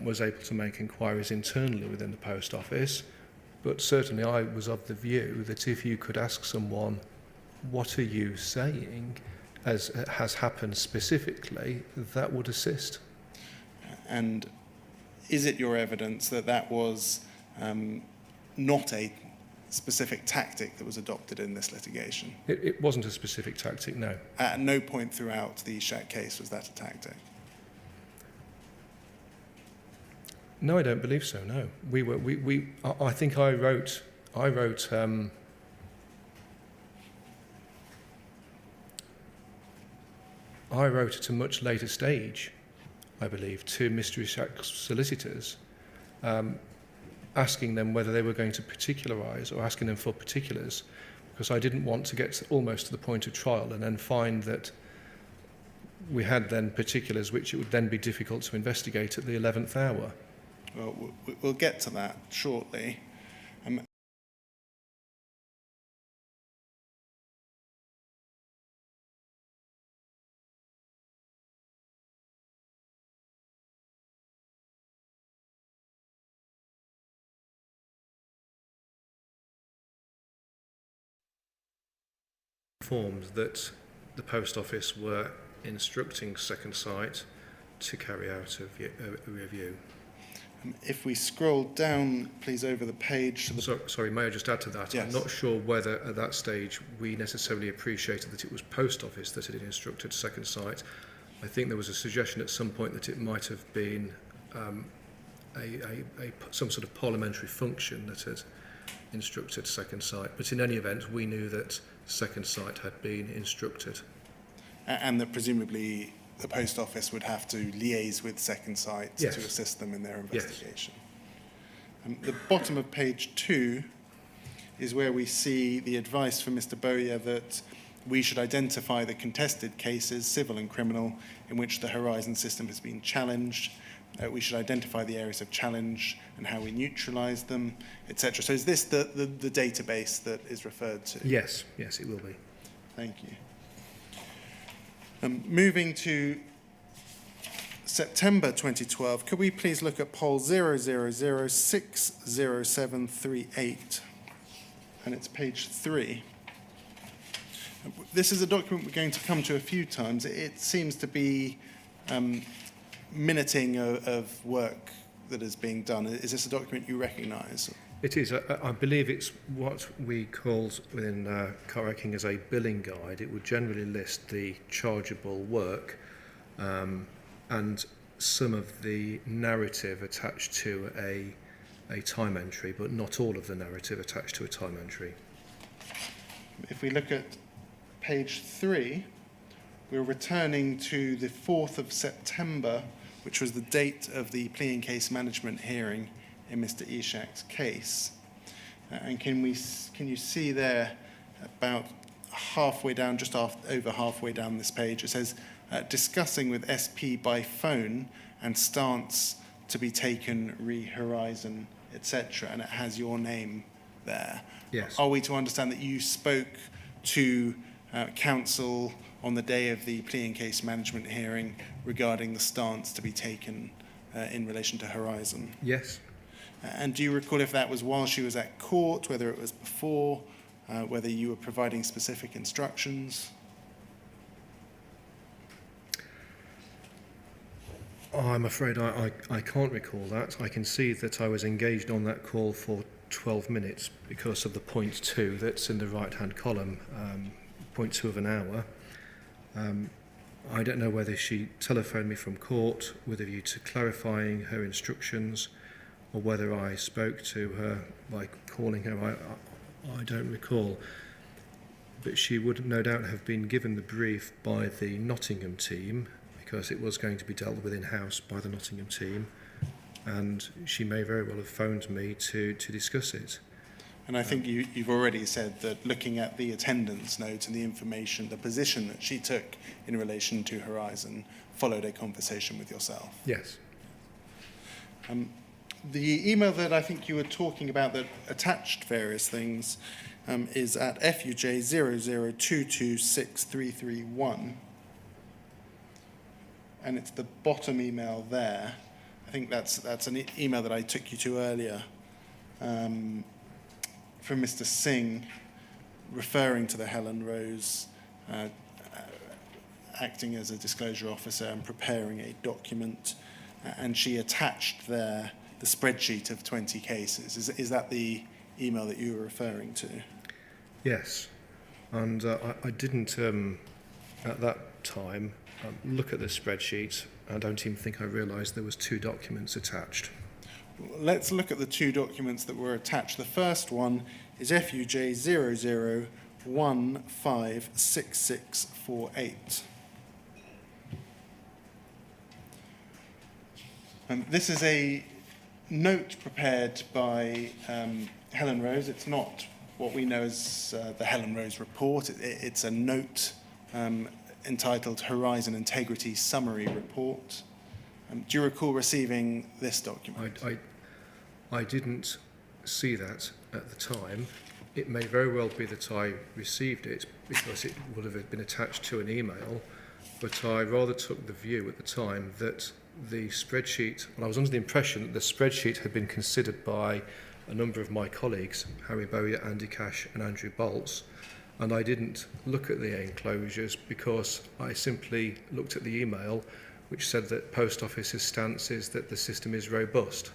was able to make inquiries internally within the post office, but certainly I was of the view that if you could ask someone, what are you saying, as has happened specifically, that would assist. And is it your evidence that that was not a specific tactic that was adopted in this litigation? It wasn't a specific tactic, no. At no point throughout the Ishak case was that a tactic? No, I don't believe so, no. I think I wrote at a much later stage, I believe, to Mr. Ishak's solicitors, asking them whether they were going to particularise or asking them for particulars, because I didn't want to get almost to the point of trial and then find that we had then particulars which it would then be difficult to investigate at the 11th hour. Well, we'll get to that shortly. Informed that the Post Office were instructing Second Sight to carry out a review. If we scroll down, please, over the page. To the Sorry, may I just add to that? Yes. I'm not sure whether at that stage we necessarily appreciated that it was Post Office that had instructed Second Sight. I think there was a suggestion at some point that it might have been some sort of parliamentary function that had instructed Second Sight. But in any event, we knew that Second Sight had been instructed. And that presumably the Post Office would have to liaise with Second Sight Yes. to assist them in their investigation. Yes. The bottom of page 2 is where we see the advice from Mr. Bowyer that we should identify the contested cases, civil and criminal, in which the Horizon system has been challenged. We should identify the areas of challenge and how we neutralise them, etc. So is this the database that is referred to? Yes, yes, it will be. Thank you. Moving to September 2012, could we please look at poll 000060738, and it's page 3. This is a document we're going to come to a few times. It seems to be minuting of work that is being done. Is this a document you recognise? It is. I believe it's what we call within Cartwright King as a billing guide. It would generally list the chargeable work and some of the narrative attached to a time entry, but not all of the narrative attached to a time entry. If we look at page 3, we're returning to the 4th of September, which was the date of the plea and case management hearing in Mr. Ishak's case. And can you see there about halfway down, over halfway down this page, it says, discussing with SP by phone and stance to be taken re-Horizon, etc. And it has your name there. Yes. Are we to understand that you spoke to Counsel on the day of the plea and case management hearing regarding the stance to be taken in relation to Horizon? Yes. And do you recall if that was while she was at court, whether it was before, whether you were providing specific instructions? I'm afraid I can't recall that. I can see that I was engaged on that call for 12 minutes because of the point 2 that's in the right-hand column, point 2 of an hour. I don't know whether she telephoned me from court with a view to clarifying her instructions or whether I spoke to her by calling her. I don't recall. But she would no doubt have been given the brief by the Nottingham team because it was going to be dealt with in-house by the Nottingham team, and she may very well have phoned me to discuss it. And I think you've already said that looking at the attendance note and the information, the position that she took in relation to Horizon followed a conversation with yourself. Yes. The email that I think you were talking about that attached various things is at FUJ 002263331. And it's the bottom email there. I think that's an email that I took you to earlier from Mr. Singh referring to the Helen Rose acting as a disclosure officer and preparing a document and she attached there the spreadsheet of 20 cases. Is that the email that you were referring to? Yes, and I didn't at that time look at the spreadsheet. I don't even think I realised there was 2 documents attached. Let's look at the 2 documents that were attached. The first one is FUJ 00156648. This is a note prepared by Helen Rose. It's not what we know as the Helen Rose report. It's a note entitled Horizon Integrity Summary Report. Do you recall receiving this document? I didn't see that at the time. It may very well be that I received it because it would have been attached to an email, but I rather took the view at the time that the spreadsheet, and I was under the impression that the spreadsheet had been considered by a number of my colleagues, Harry Bowyer, Andy Cash and Andrew Bolts, and I didn't look at the enclosures because I simply looked at the email which said that Post Office's stance is that the system is robust.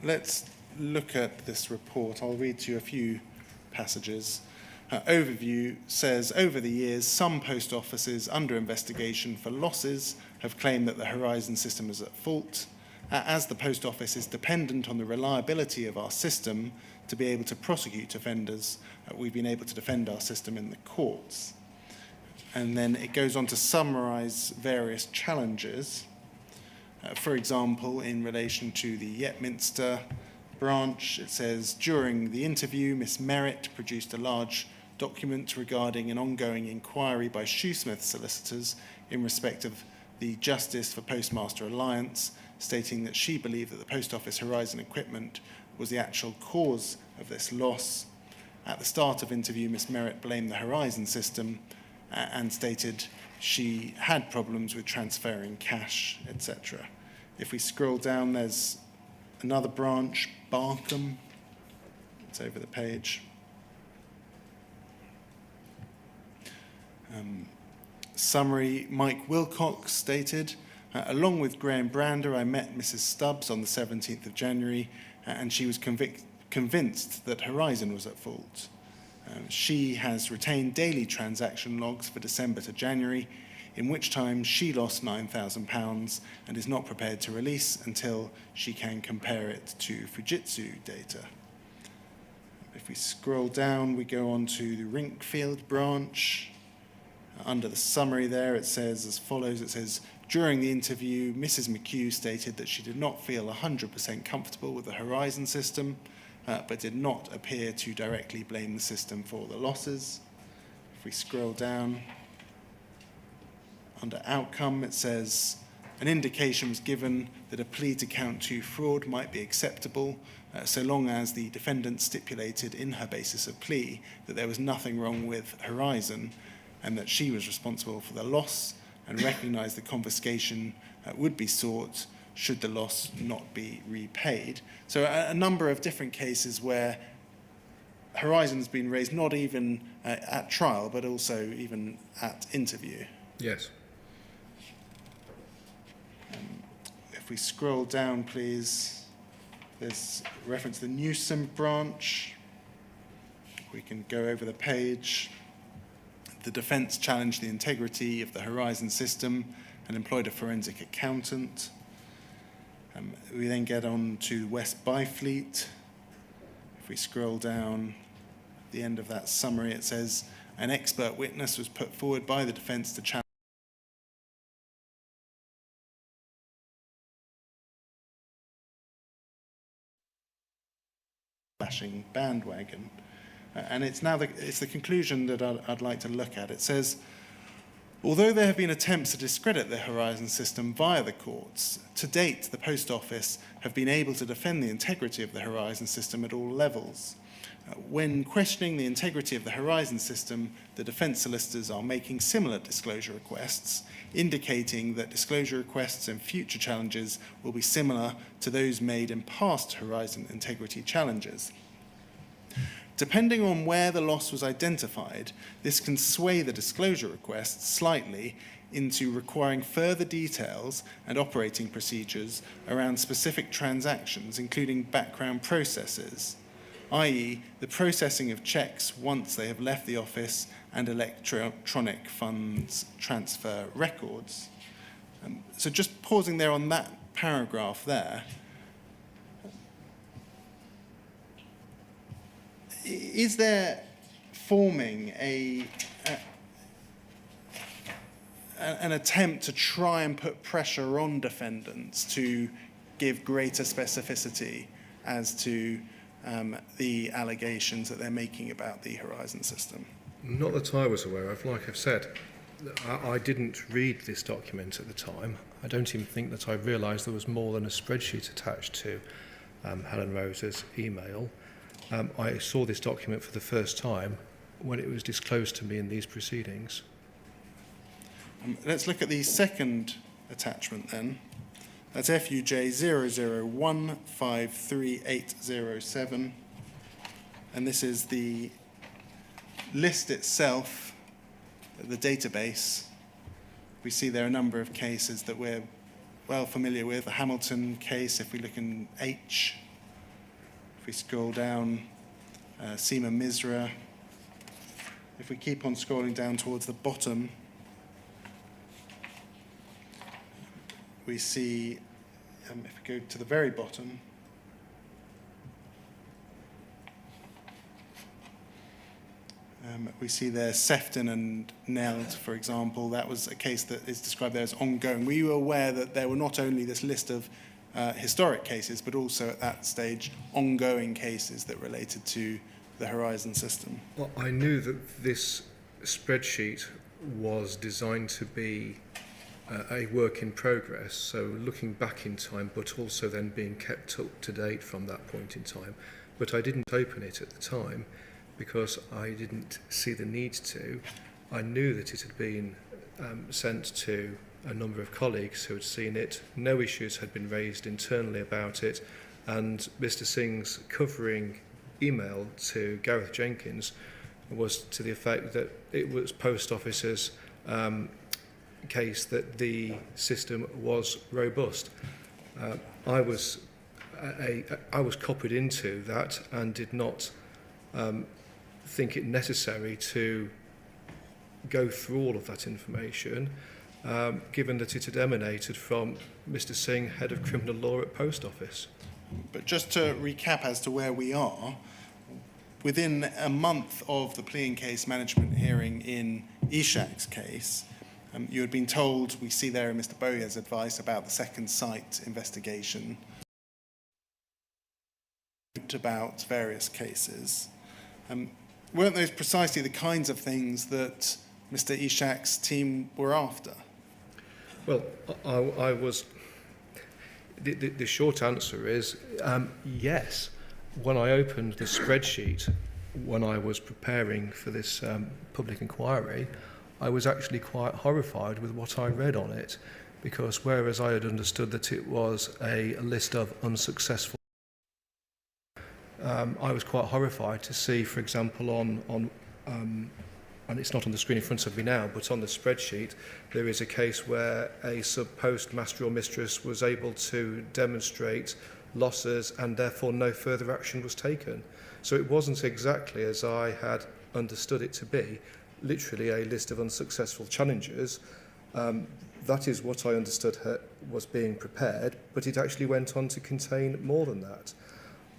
Let's look at this report. I'll read to you a few passages. Overview says, over the years, some post offices under investigation for losses have claimed that the Horizon system is at fault. As the post office is dependent on the reliability of our system to be able to prosecute offenders, we've been able to defend our system in the courts. And then it goes on to summarise various challenges. For example, in relation to the Yetminster branch, it says, during the interview, Miss Merritt produced a large document regarding an ongoing inquiry by Shoesmith Solicitors in respect of the Justice for Postmaster Alliance, stating that she believed that the Post Office Horizon equipment was the actual cause of this loss. At the start of interview, Miss Merritt blamed the Horizon system and stated she had problems with transferring cash, etc. If we scroll down, there's another branch, Barkham. It's over the page. Summary, Mike Wilcox stated, along with Graham Brander, I met Mrs. Stubbs on the 17th of January, and she was convinced that Horizon was at fault. She has retained daily transaction logs for December to January, in which time she lost £9,000 and is not prepared to release until she can compare it to Fujitsu data. If we scroll down, we go on to the Rinkfield branch. Under the summary there, it says as follows. It says, during the interview, Mrs. McHugh stated that she did not feel 100% comfortable with the Horizon system, but did not appear to directly blame the system for the losses. If we scroll down, under outcome, it says, an indication was given that a plea to count 2 fraud might be acceptable, so long as the defendant stipulated in her basis of plea that there was nothing wrong with Horizon and that she was responsible for the loss and recognised the confiscation would be sought should the loss not be repaid. So a number of different cases where Horizon's been raised not even at trial, but also even at interview. Yes. If we scroll down, please, there's reference to the Newsom branch. We can go over the page. The defence challenged the integrity of the Horizon system and employed a forensic accountant. We then get on to West Byfleet. If we scroll down, at the end of that summary, it says, an expert witness was put forward by the defence to challenge bashing bandwagon. And it's now it's the conclusion that I'd like to look at. It says, although there have been attempts to discredit the Horizon system via the courts, to date the Post Office have been able to defend the integrity of the Horizon system at all levels. When questioning the integrity of the Horizon system, the defence solicitors are making similar disclosure requests, indicating that disclosure requests and future challenges will be similar to those made in past Horizon integrity challenges. Depending on where the loss was identified, this can sway the disclosure requests slightly into requiring further details and operating procedures around specific transactions, including background processes, i.e. the processing of checks once they have left the office and electronic funds transfer records. So just pausing there on that paragraph there, is there forming an attempt to try and put pressure on defendants to give greater specificity as to the allegations that they're making about the Horizon system? Not that I was aware of. Like I've said, I didn't read this document at the time. I don't even think that I realised there was more than a spreadsheet attached to Helen Rose's email. I saw this document for the first time when it was disclosed to me in these proceedings. Let's look at the second attachment then. That's FUJ 001533807. And this is the list itself, the database. We see there are a number of cases that we're well familiar with. The Hamilton case, if we look in H. If we scroll down, Seema Misra. If we keep on scrolling down towards the bottom, we see, if we go to the very bottom, we see there Sefton and Neld, for example. That was a case that is described there as ongoing. Were you aware that there were not only this list of historic cases, but also at that stage ongoing cases that related to the Horizon system? Well, I knew that this spreadsheet was designed to be a work in progress, so looking back in time, but also then being kept up to date from that point in time. But I didn't open it at the time because I didn't see the need to. I knew that it had been sent to a number of colleagues who had seen it. No issues had been raised internally about it, and Mr. Singh's covering email to Gareth Jenkins was to the effect that it was Post Office's case that the system was robust. I was copied into that and did not think it necessary to go through all of that information, given that it had emanated from Mr. Singh, Head of Criminal Law at Post Office. But just to recap as to where we are, within a month of the plea and case management hearing in Ishak's case, you had been told, we see there in Mr. Bowyer's advice about the second site investigation, about various cases. Weren't those precisely the kinds of things that Mr. Ishak's team were after? Well, I was... The short answer is yes. When I opened the spreadsheet, when I was preparing for this public inquiry, I was actually quite horrified with what I read on it, because whereas I had understood that it was a list of unsuccessful, I was quite horrified to see, for example, and it's not on the screen in front of me now, but on the spreadsheet, there is a case where a sub-postmaster or mistress was able to demonstrate losses and therefore no further action was taken. So it wasn't exactly as I had understood it to be, literally a list of unsuccessful challenges. That is what I understood was being prepared, but it actually went on to contain more than that.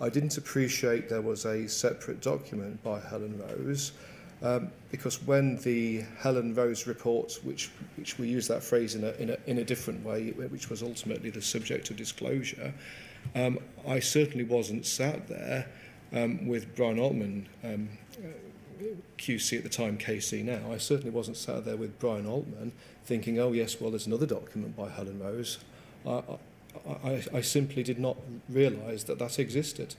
I didn't appreciate there was a separate document by Helen Rose, because when the Helen Rose report, which we use that phrase in a different way, which was ultimately the subject of disclosure, I certainly wasn't sat there with Brian Altman, QC at the time, KC now. I certainly wasn't sat there with Brian Altman thinking, oh yes, well there's another document by Helen Rose. I simply did not realise that that existed.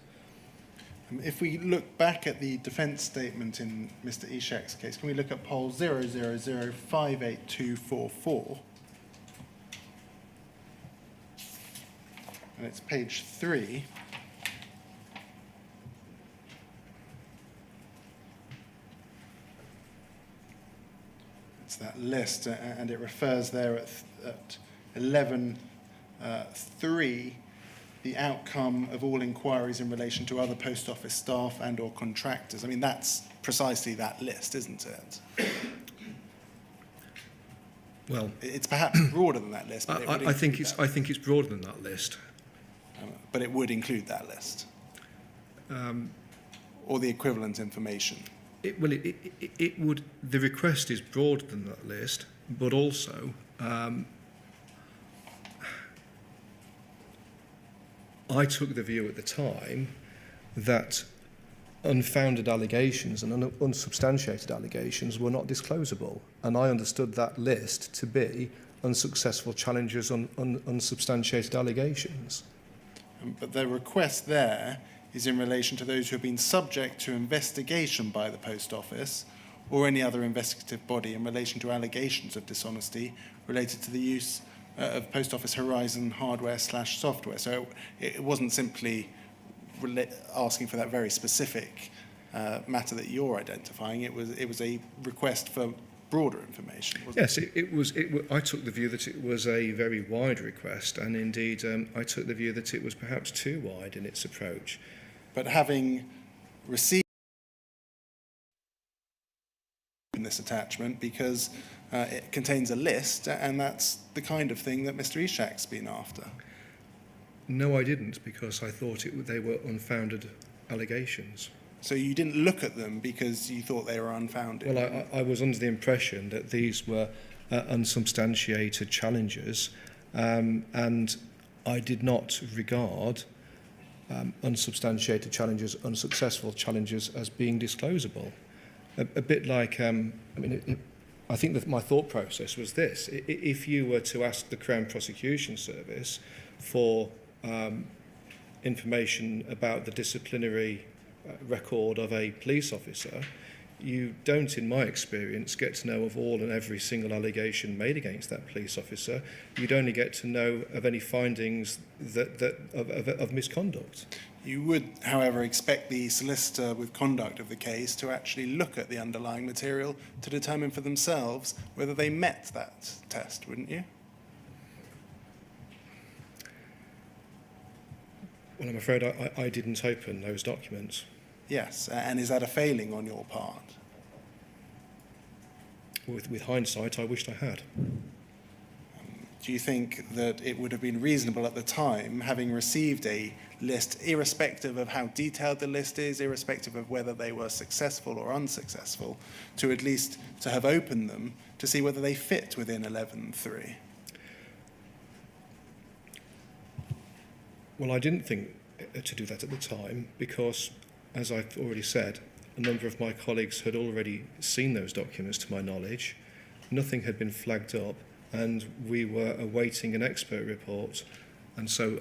If we look back at the defence statement in Mr. Ishak's case, can we look at poll 000582444? And it's page 3. to that list, and it refers there at 11.3, the outcome of all inquiries in relation to other post office staff and or contractors. I mean, that's precisely that list, isn't it? Well, It's perhaps broader than that list. But I think it's broader than that list. But it would include that list, or the equivalent information. It would. The request is broader than that list, but also I took the view at the time that unfounded allegations and unsubstantiated allegations were not disclosable, and I understood that list to be unsuccessful challenges on unsubstantiated allegations. But the request there is in relation to those who have been subject to investigation by the Post Office or any other investigative body in relation to allegations of dishonesty related to the use of Post Office Horizon hardware/software. So it wasn't simply asking for that very specific matter that you're identifying. It was a request for broader information, wasn't it? Yes, I took the view that it was a very wide request, and indeed I took the view that it was perhaps too wide in its approach. But having received in this attachment, because it contains a list, and that's the kind of thing that Mr. Ishak's been after. No, I didn't, because I thought they were unfounded allegations. So you didn't look at them because you thought they were unfounded? Well, I was under the impression that these were unsubstantiated challenges, and I did not regard unsubstantiated challenges, unsuccessful challenges, as being disclosable. A bit like, I think that my thought process was this. If you were to ask the Crown Prosecution Service for information about the disciplinary record of a police officer, you don't, in my experience, get to know of all and every single allegation made against that police officer. You'd only get to know of any findings of misconduct. You would, however, expect the solicitor with conduct of the case to actually look at the underlying material to determine for themselves whether they met that test, wouldn't you? Well, I'm afraid I didn't open those documents. Yes, and is that a failing on your part? With hindsight, I wished I had. Do you think that it would have been reasonable at the time, having received a list, irrespective of how detailed the list is, irrespective of whether they were successful or unsuccessful, to at least to have opened them to see whether they fit within 11.3? Well, I didn't think to do that at the time because, as I've already said, a number of my colleagues had already seen those documents to my knowledge. Nothing had been flagged up, and we were awaiting an expert report, and so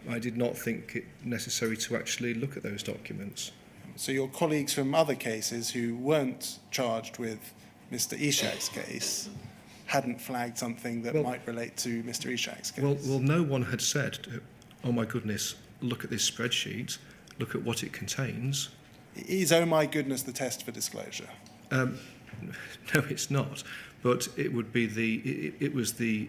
I did not think it necessary to actually look at those documents. So your colleagues from other cases who weren't charged with Mr. Ishak's case hadn't flagged something that might relate to Mr. Ishak's case? Well, no one had said, oh my goodness, look at this spreadsheet, look at what it contains. Is oh my goodness the test for disclosure? No, it's not. But it would be it was the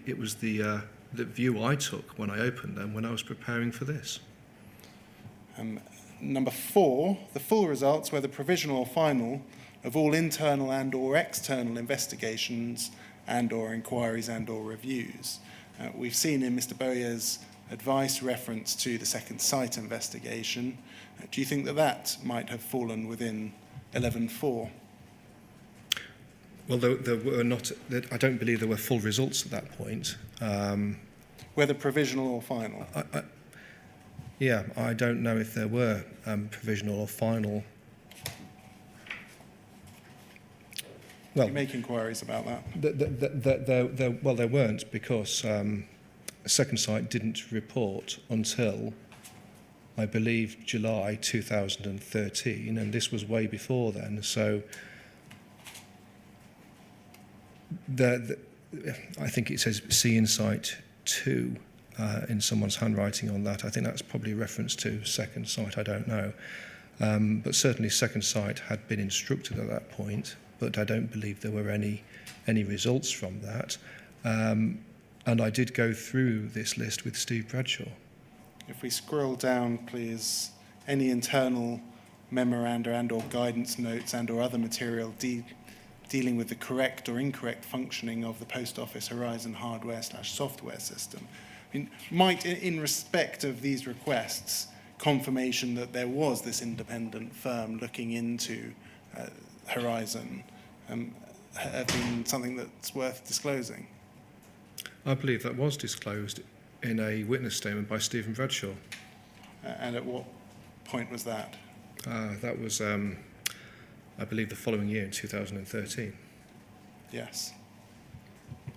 view I took when I opened them when I was preparing for this. Number 4, the full results, whether provisional or final, of all internal and or external investigations and or inquiries and or reviews. We've seen in Mr. Bowyer's advice reference to the second site investigation. Do you think that that might have fallen within 11.4? Well, there were not. I don't believe there were full results at that point. Whether provisional or final? Yeah, I don't know if there were provisional or final. Well, you make inquiries about that? There weren't, because Second Sight didn't report until, I believe, July 2013, and this was way before then. So I think it says See Insight 2 in someone's handwriting on that. I think that's probably a reference to Second Sight, I don't know. But certainly Second Sight had been instructed at that point but I don't believe there were any results from that. And I did go through this list with Steve Bradshaw. If we scroll down, please, any internal memoranda and or guidance notes and or other material dealing with the correct or incorrect functioning of the Post Office Horizon hardware/software system. I mean, might, in respect of these requests, confirmation that there was this independent firm looking into Horizon have been something that's worth disclosing? I believe that was disclosed in a witness statement by Stephen Bradshaw. And at what point was that? That was, I believe, the following year in 2013. Yes.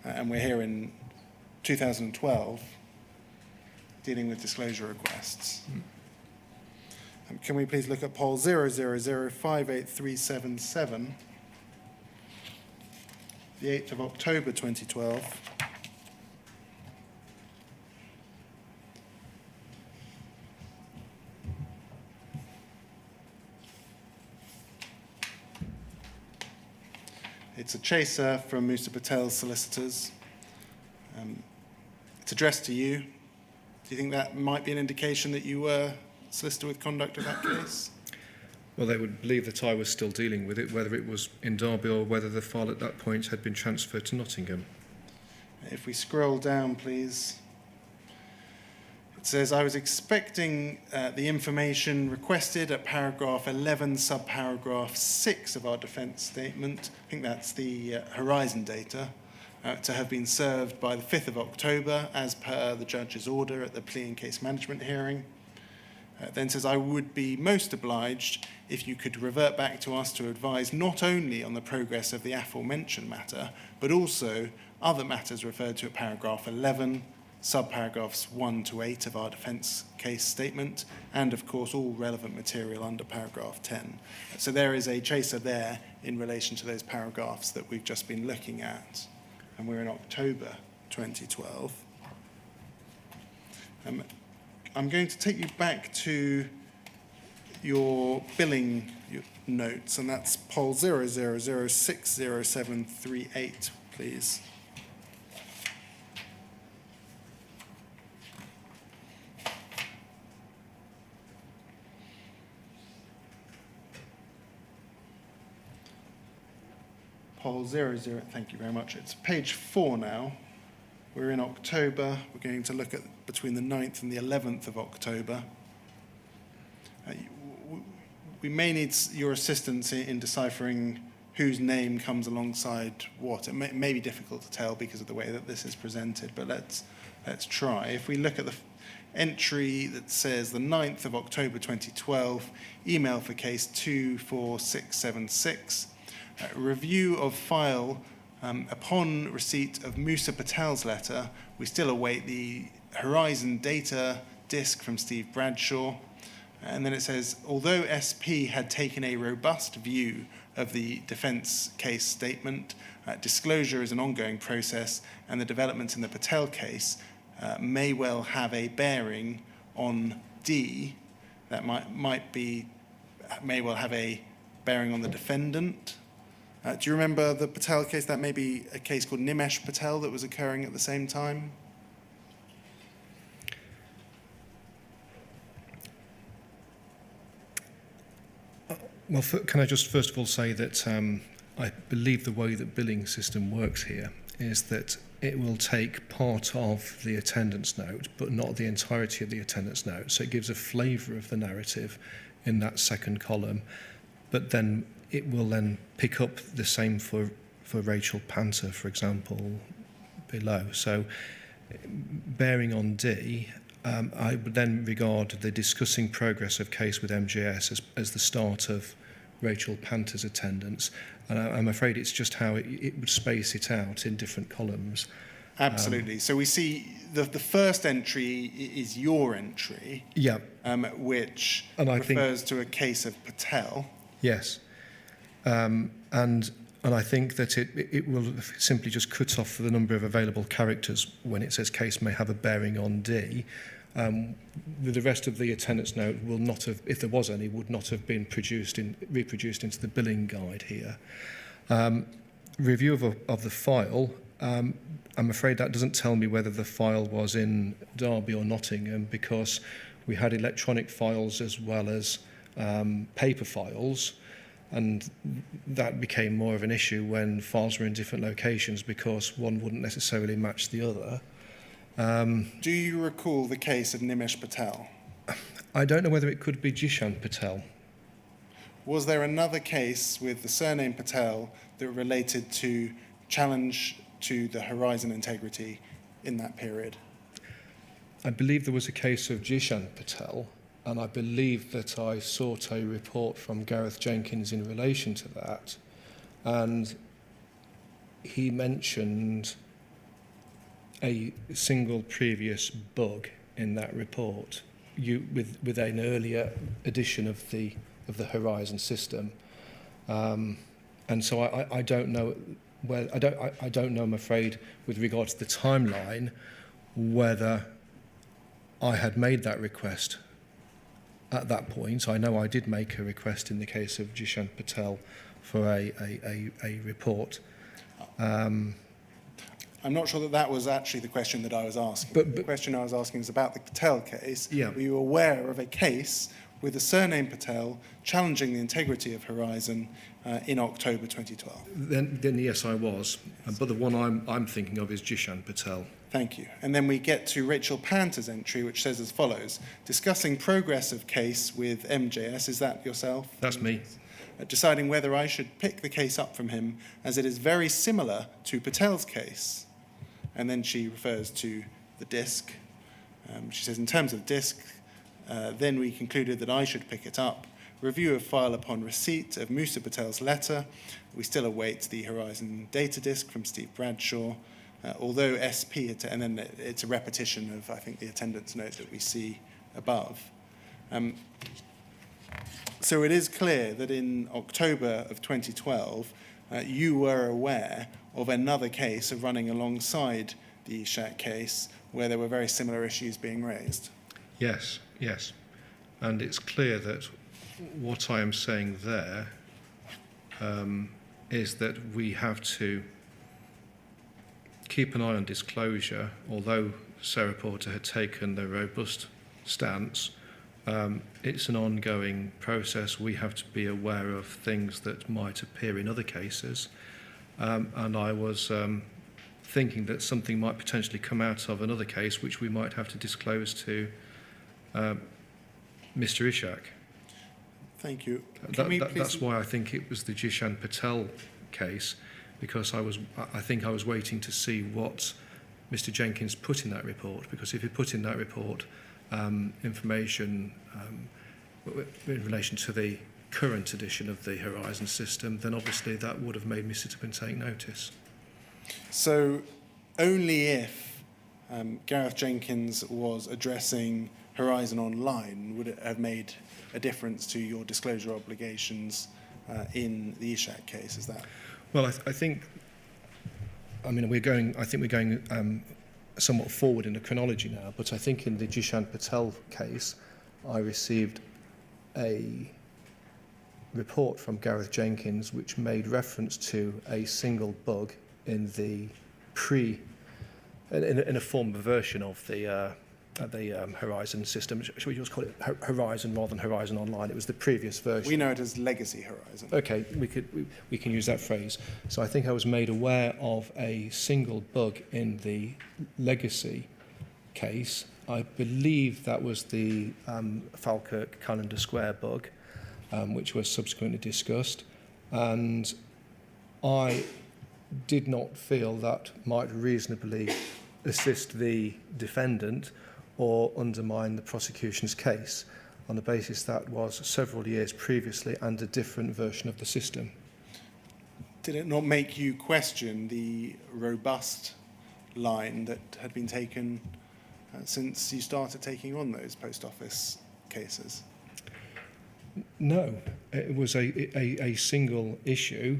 And we're here in 2012 dealing with disclosure requests. Can we please look at poll 000583777, the 8th of October 2012. It's a chaser from Musa Patel's solicitors. It's addressed to you. Do you think that might be an indication that you were solicitor with conduct of that case? Well, they would believe that I was still dealing with it, whether it was in Derby or whether the file at that point had been transferred to Nottingham. If we scroll down, please. It says, I was expecting the information requested at paragraph 11, subparagraph 6 of our defence statement. I think that's the Horizon data, to have been served by the 5th of October, as per the judge's order at the plea and case management hearing. Then says, I would be most obliged if you could revert back to us to advise not only on the progress of the aforementioned matter, but also other matters referred to at paragraph 11, subparagraphs 1 to 8 of our defence case statement, and of course all relevant material under paragraph 10. So there is a chaser there in relation to those paragraphs that we've just been looking at, and we're in October 2012. I'm going to take you back to your billing notes, and that's poll 000060738, please. Poll 00, thank you very much. It's page 4 now. We're in October. We're going to look at between the 9th and the 11th of October. We may need your assistance in deciphering whose name comes alongside what. It may be difficult to tell because of the way that this is presented, but let's try. If we look at the entry that says the 9th of October 2012, email for case 24676, review of file upon receipt of Musa Patel's letter. We still await the Horizon data disk from Steve Bradshaw. And then it says, although SP had taken a robust view of the defence case statement, disclosure is an ongoing process, and the developments in the Patel case may well have a bearing on D. That may well have a bearing on the defendant. Do you remember the Patel case? That may be a case called Nimesh Patel that was occurring at the same time. Well, can I just first of all say that I believe the way the billing system works here is that it will take part of the attendance note, but not the entirety of the attendance note. So it gives a flavour of the narrative in that second column, but then it will then pick up the same for Rachel Panter, for example, below. So bearing on D, I would then regard the discussing progress of case with MGS as the start of Rachel Panter's attendance. And I'm afraid it's just how it would space it out in different columns. Absolutely. So we see the first entry is your entry, yeah, which refers to a case of Patel. Yes. And I think that it will simply just cut off the number of available characters when it says case may have a bearing on D. The rest of the attendance note will not have, if there was any, would not have been reproduced into the billing guide here. Review of the file, I'm afraid that doesn't tell me whether the file was in Derby or Nottingham, because we had electronic files as well as paper files, and that became more of an issue when files were in different locations because one wouldn't necessarily match the other. Do you recall the case of Nimesh Patel? I don't know whether it could be Jishan Patel. Was there another case with the surname Patel that related to challenge to the horizon integrity in that period? I believe there was a case of Jishan Patel, and I believe that I sought a report from Gareth Jenkins in relation to that, and he mentioned a single previous bug in that report with an earlier edition of the Horizon system, and so I don't know where I don't know, I'm afraid, with regard to the timeline, whether I had made that request at that point. I know I did make a request in the case of Jishan Patel for a report. I'm not sure that was actually the question that I was asking. But the question I was asking is about the Patel case. Yeah. Were you aware of a case with the surname Patel challenging the integrity of Horizon in October 2012? Then yes, I was. But the one I'm thinking of is Jishan Patel. Thank you. And then we get to Rachel Panter's entry, which says as follows: discussing progress of case with MJS. Is that yourself? That's me. Deciding whether I should pick the case up from him, as it is very similar to Patel's case. And then she refers to the disc. She says, in terms of disc, then we concluded that I should pick it up. Review of file upon receipt of Musa Patel's letter. We still await the Horizon data disc from Steve Bradshaw. Although SP, and then it's a repetition of, I think, the attendance note that we see above. So it is clear that in October of 2012, you were aware of another case of running alongside the Ishaq case where there were very similar issues being raised. Yes. And it's clear that what I am saying there is that we have to keep an eye on disclosure. Although Sarah Porter had taken the robust stance, it's an ongoing process. We have to be aware of things that might appear in other cases. And I was thinking that something might potentially come out of another case which we might have to disclose to Mr. Ishaq. Thank you. That's why I think it was the Jishan Patel case, because I think I was waiting to see what Mr. Jenkins put in that report, because if he put in that report information in relation to the current edition of the Horizon system, then obviously that would have made me sit up and take notice. So only if Gareth Jenkins was addressing Horizon Online would it have made a difference to your disclosure obligations in the Ishaq case, is that? Well, I think we're going somewhat forward in the chronology now, but I think in the Jishan Patel case, I received a report from Gareth Jenkins which made reference to a single bug in the in a former version of the Horizon system. Should we just call it Horizon rather than Horizon Online? It was the previous version. We know it as Legacy Horizon. Okay, we can use that phrase. So I think I was made aware of a single bug in the Legacy case. I believe that was the Falkirk Calendar Square bug, which was subsequently discussed, and I did not feel that might reasonably assist the defendant or undermine the prosecution's case, on the basis that was several years previously and a different version of the system. Did it not make you question the robust line that had been taken since you started taking on those post office cases? No, it was a single issue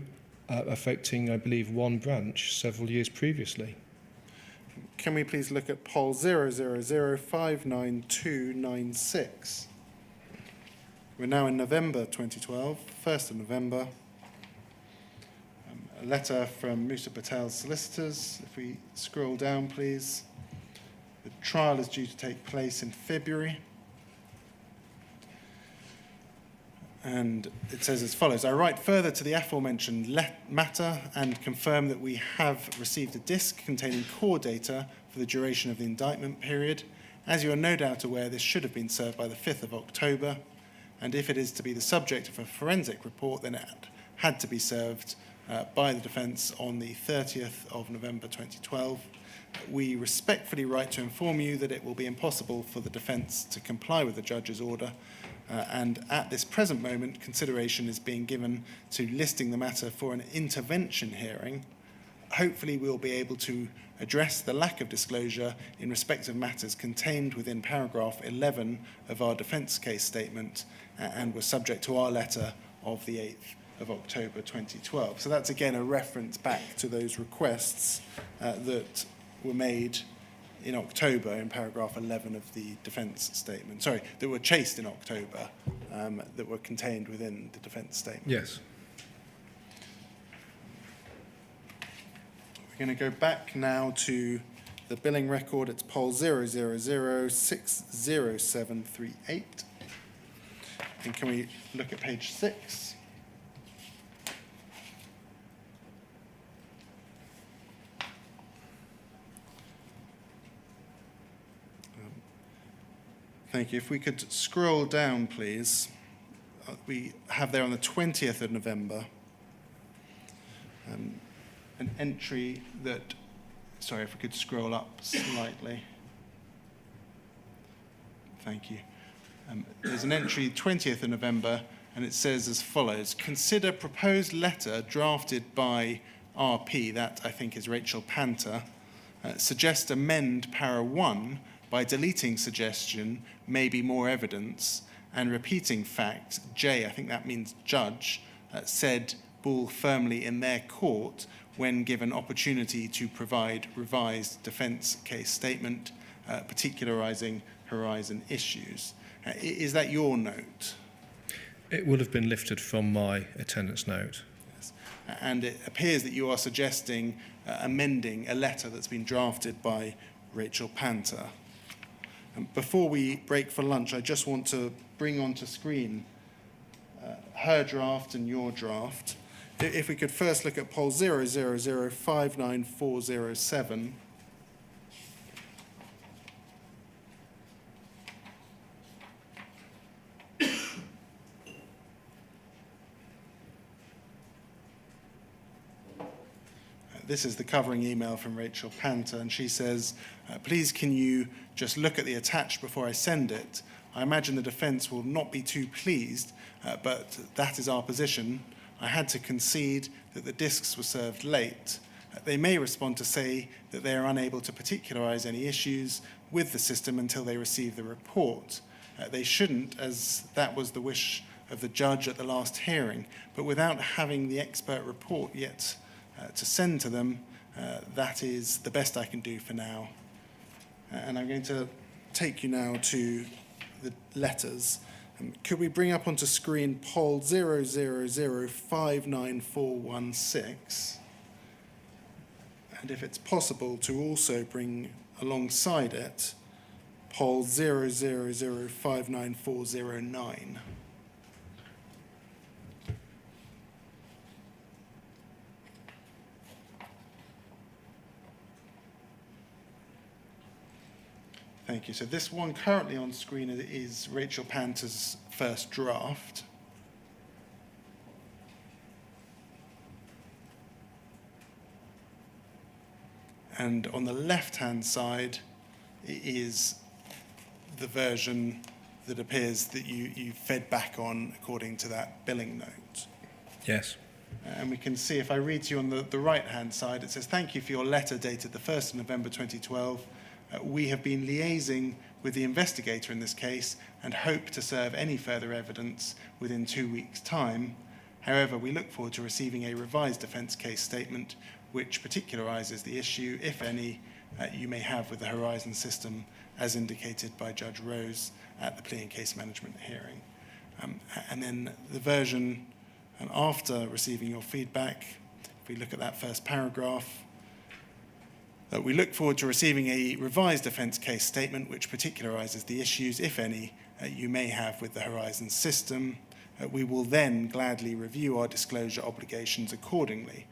affecting, I believe, one branch several years previously. Can we please look at poll 000599296? We're now in November 2012, 1st of November. a letter from Musa Patel's solicitors. If we scroll down, please. The trial is due to take place in February. And it says as follows: I write further to the aforementioned matter and confirm that we have received a disc containing core data for the duration of the indictment period. As you are no doubt aware, this should have been served by the 5th of October, and if it is to be the subject of a forensic report, then it had to be served by the defence on the 30th of November 2012. We respectfully write to inform you that it will be impossible for the defence to comply with the judge's order, and at this present moment, consideration is being given to listing the matter for an intervention hearing. Hopefully, we'll be able to address the lack of disclosure in respect of matters contained within paragraph 11 of our defence case statement, and were subject to our letter of the 8th of October 2012. So that's again a reference back to those requests that were made in October in paragraph 11 of the defence statement. Sorry, that were chased in October, that were contained within the defence statement. Yes. We're going to go back now to the billing record. It's POL 000060738. And can we look at page 6? Thank you. If we could scroll down, please. We have there on the 20th of November an entry that, sorry, if we could scroll up slightly. Thank you. There's an entry 20th of November, and it says as follows: consider proposed letter drafted by RP, that I think is Rachel Panter, suggest amend para 1 by deleting suggestion, maybe more evidence, and repeating fact, J, I think that means judge, said Bull firmly in their court when given opportunity to provide revised defence case statement, particularising Horizon issues. Is that your note? It would have been lifted from my attendance note. Yes. And it appears that you are suggesting amending a letter that's been drafted by Rachel Panter. Before we break for lunch, I just want to bring onto screen her draft and your draft. If we could first look at POL 000599407. This is the covering email from Rachel Panter, and she says, please can you just look at the attached before I send it? I imagine the defence will not be too pleased, but that is our position. I had to concede that the discs were served late. They may respond to say that they are unable to particularise any issues with the system until they receive the report. They shouldn't, as that was the wish of the judge at the last hearing, but without having the expert report yet to send to them, that is the best I can do for now. And I'm going to take you now to the letters. Could we bring up onto screen POL 000599416? And if it's possible to also bring alongside it POL 000599409. Thank you. So this one currently on screen is Rachel Panter's first draft. And on the left-hand side is the version that appears that you fed back on according to that billing note. Yes. And we can see, if I read to you on the right-hand side, it says, thank you for your letter dated the 1st of November 2012. We have been liaising with the investigator in this case and hope to serve any further evidence within 2 weeks' time. However, we look forward to receiving a revised defence case statement which particularises the issue, if any, you may have with the Horizon system as indicated by Judge Rose at the plea and case management hearing. And then the version after receiving your feedback, if we look at that first paragraph, we look forward to receiving a revised defence case statement which particularises the issues, if any, you may have with the Horizon system. We will then gladly review our disclosure obligations accordingly.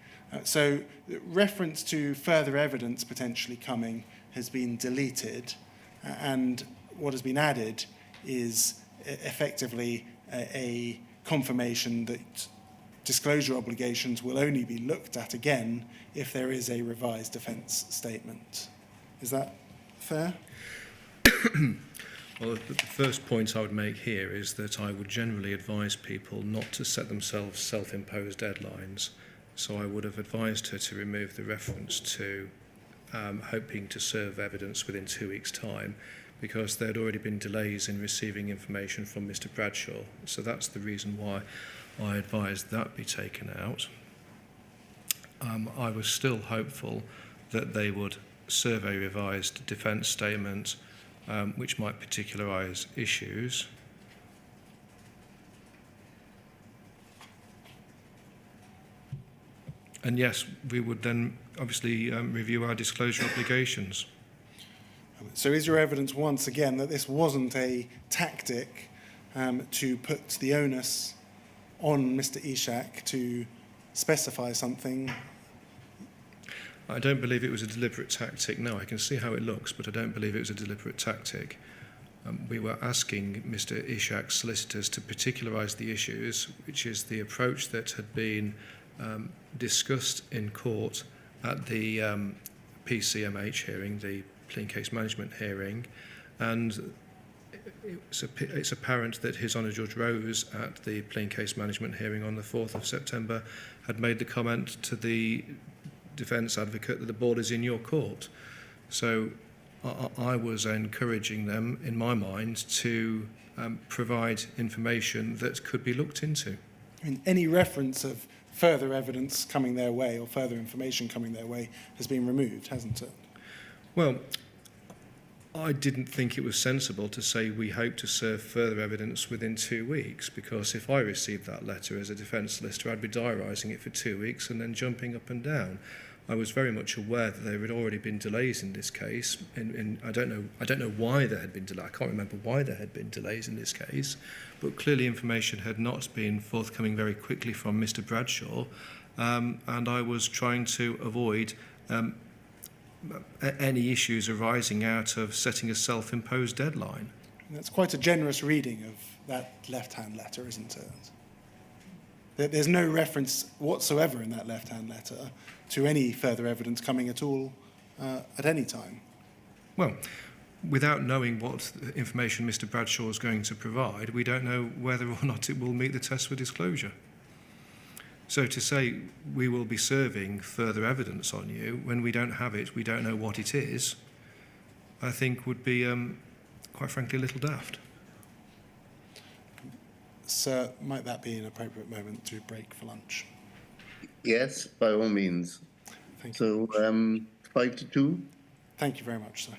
So reference to further evidence potentially coming has been deleted, and what has been added is effectively a confirmation that disclosure obligations will only be looked at again if there is a revised defence statement. Is that fair? Well, the first point I would make here is that I would generally advise people not to set themselves self-imposed deadlines. So I would have advised her to remove the reference to hoping to serve evidence within 2 weeks' time, because there had already been delays in receiving information from Mr. Bradshaw. So that's the reason why I advised that be taken out. I was still hopeful that they would serve a revised defence statement which might particularise issues. And yes, we would then obviously review our disclosure obligations. So is your evidence once again that this wasn't a tactic to put the onus on Mr. Ishak to specify something? I don't believe it was a deliberate tactic. No, I can see how it looks, but I don't believe it was a deliberate tactic. We were asking Mr. Ishak's solicitors to particularise the issues, which is the approach that had been discussed in court at the PCMH hearing, the Clean Case Management hearing, and it's apparent that His Honour Judge Rose at the Clean Case Management hearing on the 4th of September had made the comment to the defence advocate that the ball is in your court. So I was encouraging them, in my mind, to provide information that could be looked into. I mean, any reference of further evidence coming their way or further information coming their way has been removed, hasn't it? Well, I didn't think it was sensible to say we hope to serve further evidence within 2 weeks, because if I received that letter as a defence solicitor, I'd be diarising it for 2 weeks and then jumping up and down. I was very much aware that there had already been delays in this case. I don't know why there had been delays. I can't remember why there had been delays in this case, but clearly information had not been forthcoming very quickly from Mr. Bradshaw, and I was trying to avoid any issues arising out of setting a self-imposed deadline. That's quite a generous reading of that left-hand letter, isn't it? There's no reference whatsoever in that left-hand letter to any further evidence coming at all at any time. Well, without knowing what information Mr. Bradshaw is going to provide, we don't know whether or not it will meet the test for disclosure. So to say we will be serving further evidence on you when we don't have it, we don't know what it is, I think would be, quite frankly, a little daft. Sir, might that be an appropriate moment to break for lunch? Yes, by all means. Thank you. So 5 to 2. Thank you very much, sir.